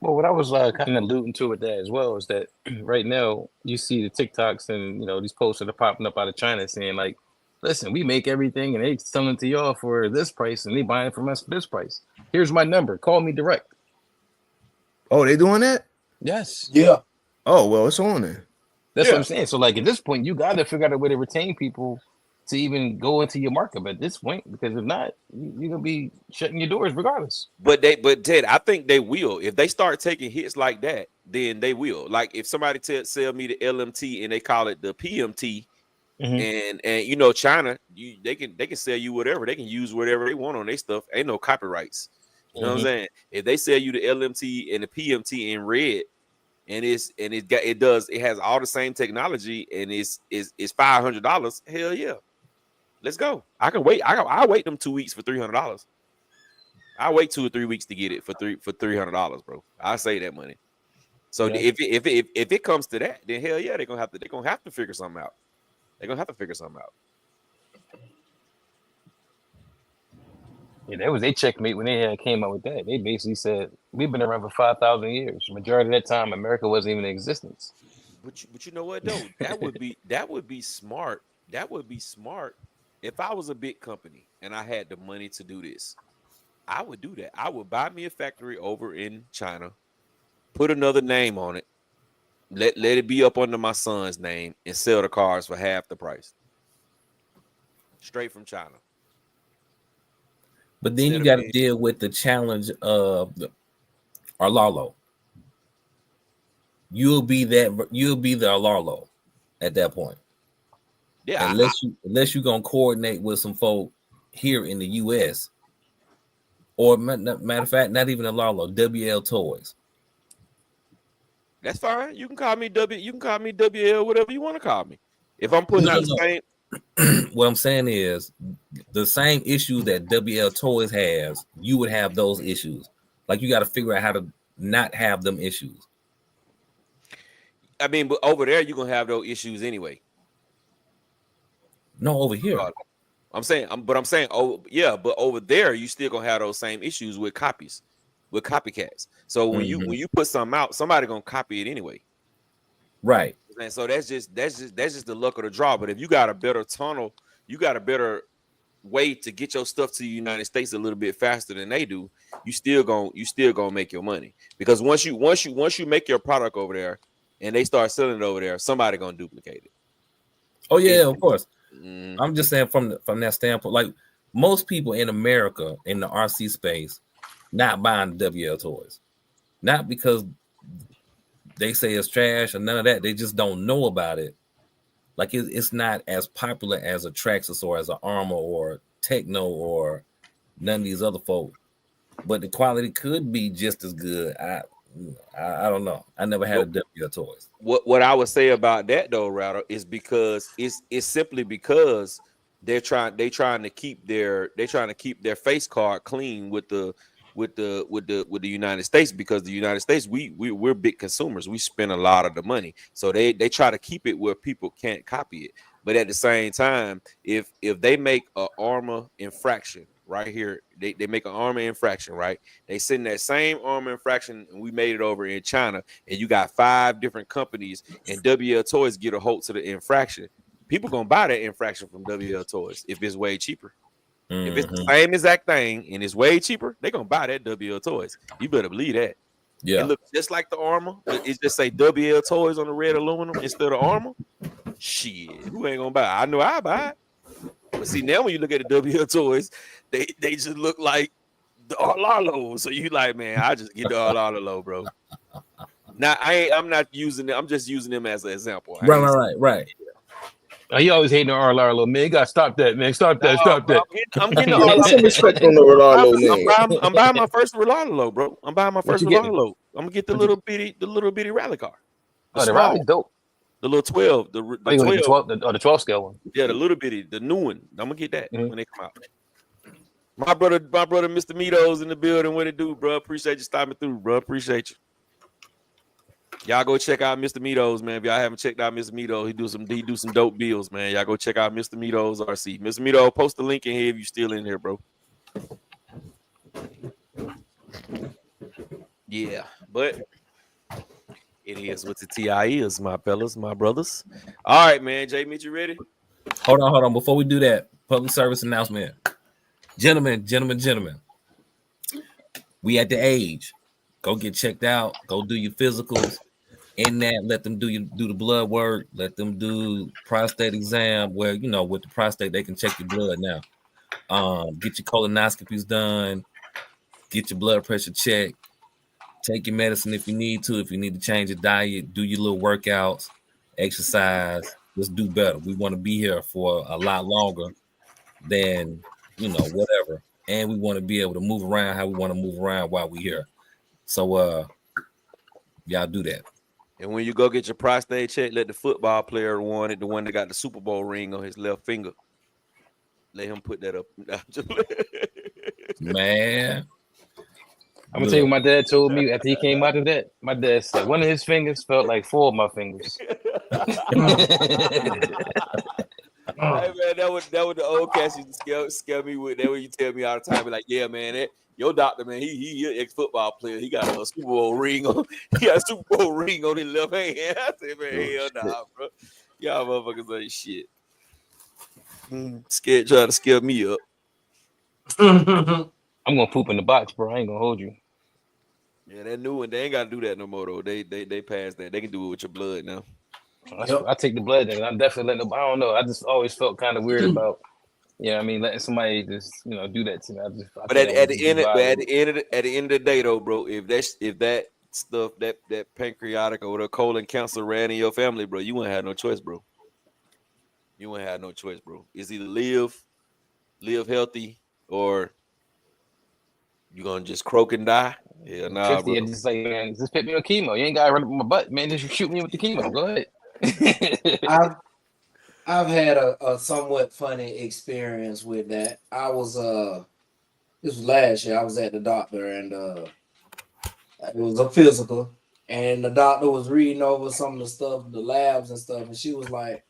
well, what I was kind of alluding to with that as well is that right now you see the TikToks and, you know, these posts that are popping up out of China saying like, listen, we make everything and they selling to y'all for this price and they buying from us for this price. Here's my number. Call me direct. Oh, they doing that? Yes. Yeah. Oh, well, it's on there. That's what I'm saying. So like at this point, you got to figure out a way to retain people to even go into your market at this point, because if not, you're gonna be shutting your doors regardless. But Ted, I think they will. If they start taking hits like that, then they will. Like if somebody sell me the LMT and they call it the PMT, and you know China, they can sell you whatever. They can use whatever they want on their stuff. Ain't no copyrights. You know what I'm saying? If they sell you the LMT and the PMT in red, and it has all the same technology and it's $500, hell yeah. Let's go. I can wait. I'll wait them 2 weeks for $300. I'll wait 2 or 3 weeks to get it for $300, bro. I save that money. So if it comes to that, then hell yeah, they're gonna have to figure something out. They're gonna have to figure something out. Yeah, that was a checkmate when they came out with that. They basically said we've been around for 5,000 years. Majority of that time, America wasn't even in existence. But you know what though? That would be smart. That would be smart. If I was a big company and I had the money to do this, I would do that. I would buy me a factory over in China, put another name on it, let it be up under my son's name, and sell the cars for half the price. Straight from China. But then you got to deal with the challenge of Arlalo. You'll be the Arlalo at that point. Yeah. Unless you're gonna coordinate with some folk here in the US. Or matter of fact, not even Arlalo, WL Toys. That's fine. You can call me WL, whatever you want to call me. If I'm putting out the same. What I'm saying is the same issue that WL Toys has, you would have those issues. Like you got to figure out how to not have them issues. I mean, but over there you're gonna have those issues anyway. No, over here. I'm saying, oh yeah, but over there you still gonna have those same issues with copies, with copycats. So when you put something out, somebody gonna copy it anyway. Right. And so that's just the luck of the draw. But if you got a better tunnel, you got a better way to get your stuff to the United States a little bit faster than they do, you still gonna make your money. Because once you make your product over there and they start selling it over there, somebody gonna duplicate it. Oh yeah, of course. I'm just saying from that standpoint, like most people in America in the RC space not buying WL toys, not because they say it's trash or none of that. They just don't know about it. Like it's not as popular as a Traxxas or as an Arrma or Techno or none of these other folks. But the quality could be just as good. I don't know. I never had a WL toys. What I would say about that though, Rattle, is because it's simply because they're trying to keep their face card clean with the United States, because the United States we're big consumers. We spend a lot of the money, so they try to keep it where people can't copy it. But at the same time, if they make an Arrma infraction right here, they make an Arrma infraction, right? They send that same Arrma infraction, and we made it over in China, and you got 5 different companies, and WL Toys get a hold to the infraction. People gonna buy that infraction from WL Toys if it's way cheaper. If it's the same exact thing and it's way cheaper, they're gonna buy that WL Toys. You better believe that. Yeah. It looks just like the Arrma, but it just say WL Toys on the red aluminum instead of Arrma. Shit, who ain't gonna buy it? I know I buy it. But see, now when you look at the WL Toys, they just look like the Arrma. So you like, man, I just get the Arrma, bro. Now I'm not using them. I'm just using them as an example. Right. Oh, you always hating on Arrma, man. You gotta stop that, man. Stop that. I'm getting Put some respect on the Rolalo name. I'm buying my first Rolalo, bro. I'm buying my first Rolalo. I'm gonna get the little bitty rally car. The rally's dope. The little 12, the 12, the 12 scale one. Yeah, the little bitty, the new one. I'm gonna get that when they come out. My brother, Mr. Mito's in the building. What it do, bro? Appreciate you stopping through, bro. Appreciate you. Y'all go check out Mr. Mito's, man. If y'all haven't checked out Mr. Mito, he do some dope bills, man. Y'all go check out Mr. Mito's RC. Mr. Mito, post the link in here if you still in here, bro. Yeah, but it is what the TI is, my fellas, my brothers. All right, man. Jay Mitch, you ready? Hold on. Before we do that, public service announcement. Gentlemen. We at the age. Go get checked out. Go do your physicals. In that, let them do the blood work. Let them do prostate exam where, with the prostate, they can check your blood now. Get your colonoscopies done. Get your blood pressure checked. Take your medicine if you need to. If you need to change your diet, do your little workouts, exercise. Let's do better. We want to be here for a lot longer than, whatever. And we want to be able to move around how we want to move around while we're here. So, y'all do that. And when you go get your prostate check, let the football player want it, the one that got the Super Bowl ring on his left finger. Let him put that up. Man. I'm gonna tell you what my dad told me after he came out of that. My dad said one of his fingers felt like 4 of my fingers. Hey man, that was the old cats used to scare me with. That what you tell me all the time. Be like, yeah, man, your doctor, man, he an ex-football player. He got a Super Bowl ring on. He got a Super Bowl ring on his left hand. I said, man, hell nah, bro. Y'all motherfuckers ain't shit. Scared, trying to scare me up. I'm gonna poop in the box, bro. I ain't gonna hold you. Yeah, that new one, they ain't gotta do that no more though. They passed that. They can do it with your blood now. I take the blood, and I'm definitely letting them. I don't know. I just always felt kind of weird about, letting somebody just do that to me. But at the end of the day, though, bro, if that stuff that pancreatic or the colon cancer ran in your family, bro, you wouldn't have no choice, bro. You wouldn't have no choice, bro. It's either live healthy, or you gonna just croak and die. Yeah, nah, bro. Just like, man, just put me on chemo. You ain't gotta run up my butt, man. Just shoot me with the chemo. Go ahead. I've had a somewhat funny experience with that. I was this was last year. I was at the doctor, and it was a physical, and the doctor was reading over some of the stuff, the labs and stuff, and she was like,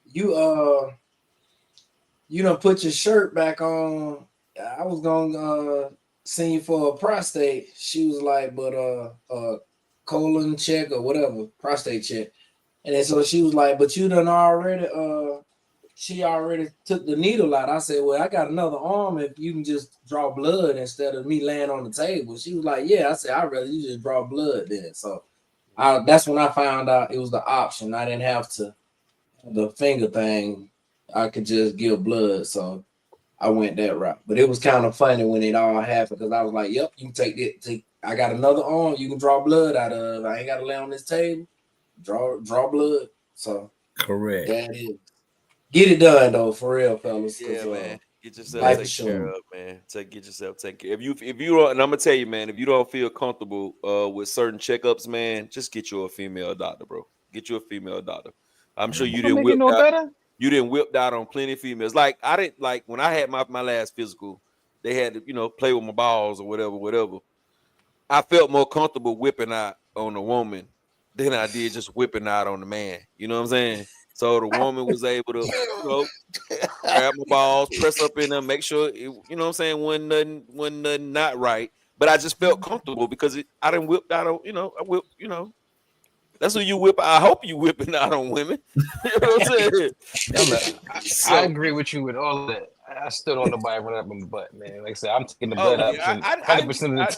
"You you done put your shirt back on. I was gonna send you for a prostate. She was like, but colon check or whatever, prostate check. And then so she was like, but you done already she already took the needle out. I said, well, I got another arm if you can just draw blood instead of me laying on the table. She was like, yeah. I said, I'd rather you just draw blood then. So that's when I found out it was the option. I didn't have to the finger thing. I could just give blood. So I went that route. But it was kind of funny when it all happened because I was like, yep, you can take it. I got another arm you can draw blood out of. I ain't got to lay on this table. Draw blood. So correct. that is. Get it done though, for real, fellas. Yeah, man. Get yourself life taken is care short. of, man. Get yourself taken care. If you don't, and I'm gonna tell you, man, if you don't feel comfortable with certain checkups, man, just get you a female doctor, bro. Get you a female doctor. I'm sure you Don't didn't make it whip no out. better. You didn't whipped out on plenty of females. Like I didn't like when I had my last physical, they had to, play with my balls or whatever. I felt more comfortable whipping out on a woman than I did just whipping out on the man. You know what I'm saying? So the woman was able to, grab my balls, press up in them, make sure it, you know what I'm saying, when nothing not right. But I just felt comfortable because I didn't whip out on, I whip, that's what you whip. I hope you whipping out on women. You know what I'm saying? I agree with you with all of that. I still don't nobody run up in my butt, man. Like I said, I'm taking the butt option 100% of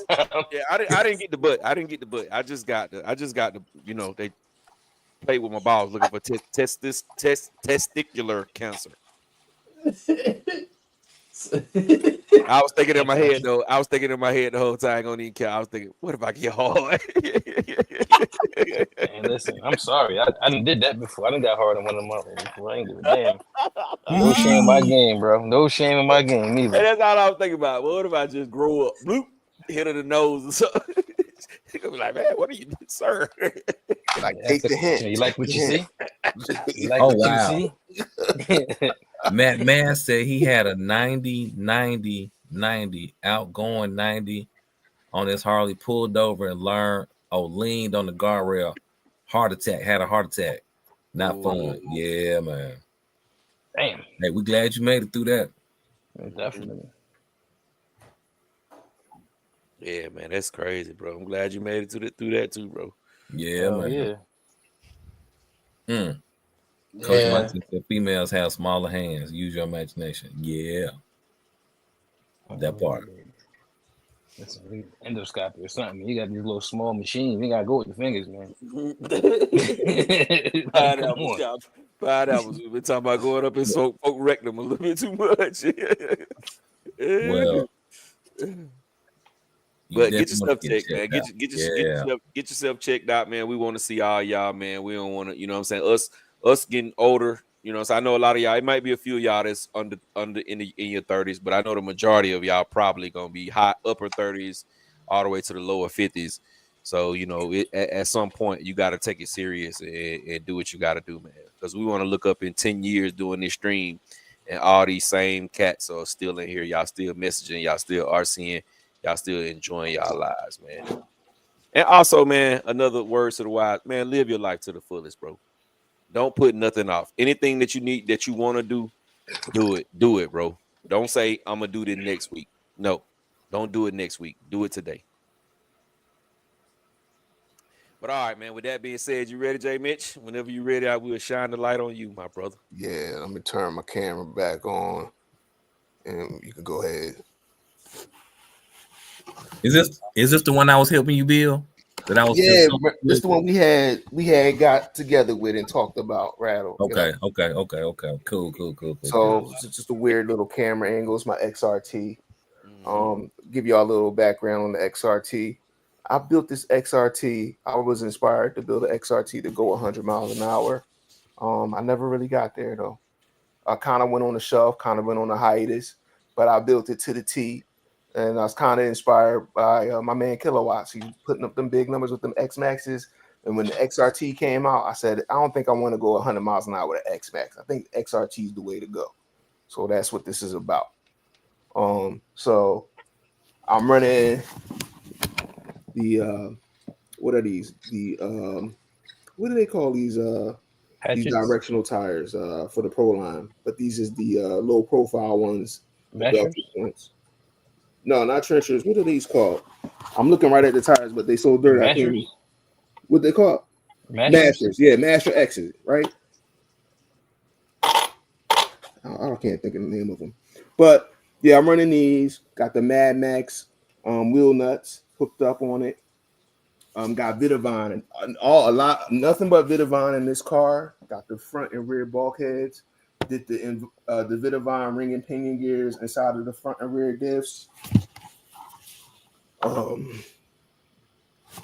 the time. Yeah, I didn't get the butt. I didn't get the butt. I just got the, they played with my balls looking for testicular cancer. I was thinking in my head though. I was thinking in my head the whole time. I ain't gonna even care. I was thinking, what if I get hard? Man, listen, I'm sorry. I did that before. I done got hard on one of my before. I ain't give a damn. No shame in my game, bro. No shame in my game either. And that's all I was thinking about. What if I just grow up, bloop, hit her the nose or something? She'll be like, man, what are you doing, sir? Like, take the hint. You like what you see? You like Oh, what wow. you see? Matt Man said he had a 90 outgoing 90 on his Harley, pulled over and leaned on the guardrail. Had a heart attack. Not fun. Yeah, man. Damn. Hey, we glad you made it through that. Definitely. Yeah, man, that's crazy, bro. I'm glad you made it through that too, bro. Yeah, man. Yeah. Coach Mike said females have smaller hands. Use your imagination. Yeah. That part. That's an endoscopy or something. You got these little small machines. You gotta go with your fingers, man. $5. We've been talking about going up in folk rectum a little bit too much. Well, but get yourself checked, man. Get yourself checked out, man. We want to see all y'all, man. We don't want to, you know what I'm saying? Us getting older, so I know a lot of y'all, it might be a few of y'all that's under in your 30s, but I know the majority of y'all probably gonna be high upper 30s all the way to the lower 50s. So, at some point you gotta take it serious and do what you gotta do, man. Because we want to look up in 10 years doing this stream and all these same cats are still in here. Y'all still messaging, y'all still RCing, y'all still enjoying y'all lives, man. And also, man, another word to the wise, man, live your life to the fullest, bro. Don't put nothing off. Anything that you need, that you want to do it, bro. Don't say, I'm going to do this next week. No, don't do it next week. Do it today. But all right, man, with that being said, you ready, J. Mitch? Whenever you're ready, I will shine the light on you, my brother. Yeah, let me turn my camera back on and you can go ahead. Is this the one I was helping you build? That I was this the one we had got together with and talked about, Rattle. Okay. Cool. So it's just a weird little camera angle. It's my XRT. Give y'all a little background on the XRT. I built this XRT. I was inspired to build an XRT to go 100 miles an hour. I never really got there though. I kind of went on the shelf, kind of went on a hiatus, but I built it to the T. And I was kind of inspired by my man Kilowattrc. He's putting up them big numbers with them X Maxes. And when the XRT came out, I said, I don't think I want to go 100 miles an hour with an X Max. I think XRT is the way to go. So that's what this is about. So I'm running the what are these? The what do they call these? Hatchets? directional tires for the Pro line, but these is the low profile ones. Mashers? No, not trenchers. What are these called? I'm looking right at the tires, but they so dirty. I can't. What they called? Mashers. Yeah, Masher X's, right? I can't think of the name of them, but yeah, I'm running these. Got the Mad Max wheel nuts hooked up on it. Got Vitavine and nothing but Vitavine in this car. Got the front and rear bulkheads. Did the Vitavine ring and pinion gears inside of the front and rear diffs.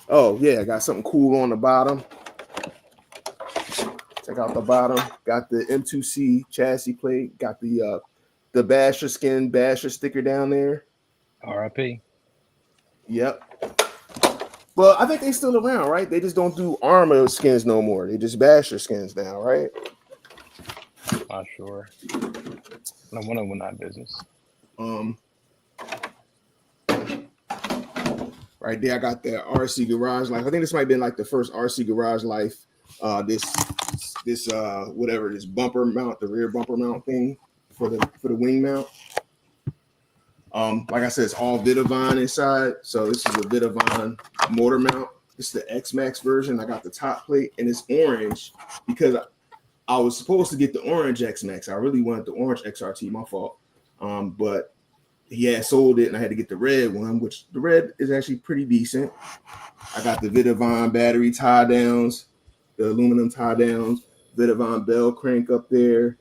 Oh yeah, I got something cool on the bottom. Check out the bottom. Got the M2C chassis plate. Got the Basher skin Basher sticker down there. RIP. Yep. Well, I think they still around, right? They just don't do Arrma skins no more. They just Basher skins now, right? Not sure. No one of them not business. Right there, I got that RC Garage Life. I think this might have been like the first RC Garage Life. This bumper mount, the rear bumper mount thing for the wing mount. Like I said, it's all Vitavine inside. So this is a Vitavine motor mount. This is the X-Max version. I got the top plate and it's orange because I was supposed to get the orange X-Max. I really wanted the orange XRT, my fault. But he had sold it and I had to get the red one, which the red is actually pretty decent. I got the Vitavine battery tie downs, the aluminum tie downs, Vitavine bell crank up there.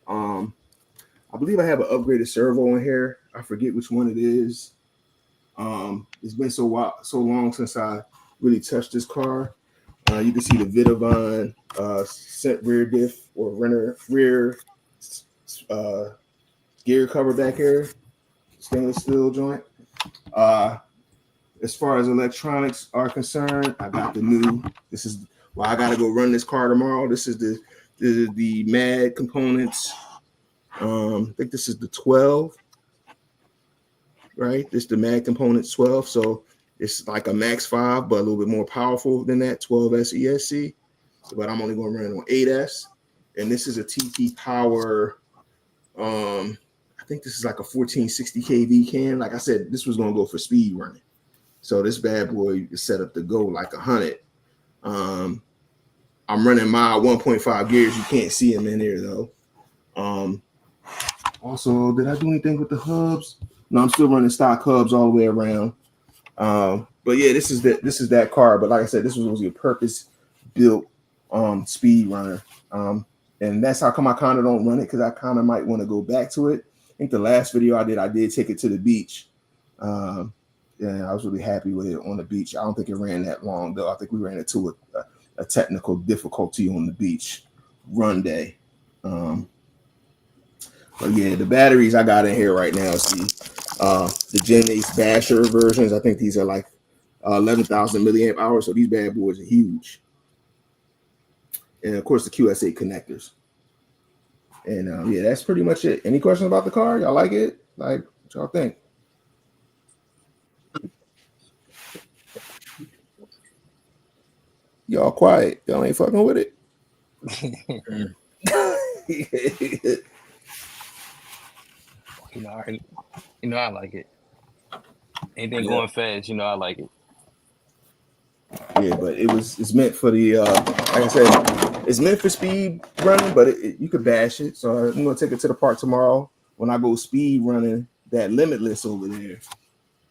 I believe I have an upgraded servo in here. I forget which one it is. It's been so long since I really touched this car. You can see the Vitavine cent rear diff or rear gear cover back here, stainless steel joint. As far as electronics are concerned, I got the new. This is why I got to go run this car tomorrow. This is the MAD components. I think this is the 12, right? This is the MAD components 12. So it's like a Max 5, but a little bit more powerful than that 12S ESC. But I'm only going to run on 8S. And this is a TT Power. I think this is like a 1460 kV can. Like I said, this was going to go for speed running. So this bad boy is set up to go like 100. I'm running my 1.5 gears. You can't see them in there though. Also, did I do anything with the hubs? No, I'm still running stock hubs all the way around. But yeah, this is that car. But like I said, this was a purpose built speed runner. And that's how come I kind of don't run it, because I kind of might want to go back to it. I think the last video I did take it to the beach. Yeah, I was really happy with it on the beach. I don't think it ran that long though. I think we ran it to a technical difficulty on the beach run day. But yeah, the batteries I got in here right now is the Gen 8 Basher versions. I think these are like 11,000 milliamp hours. So these bad boys are huge. And of course the QS8 connectors. And yeah, that's pretty much it. Any questions about the car? Y'all like it? Like, what y'all think? Y'all quiet. Y'all ain't fucking with it. I like it. Anything going fast, I like it. Yeah, but it's meant for the like I said, it's meant for speed running, but you could bash it. So I'm gonna take it to the park tomorrow when I go speed running that Limitless over there.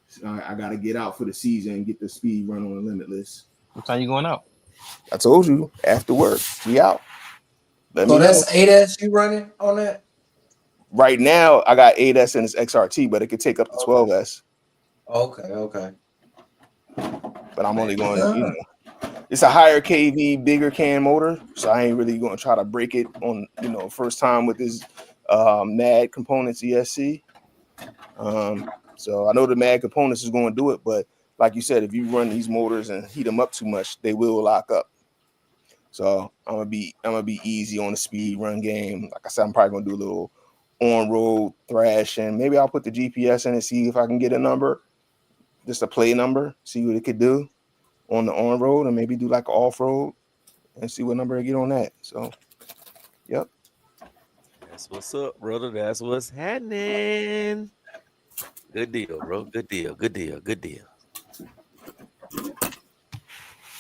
So I gotta get out for the season and get the speed run on the Limitless. What time you going out? I told you after work. We out. So that's 8S you running on that? Right now, I got 8S and it's XRT, but it could take up to 12S. Okay. But I'm only going, it's a higher KV, bigger can motor, so I ain't really going to try to break it on, first time with this MAD components ESC. So I know the MAD components is going to do it, but like you said, if you run these motors and heat them up too much, they will lock up. So I'm gonna be easy on the speed run game. Like I said, I'm probably gonna do a little on-road thrashing. Maybe I'll put the GPS in and see if I can get a number, just a play number, see what it could do on the on-road, and maybe do like off-road and see what number I get on that. So Yep. That's what's up, brother. That's what's happening. Good deal, bro. Good deal. Good deal. Good deal.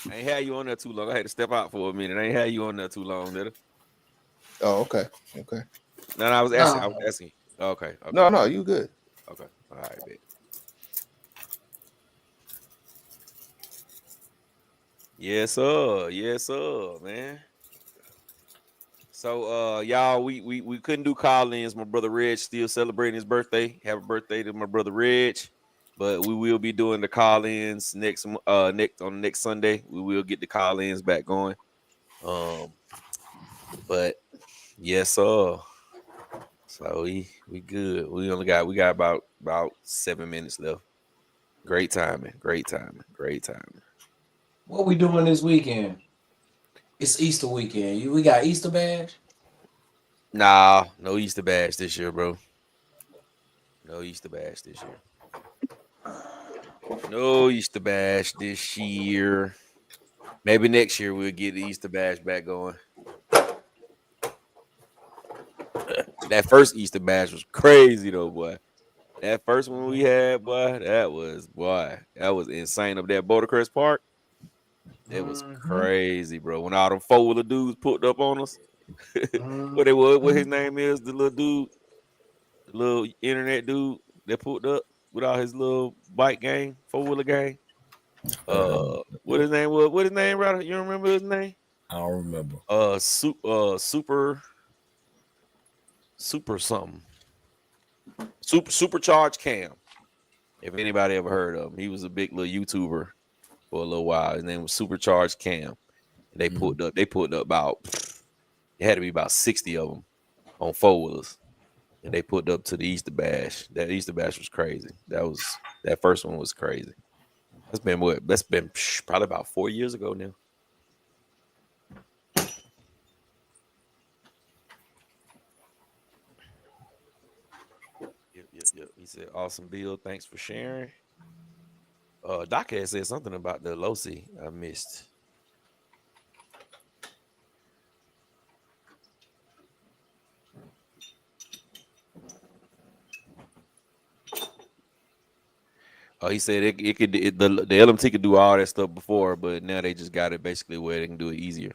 I ain't had you on there too long. I had to step out for a minute. I ain't had you on there too long, did I? Oh, okay. Okay. No, I was asking. I was asking. Okay. Okay. No, you good. Okay. All right, bet. Yes, sir. Yes, sir, man. So y'all, we couldn't do call-ins. My brother Reg still celebrating his birthday. Happy birthday to my brother Reg. But we will be doing the call-ins next on next Sunday. We will get the call-ins back going. But yes, sir. So we good. We got about 7 minutes left. Great timing. Great timing. Great timing. What we doing this weekend? It's Easter weekend. We got Easter bash? Nah, no Easter bash this year, bro. No Easter bash this year. No Easter bash this year. Maybe next year we'll get the Easter bash back going. That first Easter bash was crazy though, boy. That first one we had, boy, that was insane up there at Bouldercrest Park. It was crazy, bro. When all them 4-wheeler dudes put up on us. What his name is, the little dude, the little internet dude that put up with all his little bike gang, 4-wheeler gang. What his name was? What his name, Ryder? You remember his name? I don't remember. Super something. Supercharged Cam. If anybody ever heard of him, he was a big little YouTuber for a little while. His name was Supercharged Cam. And they pulled up about, it had to be about 60 of them on 4-wheelers. And they put up to the Easter bash. That Easter bash was crazy. That first one was crazy. That's been probably about 4 years ago now. Yep. He said, awesome build. Thanks for sharing. Doc had said something about the Losi I missed. He said the LMT could do all that stuff before, but now they just got it basically where they can do it easier.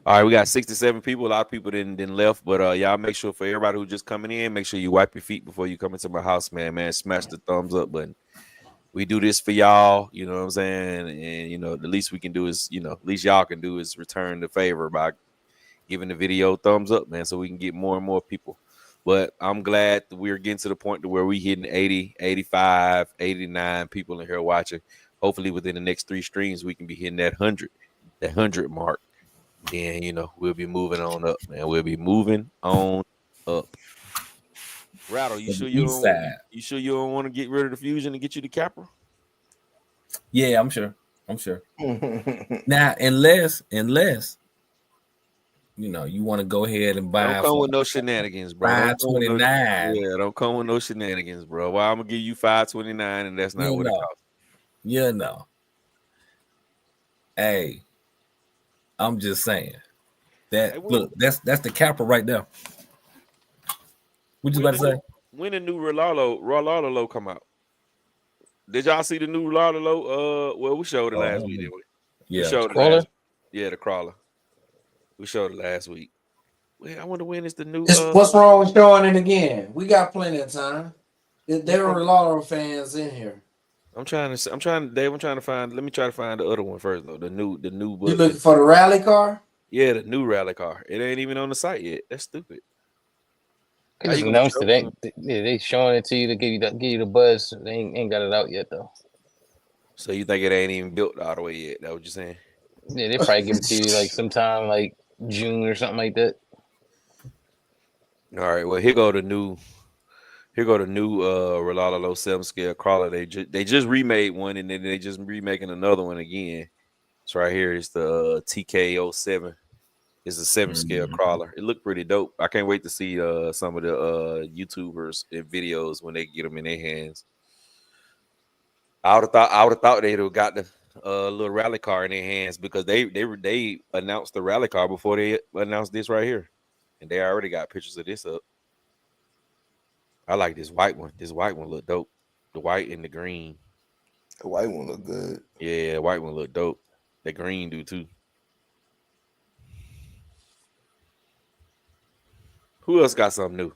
All right, we got 67 people. A lot of people didn't left, but y'all make sure for everybody who's just coming in, make sure you wipe your feet before you come into my house, man. Smash the thumbs up button. We do this for y'all, you know what I'm saying? And the least we can do is, at least y'all can do is return the favor by giving the video thumbs up, man, so we can get more and more people. But I'm glad that we're getting to the point to where we hitting 80, 85, 89 people in here watching. Hopefully within the next 3 streams, we can be hitting that 100 mark. Then, we'll be moving on up, man. We'll be moving on up. Rattle, you sure you don't want to get rid of the fusion and get you the Capra? Yeah, I'm sure. Now, unless you want to go ahead and buy. Don't come with no shenanigans, bro. $529. Don't come with no shenanigans, bro. Well, I'm gonna give you $529, and that's not what it costs. Hey, I'm just saying that. Look, that's the Capra right there. What you about to say? When the new Rolalo come out? Did y'all see the new Rolalo? Well, we showed it last week, didn't we? Yeah, we showed it last. Yeah, the crawler. We showed it last week. Well, I wonder when is the new. What's wrong with showing it again? We got plenty of time. There are a lot of fans in here. I'm trying to find. Let me try to find the other one first, though. The new. You looking for the rally car? Yeah, the new rally car. It ain't even on the site yet. That's stupid. They just announced it. They showing it to you to give you the buzz. They ain't got it out yet though. So you think it ain't even built all the way yet? That what you're saying? Yeah, they probably give it to you like sometime like June or something like that. All right. Well, here go the new Rolalo 7 scale crawler. They just remade one, and then they just remaking another one again. It's right here. It's the TK07. It's a 7-scale crawler. It looked pretty dope. I can't wait to see some of the YouTubers and videos when they get them in their hands. I would have thought they'd have got the little rally car in their hands because they announced the rally car before they announced this right here, and they already got pictures of this up. I like this white one. This white one look dope. The white and the green. The white one look good. Yeah, the white one look dope. The green do too. Who else got something new?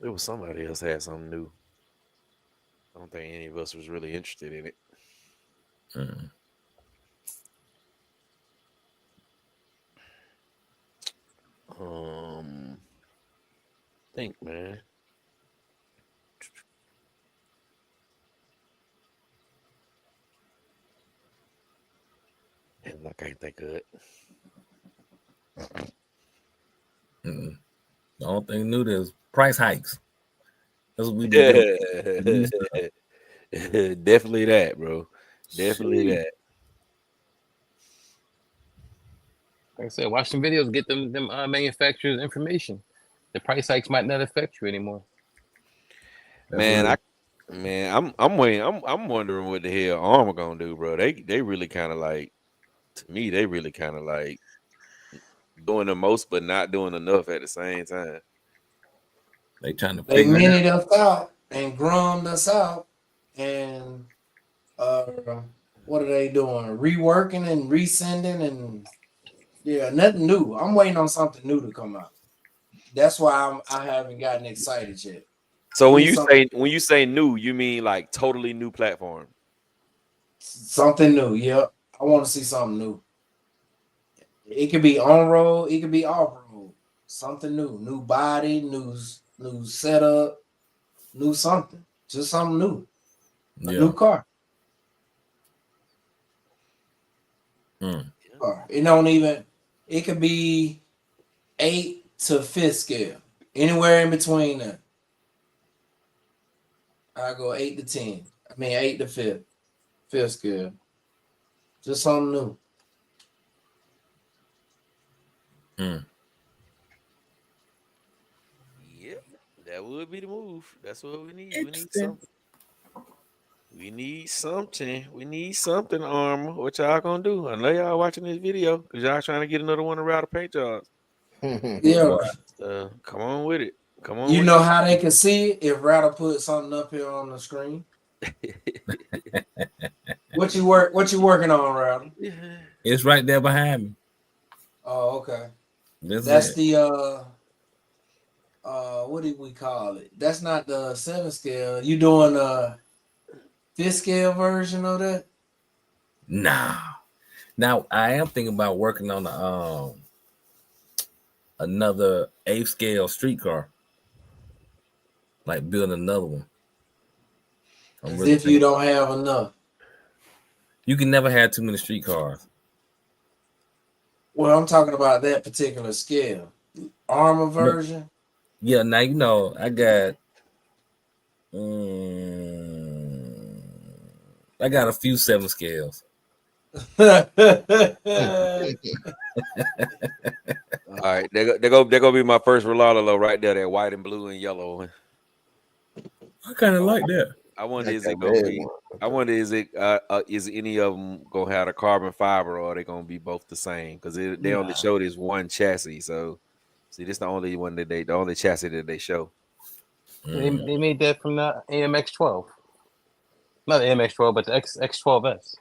It was somebody else had something new. I don't think any of us was really interested in it. Think, man. And I can't think of it. The only thing new is price hikes. That's what we do. Definitely that, bro. Definitely that. Like I said, watch some videos, get them manufacturers information. The price hikes might not affect you anymore. Man, I'm waiting. I'm wondering what the hell Arrma gonna do, bro. They really kind of like, to me, they really kind of like doing the most but not doing enough at the same time. They trying to They figure it out. minted us out and grummed us out, and what are they doing? Reworking and resending, and yeah, nothing new. I'm waiting on something new to come out. That's why I haven't gotten excited yet. So when you say new, you mean like totally new platform? Something new, yep. I want to see something new. It could be on road, it could be off road. Something new body, new setup, new something. Just something new. A new car. It don't even. It could be 8 to 5th scale, anywhere in between that. I go 8 to 10. I mean 8 to 5th scale. Just something new. Yep, that would be the move. That's what we need. We need something. We need something. We need something, Arrma. What y'all gonna do? I know y'all watching this video because y'all trying to get another one around the paint jobs. Yeah. Come on with it. Come on. You know how they can see it if Rattle put something up here on the screen. What you working on, Rattle? It's right there behind me. Oh, okay. That's the what did we call it? That's not the 7 scale. You doing a 5th scale version of that? Nah. Now I am thinking about working on another 8th scale streetcar. Like building another one. As if you don't have enough. You can never have too many streetcars. Well, I'm talking about that particular scale. Arrma version. Yeah, now you know I got a few 7 scales. All right, they're gonna be my first Rolalo right there. That white and blue and yellow one. I kind of like that. I wonder is it gonna be? I wonder is any of them gonna have a carbon fiber or are they gonna be both the same? Because they only show this one chassis. So see, this the only one that the only chassis that they show. They made that from the AMX12, not the AMX12, but the X12S.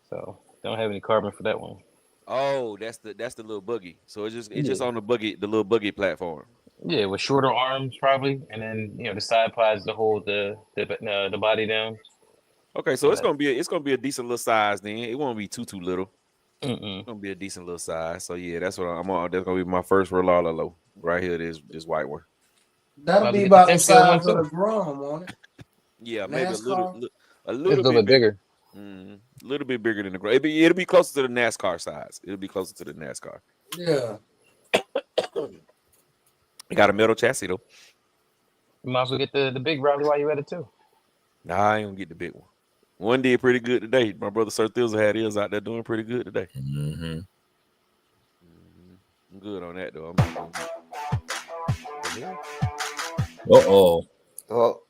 So they don't have any carbon for that one. Oh, that's the little buggy. So it's just on the little buggy platform. Yeah, with shorter arms probably, and then the side pods to hold the body down. Okay, so it's gonna be a decent little size then. It won't be too little. It's gonna be a decent little size. So yeah, that's what I'm on. That's gonna be my first Rolalo right here. This white one. That'll be about the size of the Grom on it. Yeah, maybe NASCAR. a little bit bigger. A little bit bigger than the Grom. It'll be closer to the NASCAR size. It'll be closer to the NASCAR. Yeah. It got a metal chassis though. You might as well get the big rally while you at it too. Nah, I ain't gonna get the big one. One did pretty good today. My brother Sir Thizzle had his out there doing pretty good today. Mm-hmm. I'm good on that though. Uh-oh. Oh,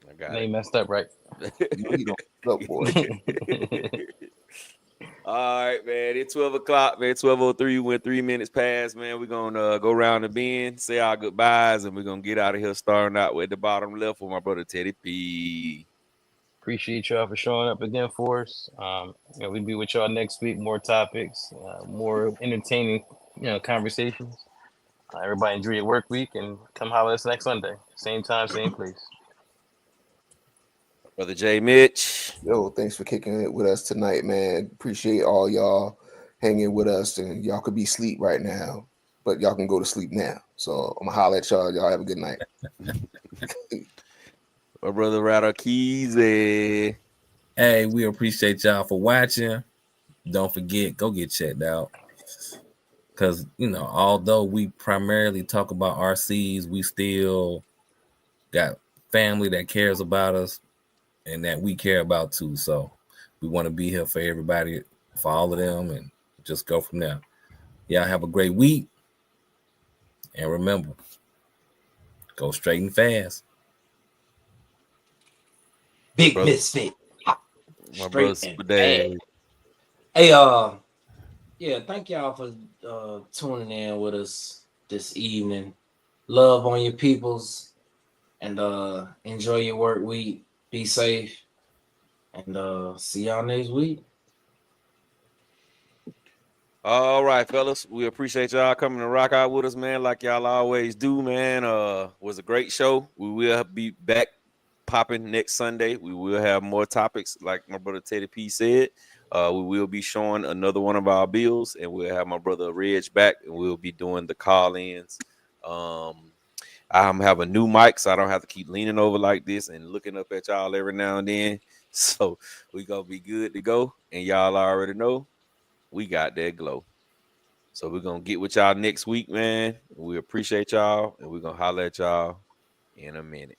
I got They it. messed up, right? no, you don't look, boy. All right, man. It's 12 o'clock, man. 12:03. Went 3 minutes past, man. We're gonna go around the bend, say our goodbyes, and we're gonna get out of here. Starting out with the bottom left with my brother Teddy P. Appreciate y'all for showing up again for us. We'll be with y'all next week. More topics, more entertaining, conversations. Everybody enjoy your work week and come holler at us next Sunday. Same time, same place. Brother J. Mitch. Yo, thanks for kicking it with us tonight, man. Appreciate all y'all hanging with us, and y'all could be asleep right now, but y'all can go to sleep now. So I'm gonna holler at y'all. Y'all have a good night. My brother Rattle Keys. Hey, we appreciate y'all for watching. Don't forget, go get checked out. Because, although we primarily talk about RCs, we still got family that cares about us and that we care about too. So we want to be here for everybody, for all of them, and just go from there. Y'all have a great week. And remember, go straight and fast. Big Brother- misfit. My brother Straight Super and Dad. fast. Hey, yeah, thank y'all for tuning in with us this evening. Love on your peoples, and enjoy your work week. Be safe, and see y'all next week. All right, fellas. We appreciate y'all coming to rock out with us, man, like y'all always do, man. Was a great show. We will be back popping next Sunday. We will have more topics, like my brother Teddy P said. We will be showing another one of our bills, and we'll have my brother Reg back, and we'll be doing the call-ins. I'm have a new mic, so I don't have to keep leaning over like this and looking up at y'all every now and then. So we gonna be good to go, and y'all already know we got that glow. So we're gonna get with y'all next week, man. We appreciate y'all, and we're gonna holler at y'all in a minute.